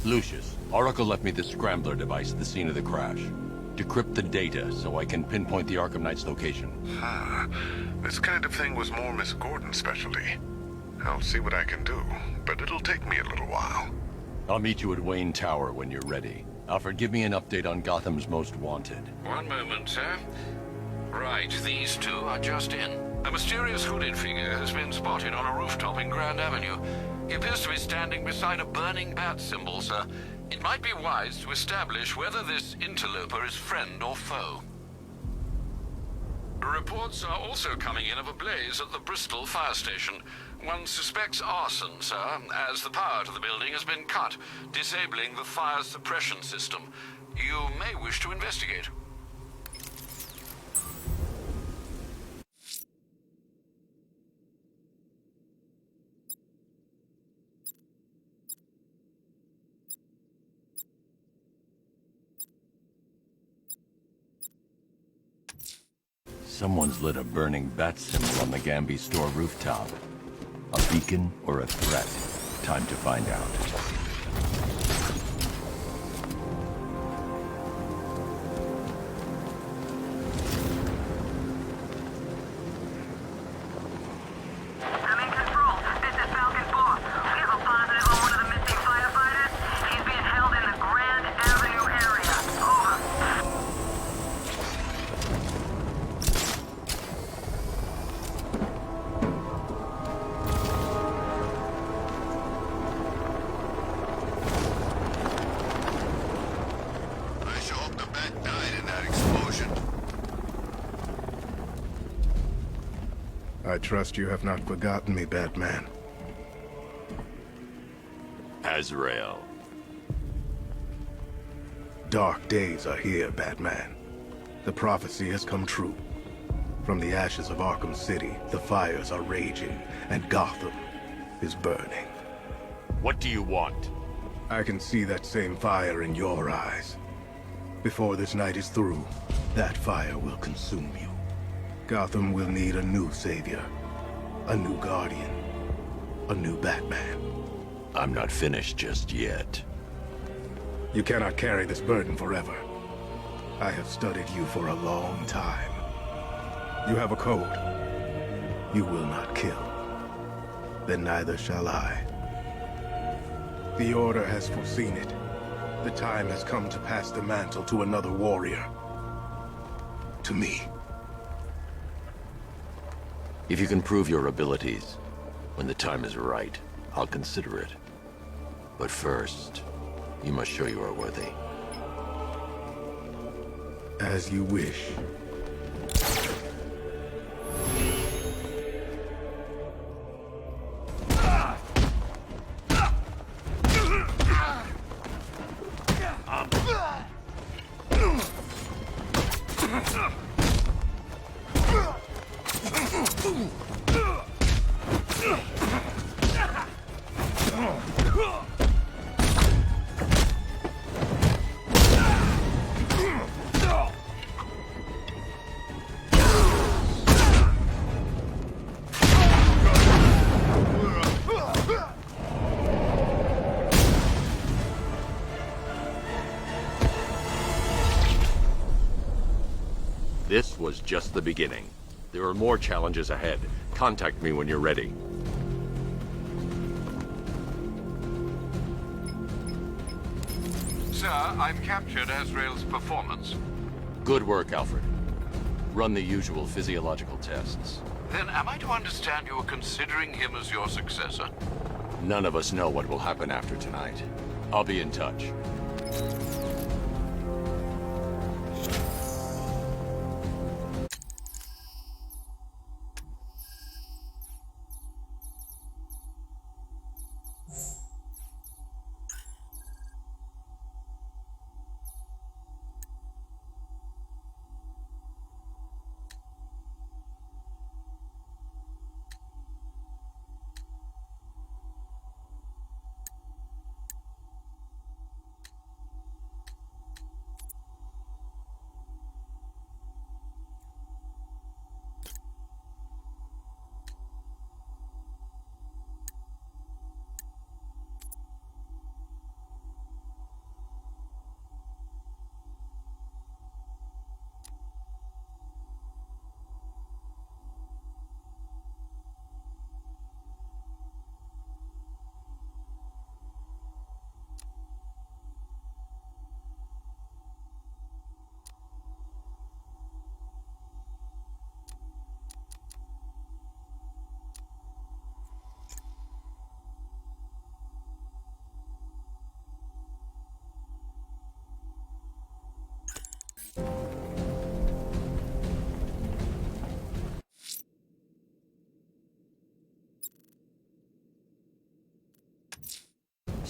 Lucius, Oracle left me the Scrambler device at the scene of the crash. Decrypt the data so I can pinpoint the Arkham Knight's location. This kind of thing was more Miss Gordon's specialty. I'll see what I can do, but it'll take me a little while. I'll meet you at Wayne Tower when you're ready. Alfred, give me an update on Gotham's Most Wanted. One moment, sir. Right, these two are just in. A mysterious hooded figure has been spotted on a rooftop in Grand Avenue. He appears to be standing beside a burning bat symbol, sir. It might be wise to establish whether this interloper is friend or foe. Reports are also coming in of a blaze at the Bristol fire station. One suspects arson, sir, as the power to the building has been cut, disabling the fire suppression system. You may wish to investigate. Someone's lit a burning bat symbol on the Gambi store rooftop. A beacon or a threat? Time to find out. I'm in control. This is Falcon 4. We have a positive on one of the missing firefighters. He's being held in the Grand Avenue area. Over. I sure hope the bat died in that explosion. I trust you have not forgotten me, Batman. Azrael. Dark days are here, Batman. The prophecy has come true. From the ashes of Arkham City, the fires are raging, and Gotham is burning. What do you want? I can see that same fire in your eyes. Before this night is through, that fire will consume you. Gotham will need a new savior, a new guardian, a new Batman. I'm not finished just yet. You cannot carry this burden forever. I have studied you for a long time. You have a code. You will not kill. Then neither shall I. The Order has foreseen it. The time has come to pass the mantle to another warrior. To me. If you can prove your abilities, when the time is right, I'll consider it. But first, you must show you are worthy. As you wish. This was just the beginning. There are more challenges ahead. Contact me when you're ready. Sir, I've captured Azrael's performance. Good work, Alfred. Run the usual physiological tests. Then am I to understand you are considering him as your successor? None of us know what will happen after tonight. I'll be in touch.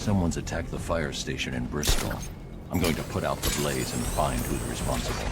Someone's attacked the fire station in Bristol. I'm going to put out the blaze and find who's responsible.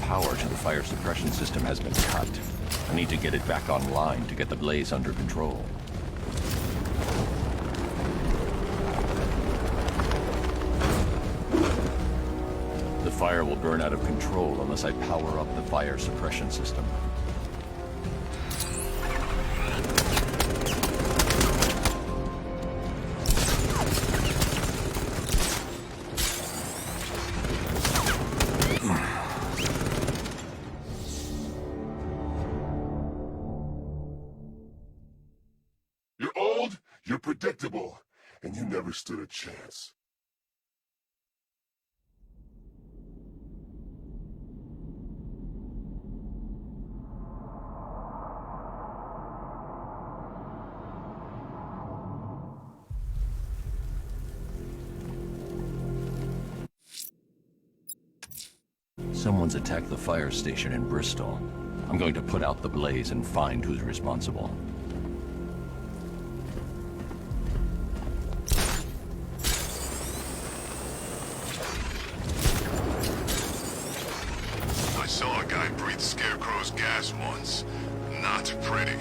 Power to the fire suppression system has been cut. I need to get it back online to get the blaze under control. The fire will burn out of control unless I power up the fire suppression system. You're old, you're predictable, and you never stood a chance. Someone's attacked the fire station in Bristol. I'm going to put out the blaze and find who's responsible. I saw a guy breathe Scarecrow's gas once. Not pretty.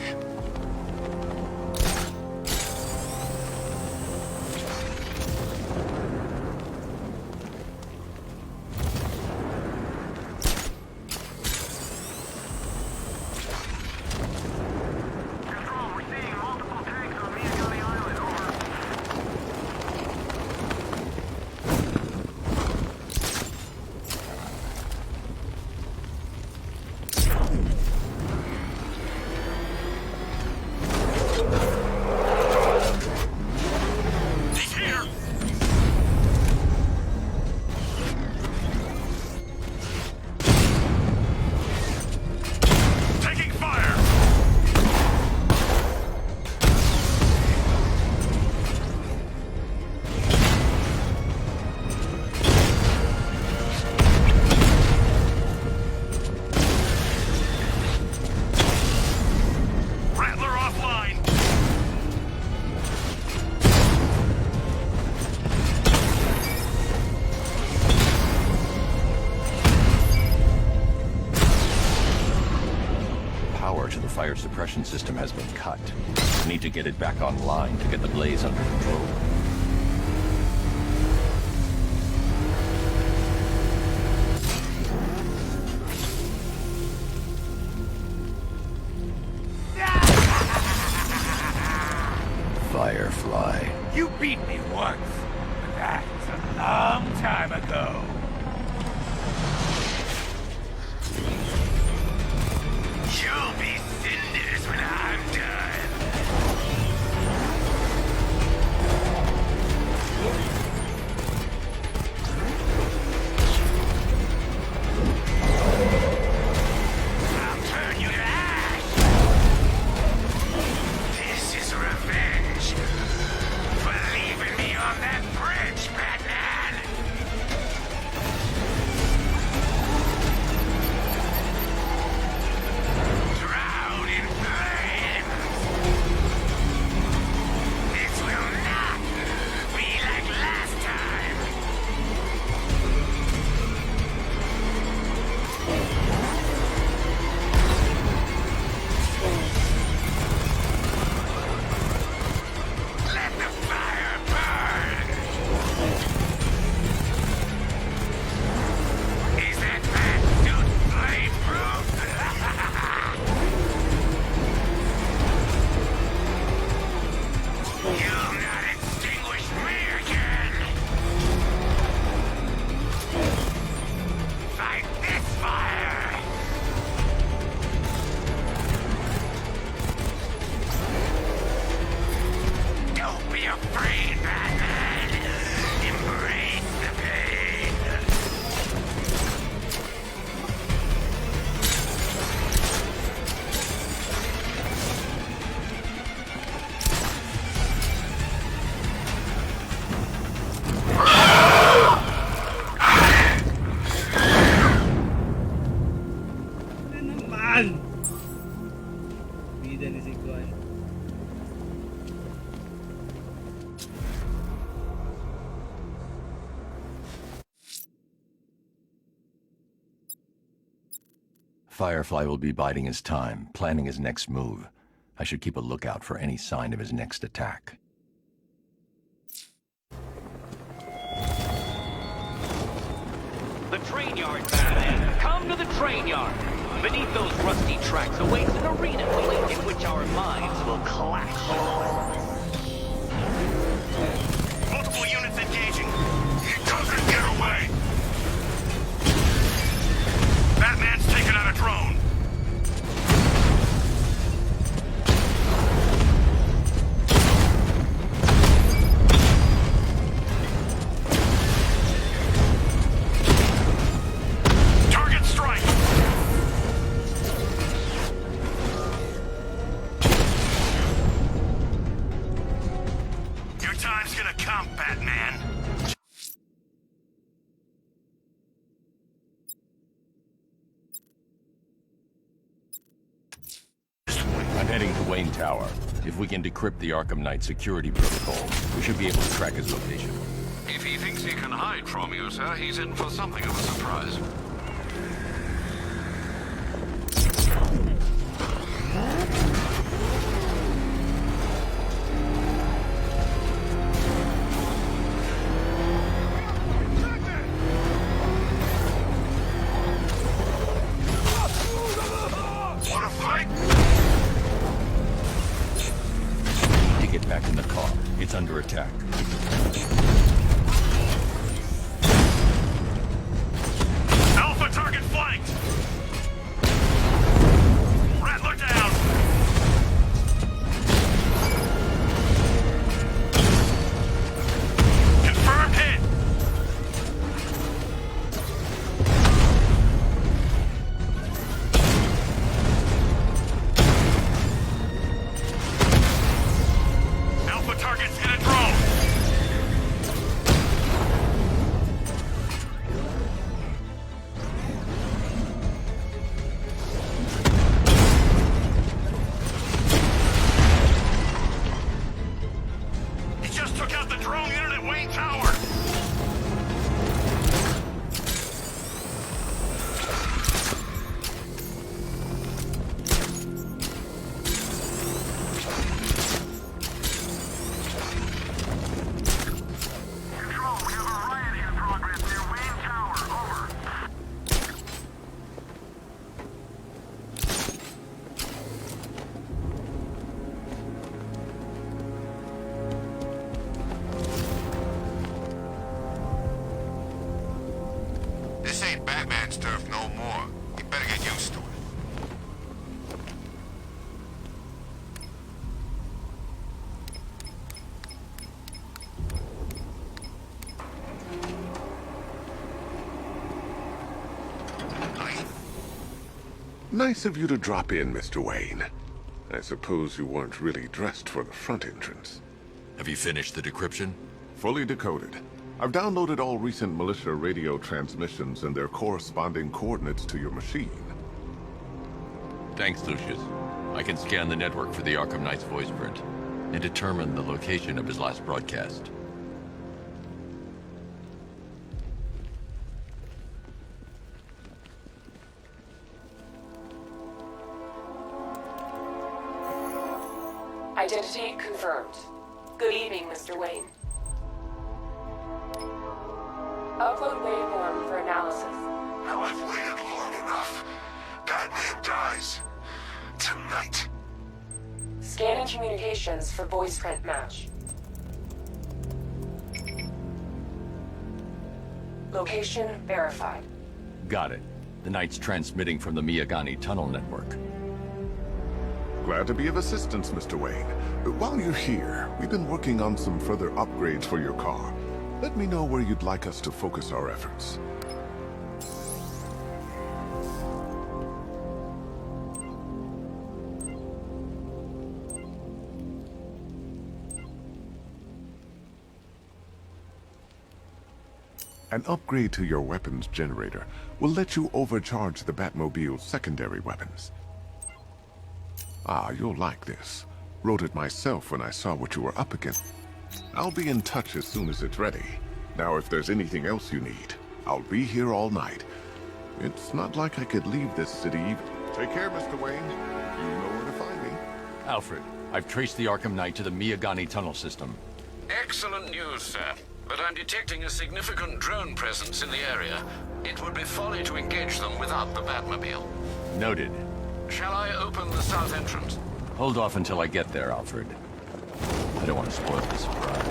To the fire suppression system has been cut. I need to get it back online to get the blaze under control. Firefly. You beat me once, but that's a long time ago. You'll be cinders when I'm done. I'll turn you to ash. This is revenge for leaving me on that bridge, Batman. Firefly will be biding his time, planning his next move. I should keep a lookout for any sign of his next attack. The train yard, Batman. Come to the train yard. Beneath those rusty tracks awaits an arena in which our minds will clash. Multiple units engaging. He doesn't get away. Batman's taken out a drone. Target strike. Your time's gonna come, Batman. I'm heading to Wayne Tower. If we can decrypt the Arkham Knight security protocol, we should be able to track his location. If he thinks he can hide from you, sir, he's in for something of a surprise. Wanna fight? To get back in the car. It's under attack. Alpha target flanked. Rattler down. Confirmed hit. Alpha target's in a drone. He just took out the drone unit at Wayne Tower. This ain't Batman's turf no more. You better get used to it. Nice of you to drop in, Mr. Wayne. I suppose you weren't really dressed for the front entrance. Have you finished the decryption? Fully decoded. I've downloaded all recent militia radio transmissions and their corresponding coordinates to your machine. Thanks, Lucius. I can scan the network for the Arkham Knight's voice print and determine the location of his last broadcast. Identity confirmed. Good evening, Mr. Wayne. Upload waveform for analysis. Now I've waited long enough. Batman dies. Tonight. Scanning communications for voice print match. Location verified. Got it. The Knight's transmitting from the Miyagani tunnel network. Glad to be of assistance, Mr. Wayne. While you're here, we've been working on some further upgrades for your car. Let me know where you'd like us to focus our efforts. An upgrade to your weapons generator will let you overcharge the Batmobile's secondary weapons. Ah, you'll like this. Wrote it myself when I saw what you were up against. I'll be in touch as soon as it's ready. Now, if there's anything else you need, I'll be here all night. It's not like I could leave this city. Take care, Mr. Wayne. You know where to find me. Alfred, I've traced the Arkham Knight to the Miyagani tunnel system. Excellent news, sir. But I'm detecting a significant drone presence in the area. It would be folly to engage them without the Batmobile. Noted. Shall I open the south entrance? Hold off until I get there, Alfred. I don't want to spoil the surprise.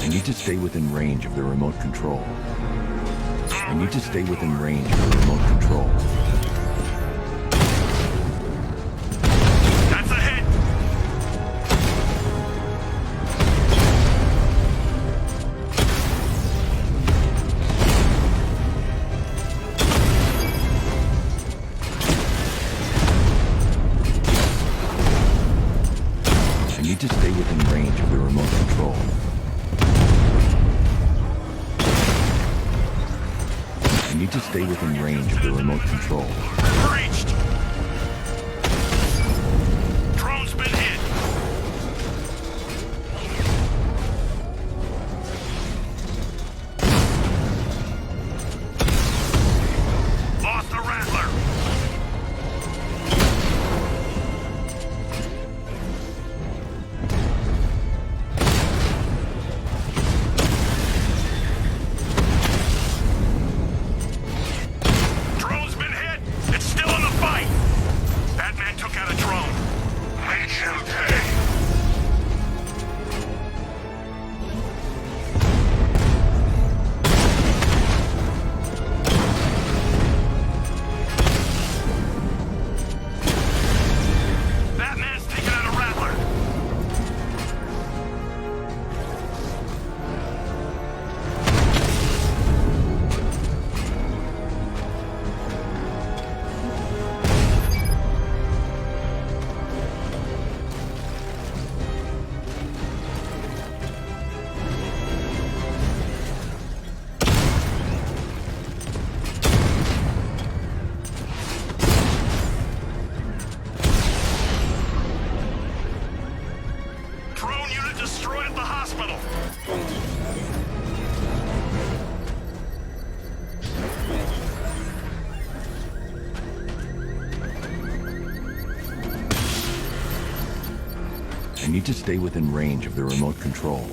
I need to stay within range of the remote control. I need to stay within range of the remote control. That's a hit! I need to stay within range of the remote control. I need to stay within range of the remote control. Breached! Drone's been hit! Lost the Rattler! Drone's been hit! It's still in the fight! Batman took out a drone. Make him pay! Batman's taken out a Rattler! Drone unit destroyed at the hospital! I need to stay within range of the remote control.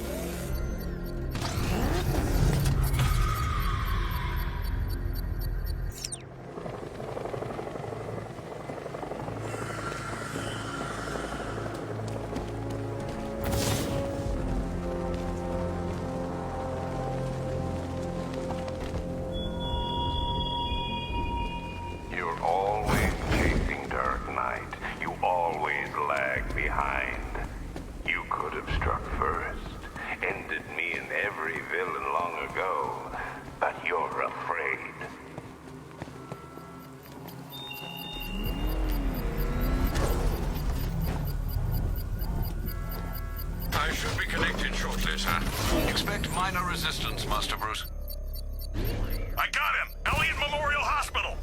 You're always chasing Dark Knight. You always lag behind. You could have struck first. assistance, Master Bruce. I got him! Elliott Memorial Hospital!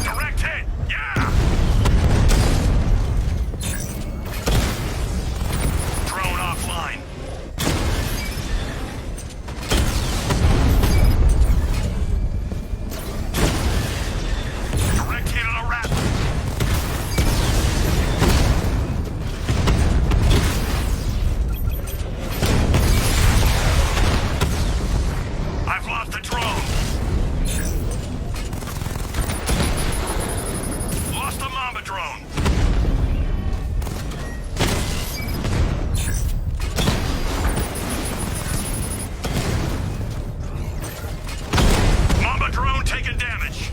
Direct hit! Yeah! Drone offline. Direct hit on a Rattler. I've lost the drone. Lost the Mamba drone. Mamba drone taking damage.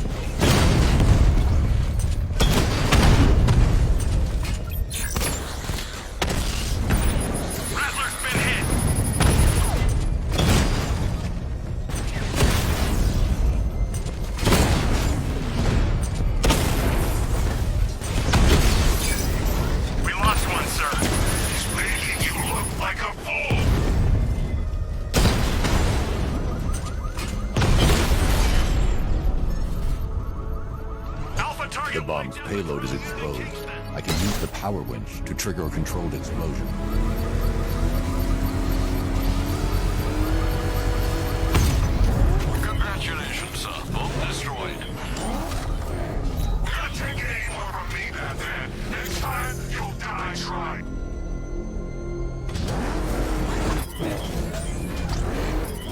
Rattler's been hit. We lost one, sir. He's making you look like a fool. Alpha target. The bomb's payload is exposed. I can use the power winch to trigger a controlled explosion. Congratulations, sir. Bomb destroyed. Can't take it anymore from me, Batman. Next time, you'll die trying.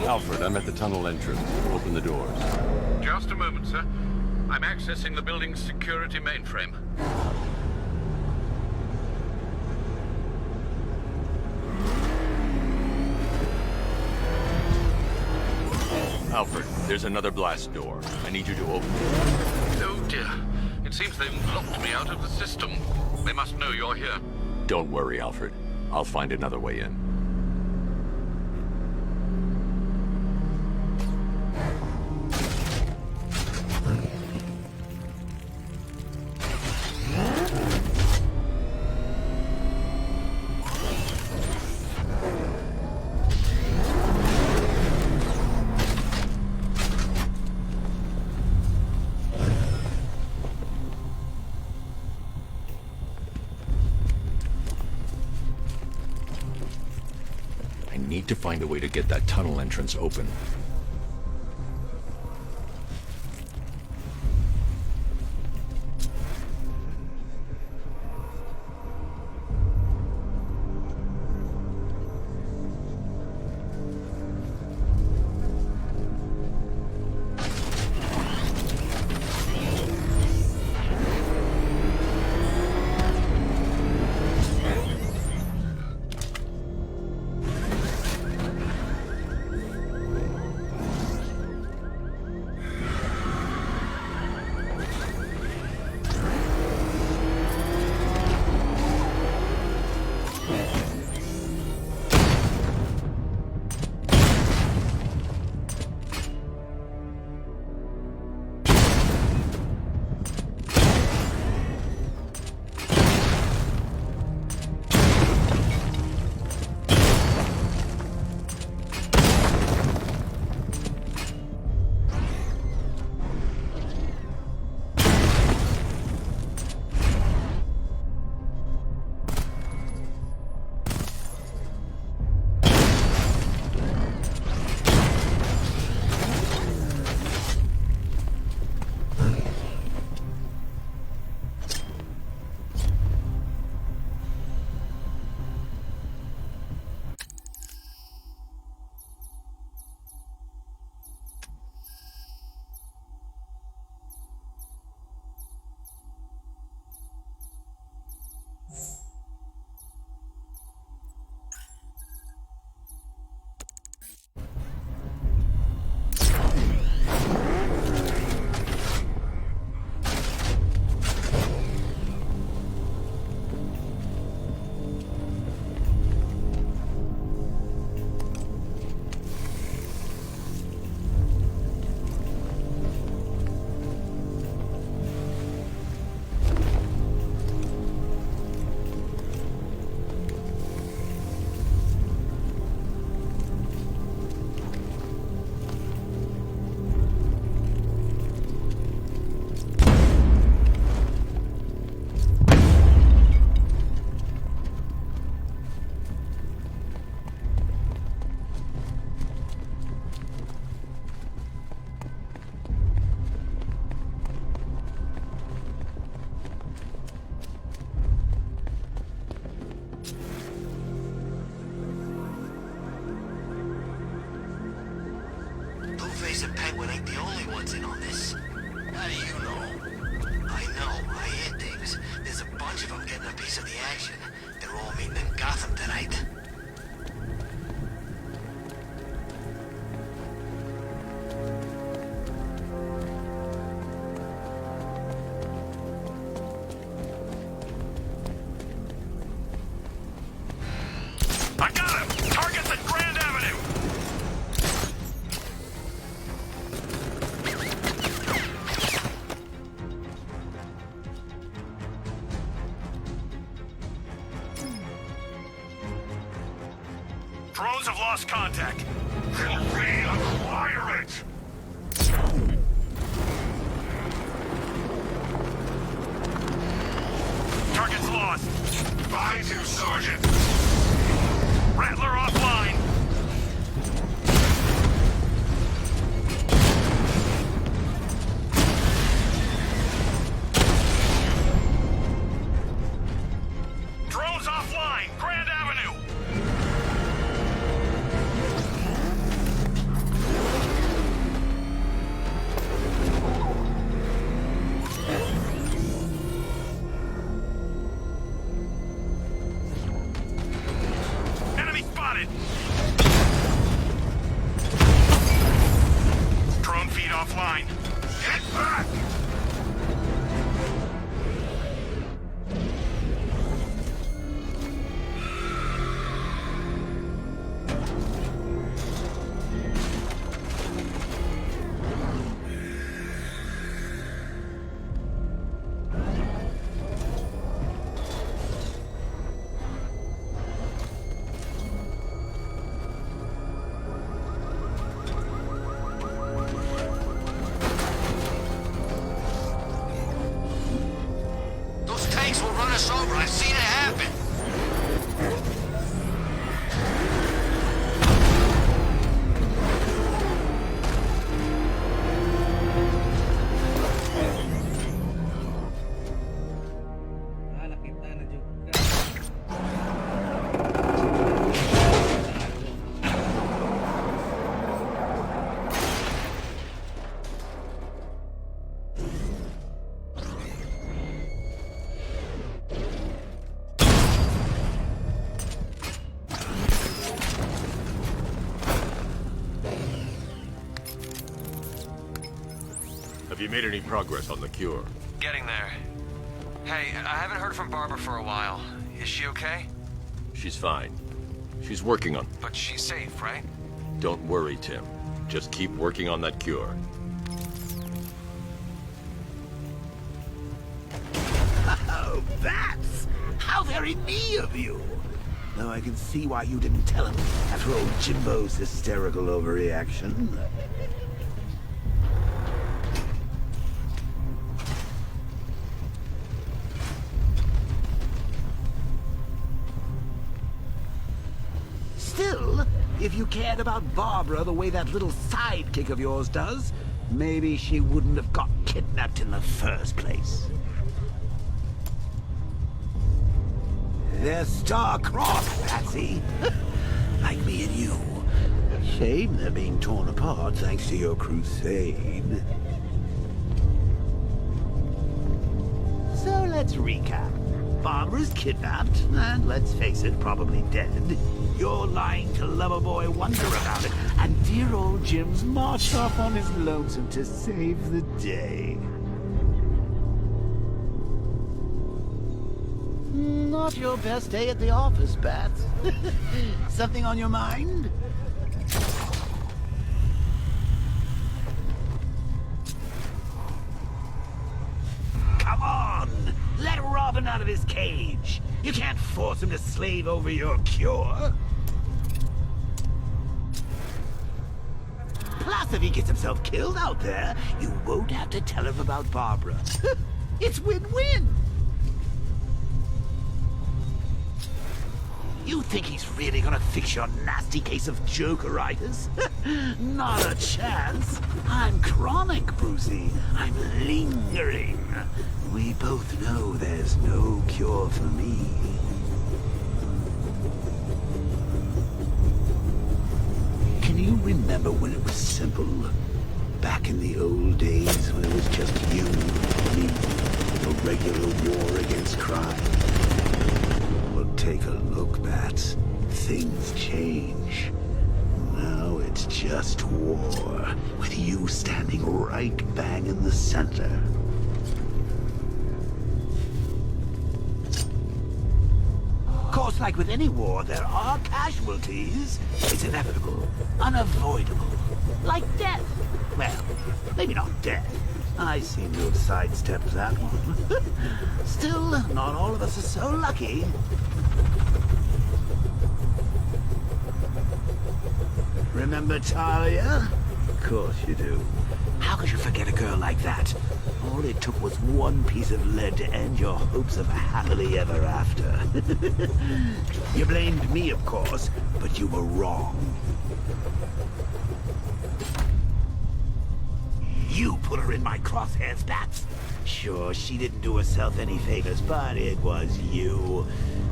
Alfred, I'm at the tunnel entrance. Open the doors. Just a moment, sir. I'm accessing the building's security mainframe. Alfred, there's another blast door. I need you to open it. Oh dear. It seems they've locked me out of the system. They must know you're here. Don't worry, Alfred. I'll find another way in. I need to find a way to get that tunnel entrance open. a piece of the action. They're all meeting in Gotham tonight. I got him! Target's at Grand Avenue! Drones have lost contact. Then reacquire it! Target's lost. Find him, Sergeant! Rattler offline. Drones offline. Grand Avenue. Enemy spotted. Drone feed offline. Get back! Those tanks will run us over. I've seen it happen. Nakita na joke ka. Have you made any progress on the cure? Getting there. Hey, I haven't heard from Barbara for a while. Is she okay? She's fine. She's working on... But she's safe, right? Don't worry, Tim. Just keep working on that cure. Oh, Bats! How very me of you! Though I can see why you didn't tell him after old Jimbo's hysterical overreaction. Still, if you cared about Barbara the way that little sidekick of yours does, maybe she wouldn't have got kidnapped in the first place. They're star-crossed, Patsy. Like me and you. Shame they're being torn apart thanks to your crusade. So let's recap. Barbara's kidnapped, and let's face it, probably dead. You're lying to Loverboy Wonder about it, and dear old Jim's marched off on his lonesome to save the day. Not your best day at the office, Bats. Something on your mind? Come on! Let Robin out of his cage! You can't force him to slave over your cure! Plus, if he gets himself killed out there, you won't have to tell him about Barbara. It's win-win! You think he's really gonna fix your nasty case of Jokeritis? Not a chance. I'm chronic, Brucey. I'm lingering. We both know there's no cure for me. Can you remember when it was simple? Back in the old days when it was just you and me. A regular war against crime. Take a look, Bats. Things change. Now it's just war, with you standing right bang in the center. Of course, like with any war, there are casualties. It's inevitable, unavoidable. Like death. Well, maybe not death. I seem to have sidestepped that one. Still, not all of us are so lucky. Remember Talia? Of course you do. How could you forget a girl like that? All it took was one piece of lead to end your hopes of a happily ever after. You blamed me, of course, but you were wrong. You put her in my crosshairs, Bats. Sure, she didn't do herself any favors, but it was you.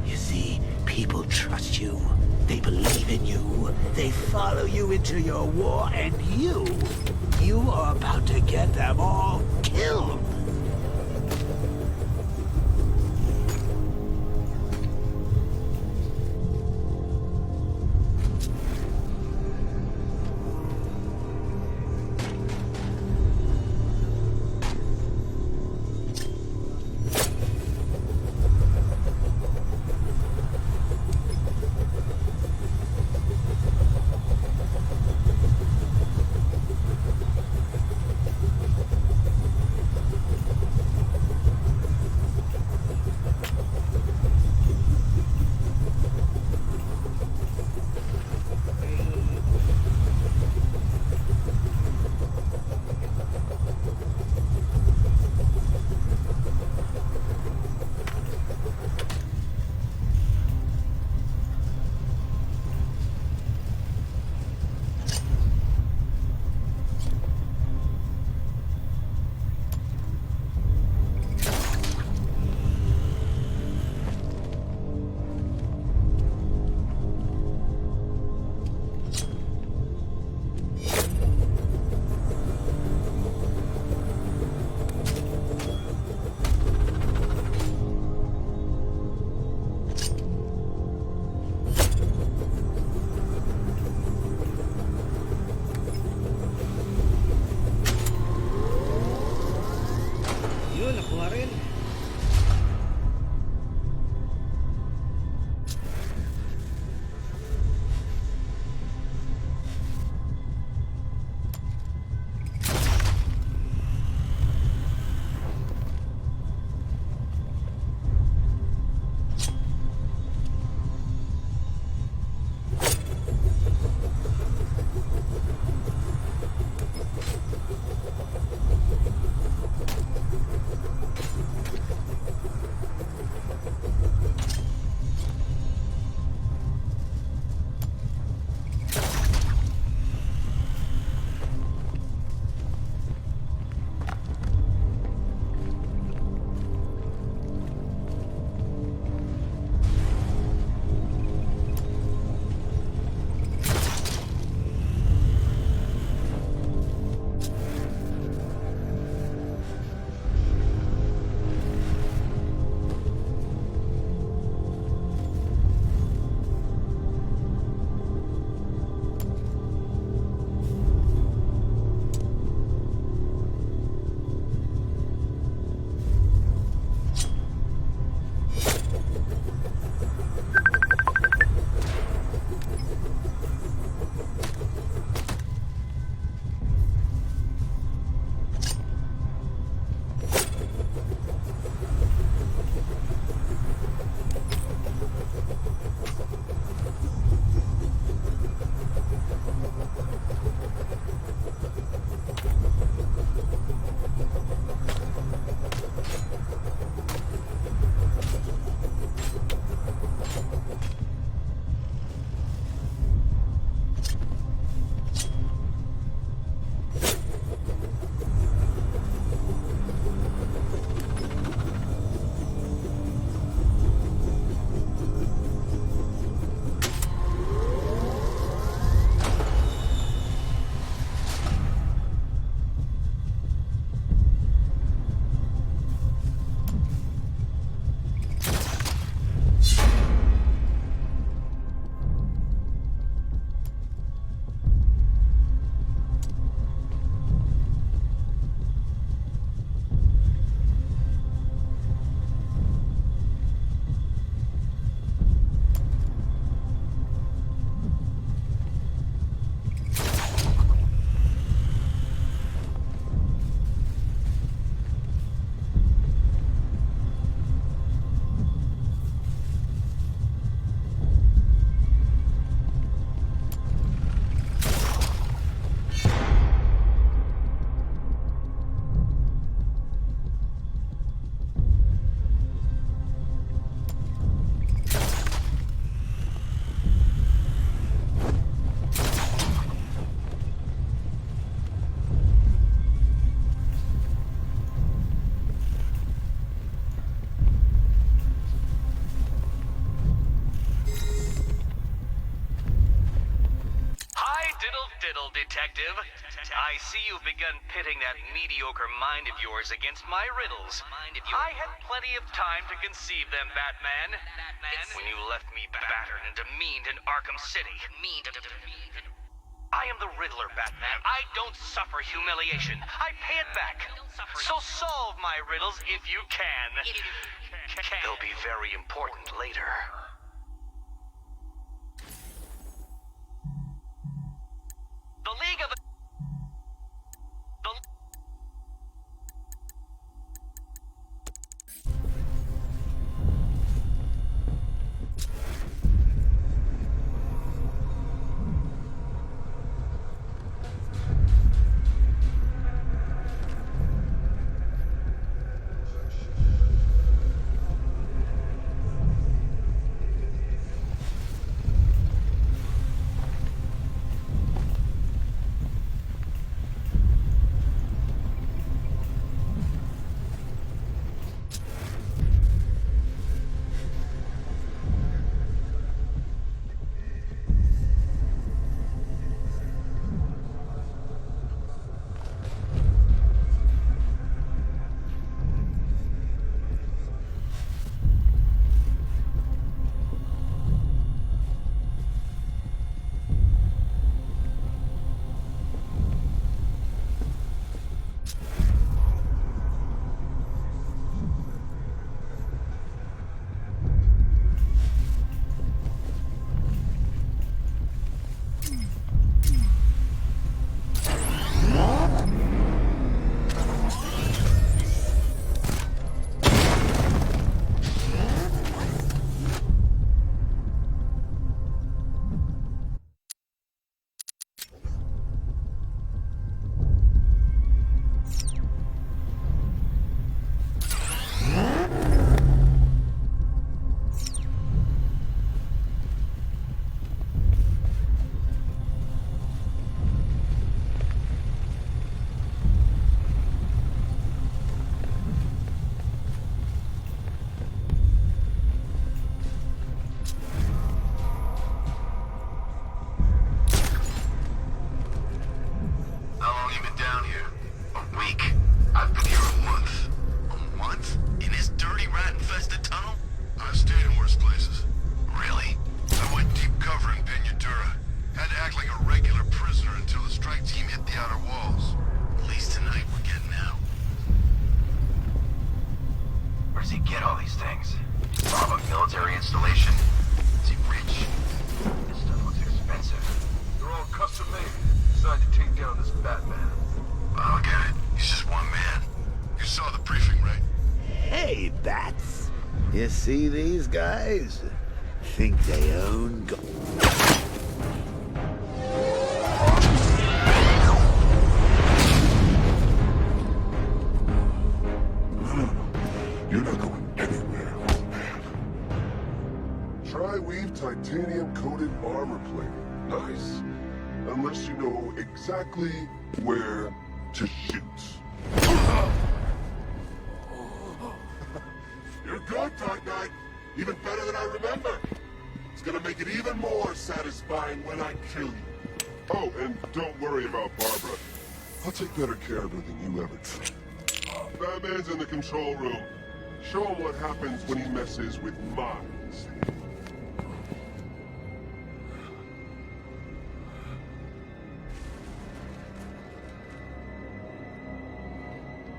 You see, people trust you. They believe in you. They follow you into your war, and you are about to get them all killed. Detective. I see you've begun pitting that mediocre mind of yours against my riddles. I had plenty of time to conceive them, Batman. When you left me battered and demeaned in Arkham City. I am the Riddler, Batman. I don't suffer humiliation. I pay it back. So solve my riddles if you can. They'll be very important later. The League of... How long you been down here? A week. I've been here a month. A month? In this dirty, rat-infested tunnel? I've stayed in worse places. Really? I went deep cover in Pinyatura. Had to act like a regular prisoner until the strike team hit the outer walls. At least tonight we're getting out. Where does he get all these things? Rob a military installation? Is he rich? This stuff looks expensive. They're all custom made. Decided to take down this Batman. I don't get it. He's just one man. You saw the briefing, right? Hey, Bats. You see these guys? Think they own You're not going anywhere, old man. Tri-weave titanium-coated armor plating. Nice. Unless you know exactly where to shoot. You're good, Dark Knight. Even better than I remember. It's gonna make it even more satisfying when I kill you. Oh, and don't worry about Barbara. I'll take better care of her than you ever did. Batman's in the control room. Show him what happens when he messes with minds.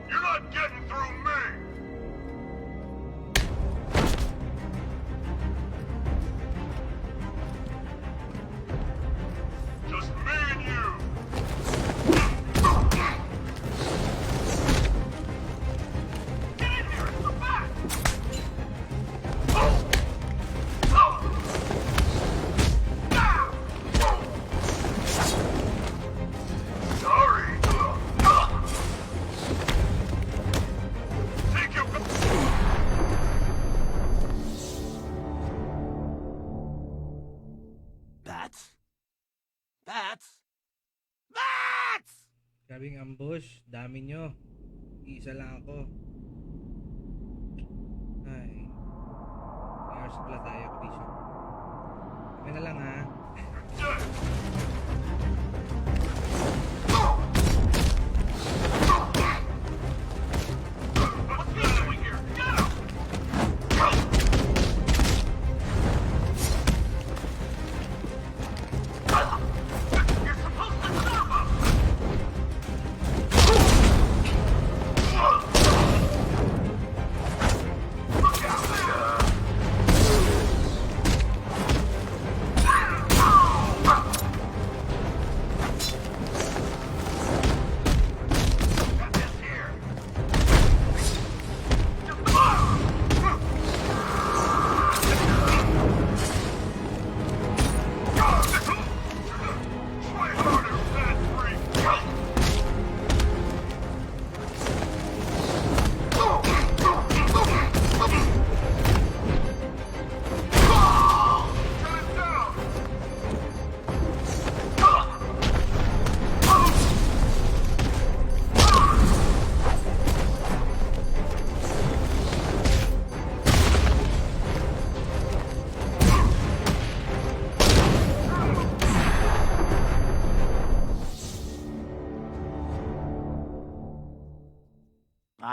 You're not getting through me! Just me and you! Get in here! It's the back! Sorry! Take your... Bats? Bats? Bats! Grabing ambush. Dami nyo. Isa lang ako. Ay. May hours pala tayo, Krisha. Kami na lang ha.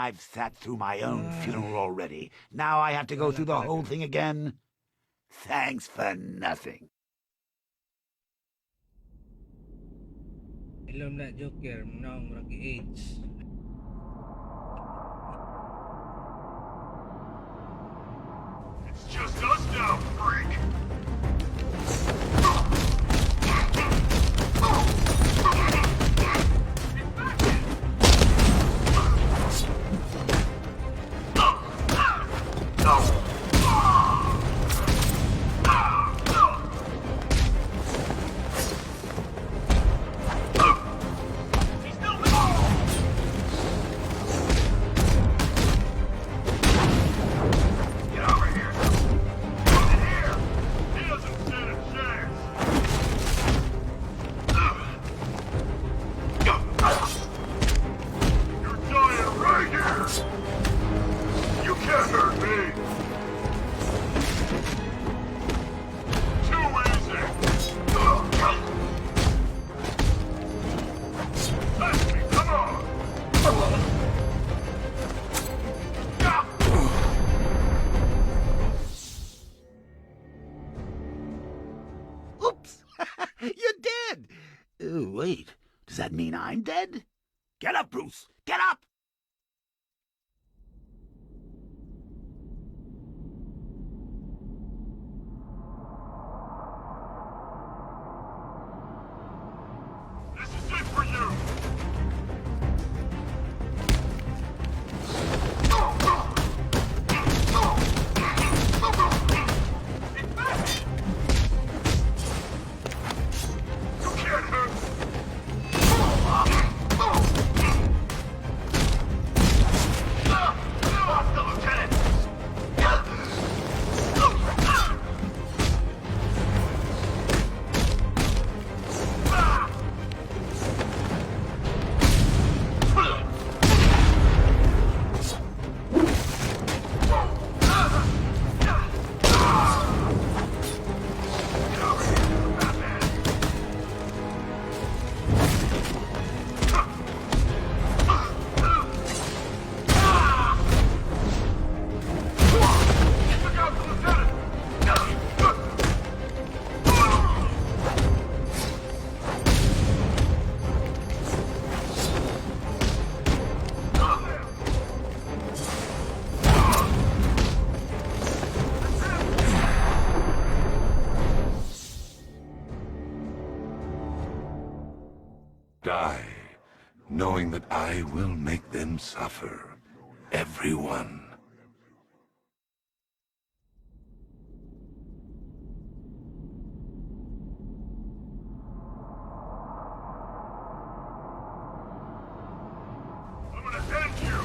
I've sat through my own funeral already. Now I have to go through the whole thing again? Thanks for nothing. Ilom na Joker, naong ragi age. It's just us now, freak! You're dead! Wait, does that mean I'm dead? Get up, Bruce! Get up! This is it for you! Die, knowing that I will make them suffer. Everyone. I'm gonna end you!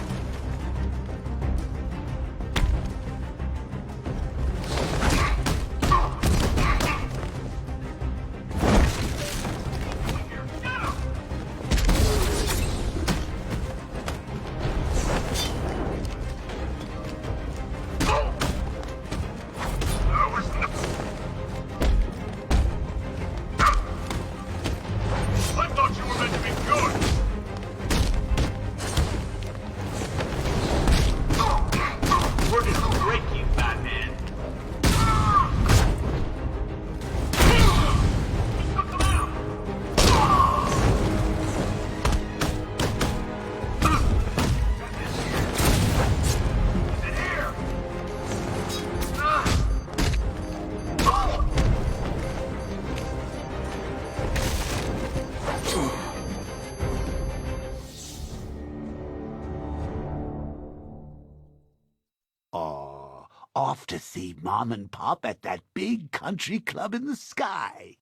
I thought you were meant to be good! We're gonna break you, Batman. Off to see Mom and Pop at that big country club in the sky.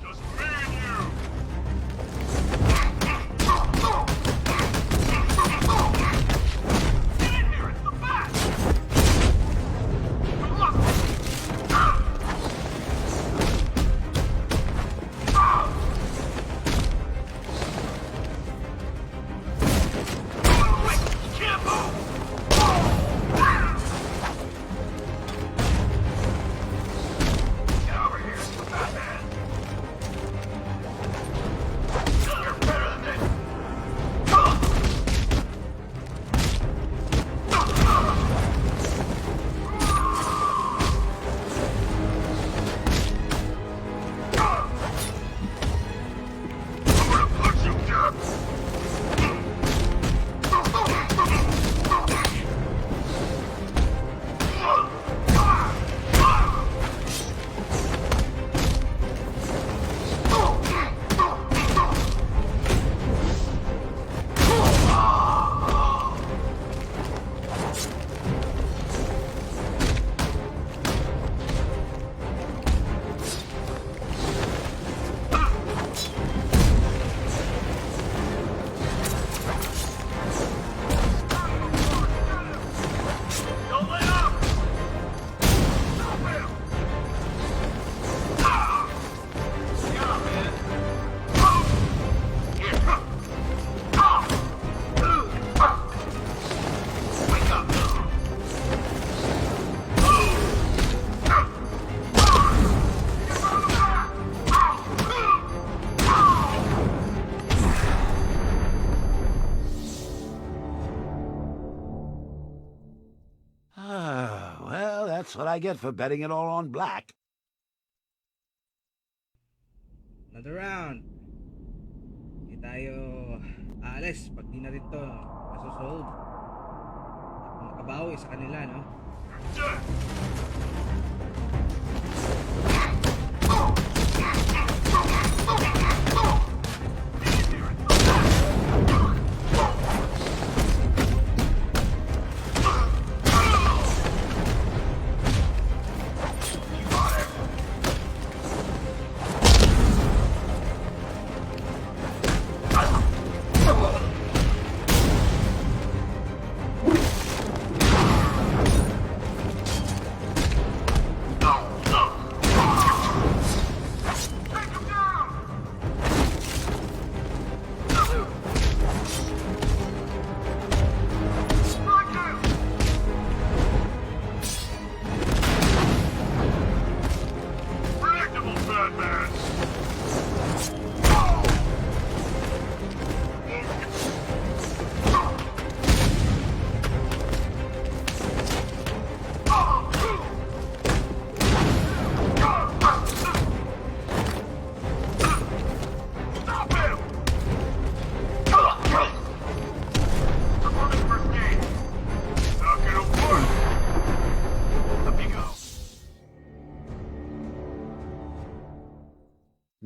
Just me and you! Get in here! It's the Bat! Good luck! I get for betting it all on black. Another round. Hindi tayo aalis pag di na rin to masosolve. Makabawi sa kanila, no?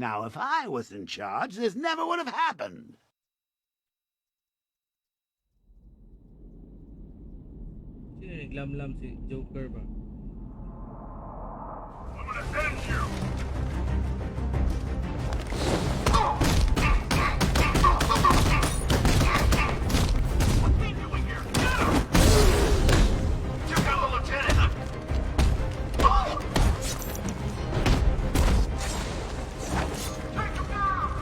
Now, if I was in charge, this never would have happened. Sino naglamlam si Joker ba? I'm gonna end you! What's he doing here? Get him! Took out the lieutenant! Take him down!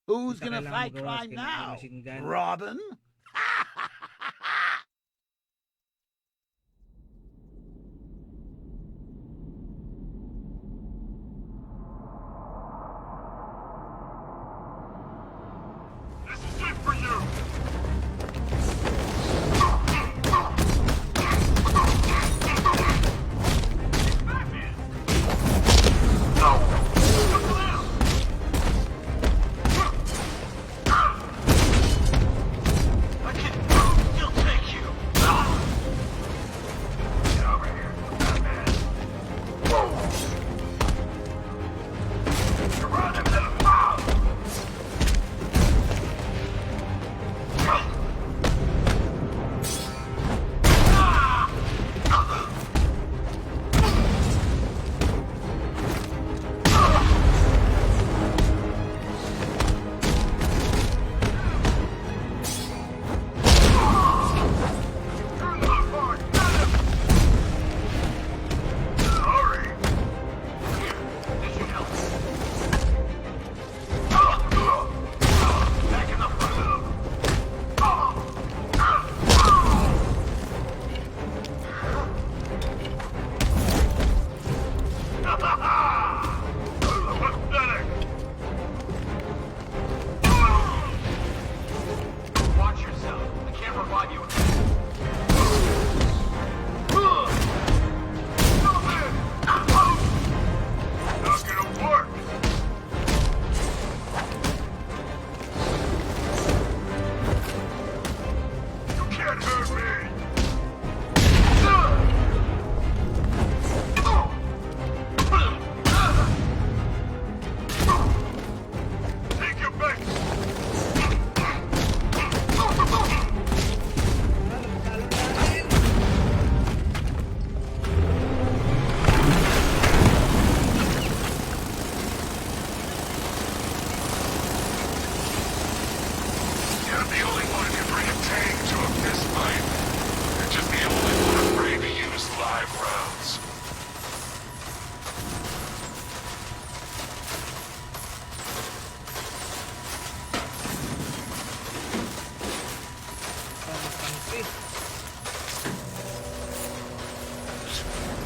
Who's Basta gonna kailangan fight magawa crime sila ng now? machine gun. Robin? This is it for you!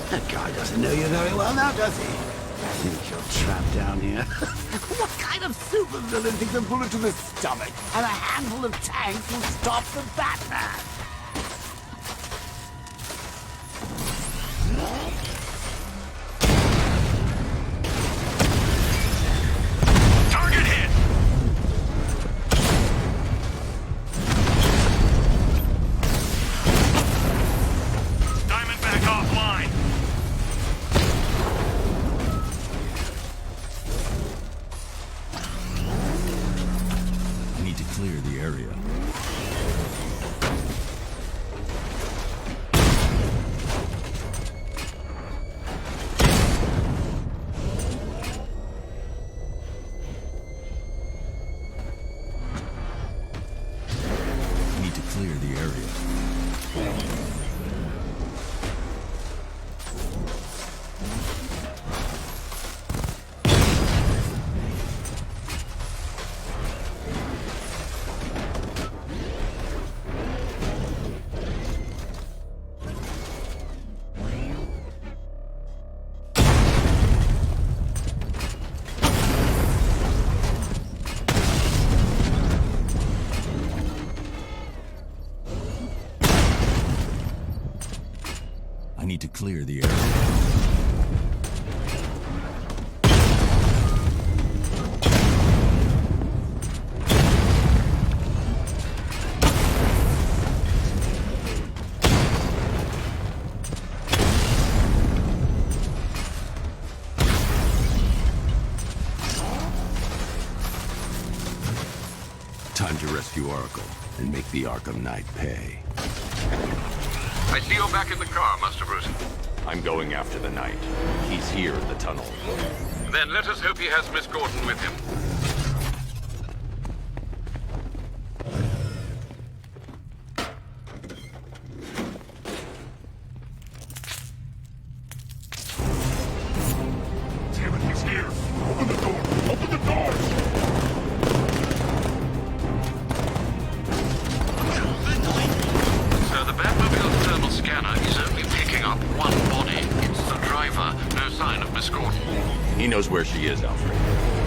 That guy doesn't know you very well now, does he? Think you're trapped down here? What kind of supervillain thinks a bullet to the stomach and a handful of tanks will stop the Batman? Target hit! Diamondback offline. I need to clear the area. I need to clear the area. I need to clear the area. Time to rescue Oracle and make the Arkham Knight pay. I see you're back in the car, Master Bruce. I'm going after the Knight. He's here in the tunnel. Then let us hope he has Miss Gordon with him. Damn it, he's here! Open the door! Open the door! So the Batmobile's thermal scanner is only picking up one body. It's the driver. No sign of Miss Gordon. He knows where she is, Alfred.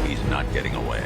He's not getting away.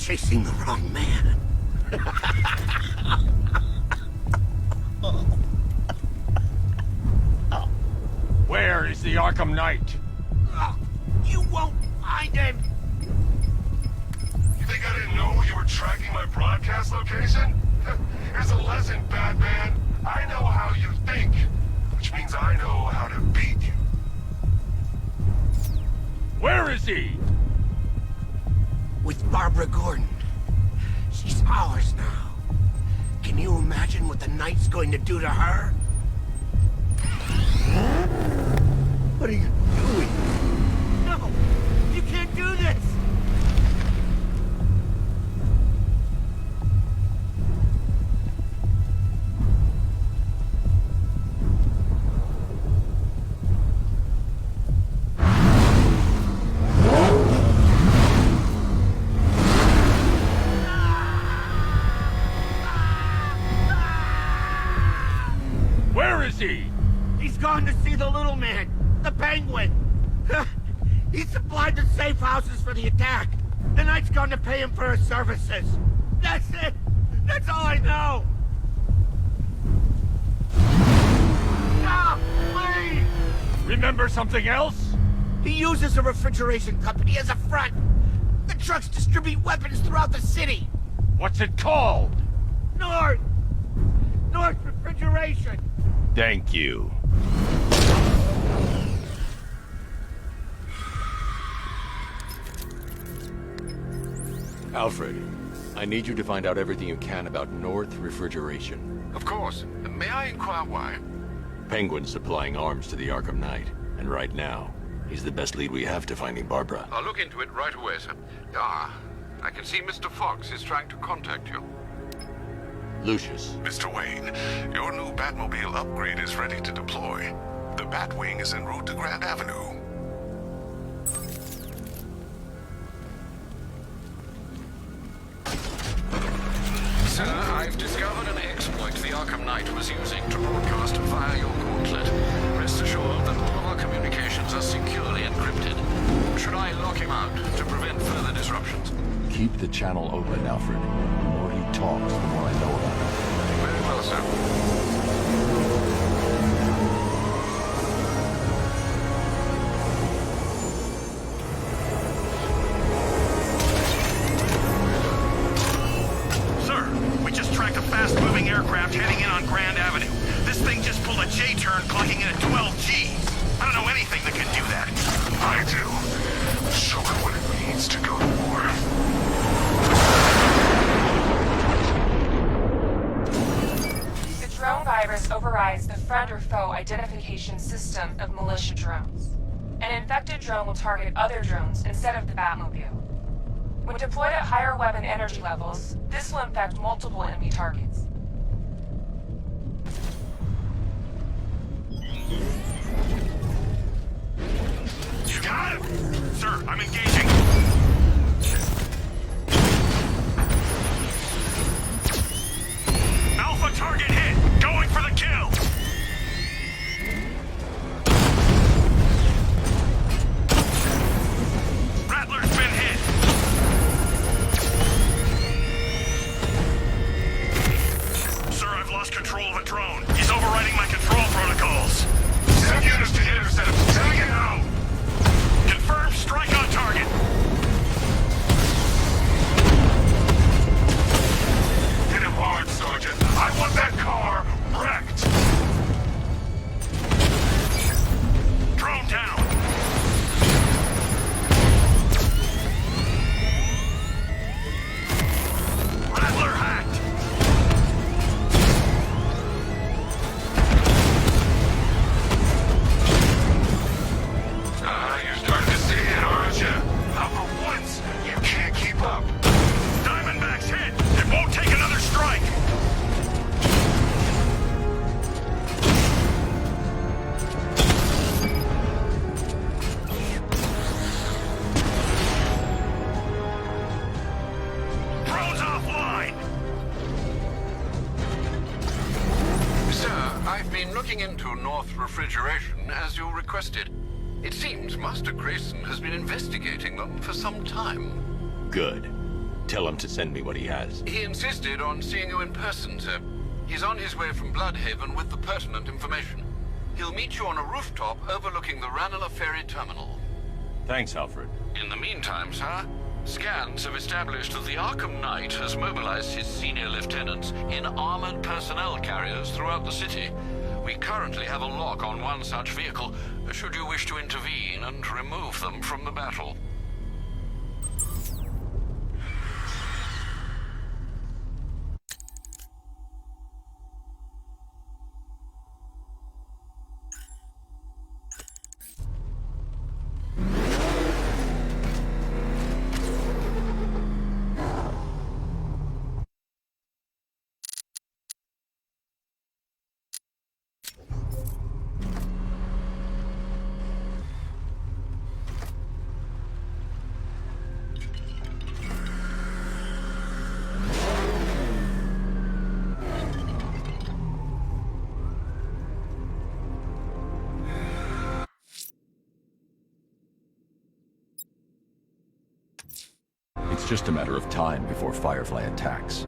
chasing the wrong man. Where is the Arkham Knight? You won't find him! You think I didn't know you were tracking my broadcast location? Here's a lesson, Batman. I know how you think, which means I know how to beat you. Where is he? With Barbara Gordon. She's ours now. Can you imagine what the Knight's going to do to her? What are you doing? No! You can't do this! Where is he? He's gone to see the little man, the Penguin. He supplied the safe houses for the attack. The Knight's going to pay him for his services. That's it. That's all I know. Stop, please. Remember something else? He uses a refrigeration company as a front. The trucks distribute weapons throughout the city. What's it called? North Refrigeration. Thank you. Alfred, I need you to find out everything you can about North Refrigeration. Of course. May I inquire why? Penguin's supplying arms to the Arkham Knight, and right now, he's the best lead we have to finding Barbara. I'll look into it right away, sir. Ah, I can see Mr. Fox is trying to contact you. Lucius. Mr. Wayne, your new Batmobile upgrade is ready to deploy. The Batwing is en route to Grand Avenue. Sir, I've discovered an exploit the Arkham Knight was using to broadcast via your gauntlet. Rest assured that all of our communications are securely encrypted. Should I lock him out to prevent further disruptions? Keep the channel open, Alfred. The more he talks, the more I know about him. Very well, sir. Sir, we just tracked a fast-moving aircraft heading in on Grand Avenue. This thing just pulled a J-turn, clocking in at 12 Gs. I don't know anything that can do that. I do. Show her what it means to go to war. The drone virus overrides the friend or foe identification system of militia drones. An infected drone will target other drones instead of the Batmobile. When deployed at higher weapon energy levels, this will infect multiple enemy targets. You got him! Sir, I'm engaging. Alpha target hit! Going for the kill! Rattler's been hit! Sir, I've lost control of a drone. He's overriding my control protocols. Send units to intercept him. Take it out! Confirmed strike on target. Hit him hard, Sergeant. I want that car wrecked. Drone down. Rattler hacked. You're starting to see it, aren't you? Now for once, you can't keep up. Diamondback's hit. It won't take another strike. Drone's offline. Sir, I've been looking into North Refrigeration as you requested. It seems Master Grayson has been investigating them for some time. Good. Tell him to send me what he has. He insisted on seeing you in person, sir. He's on his way from Bloodhaven with the pertinent information. He'll meet you on a rooftop overlooking the Ranelagh Ferry Terminal. Thanks, Alfred. In the meantime, sir, scans have established that the Arkham Knight has mobilized his senior lieutenants in armored personnel carriers throughout the city. We currently have a lock on one such vehicle, should you wish to intervene and remove them from the battle. It's just a matter of time before Firefly attacks.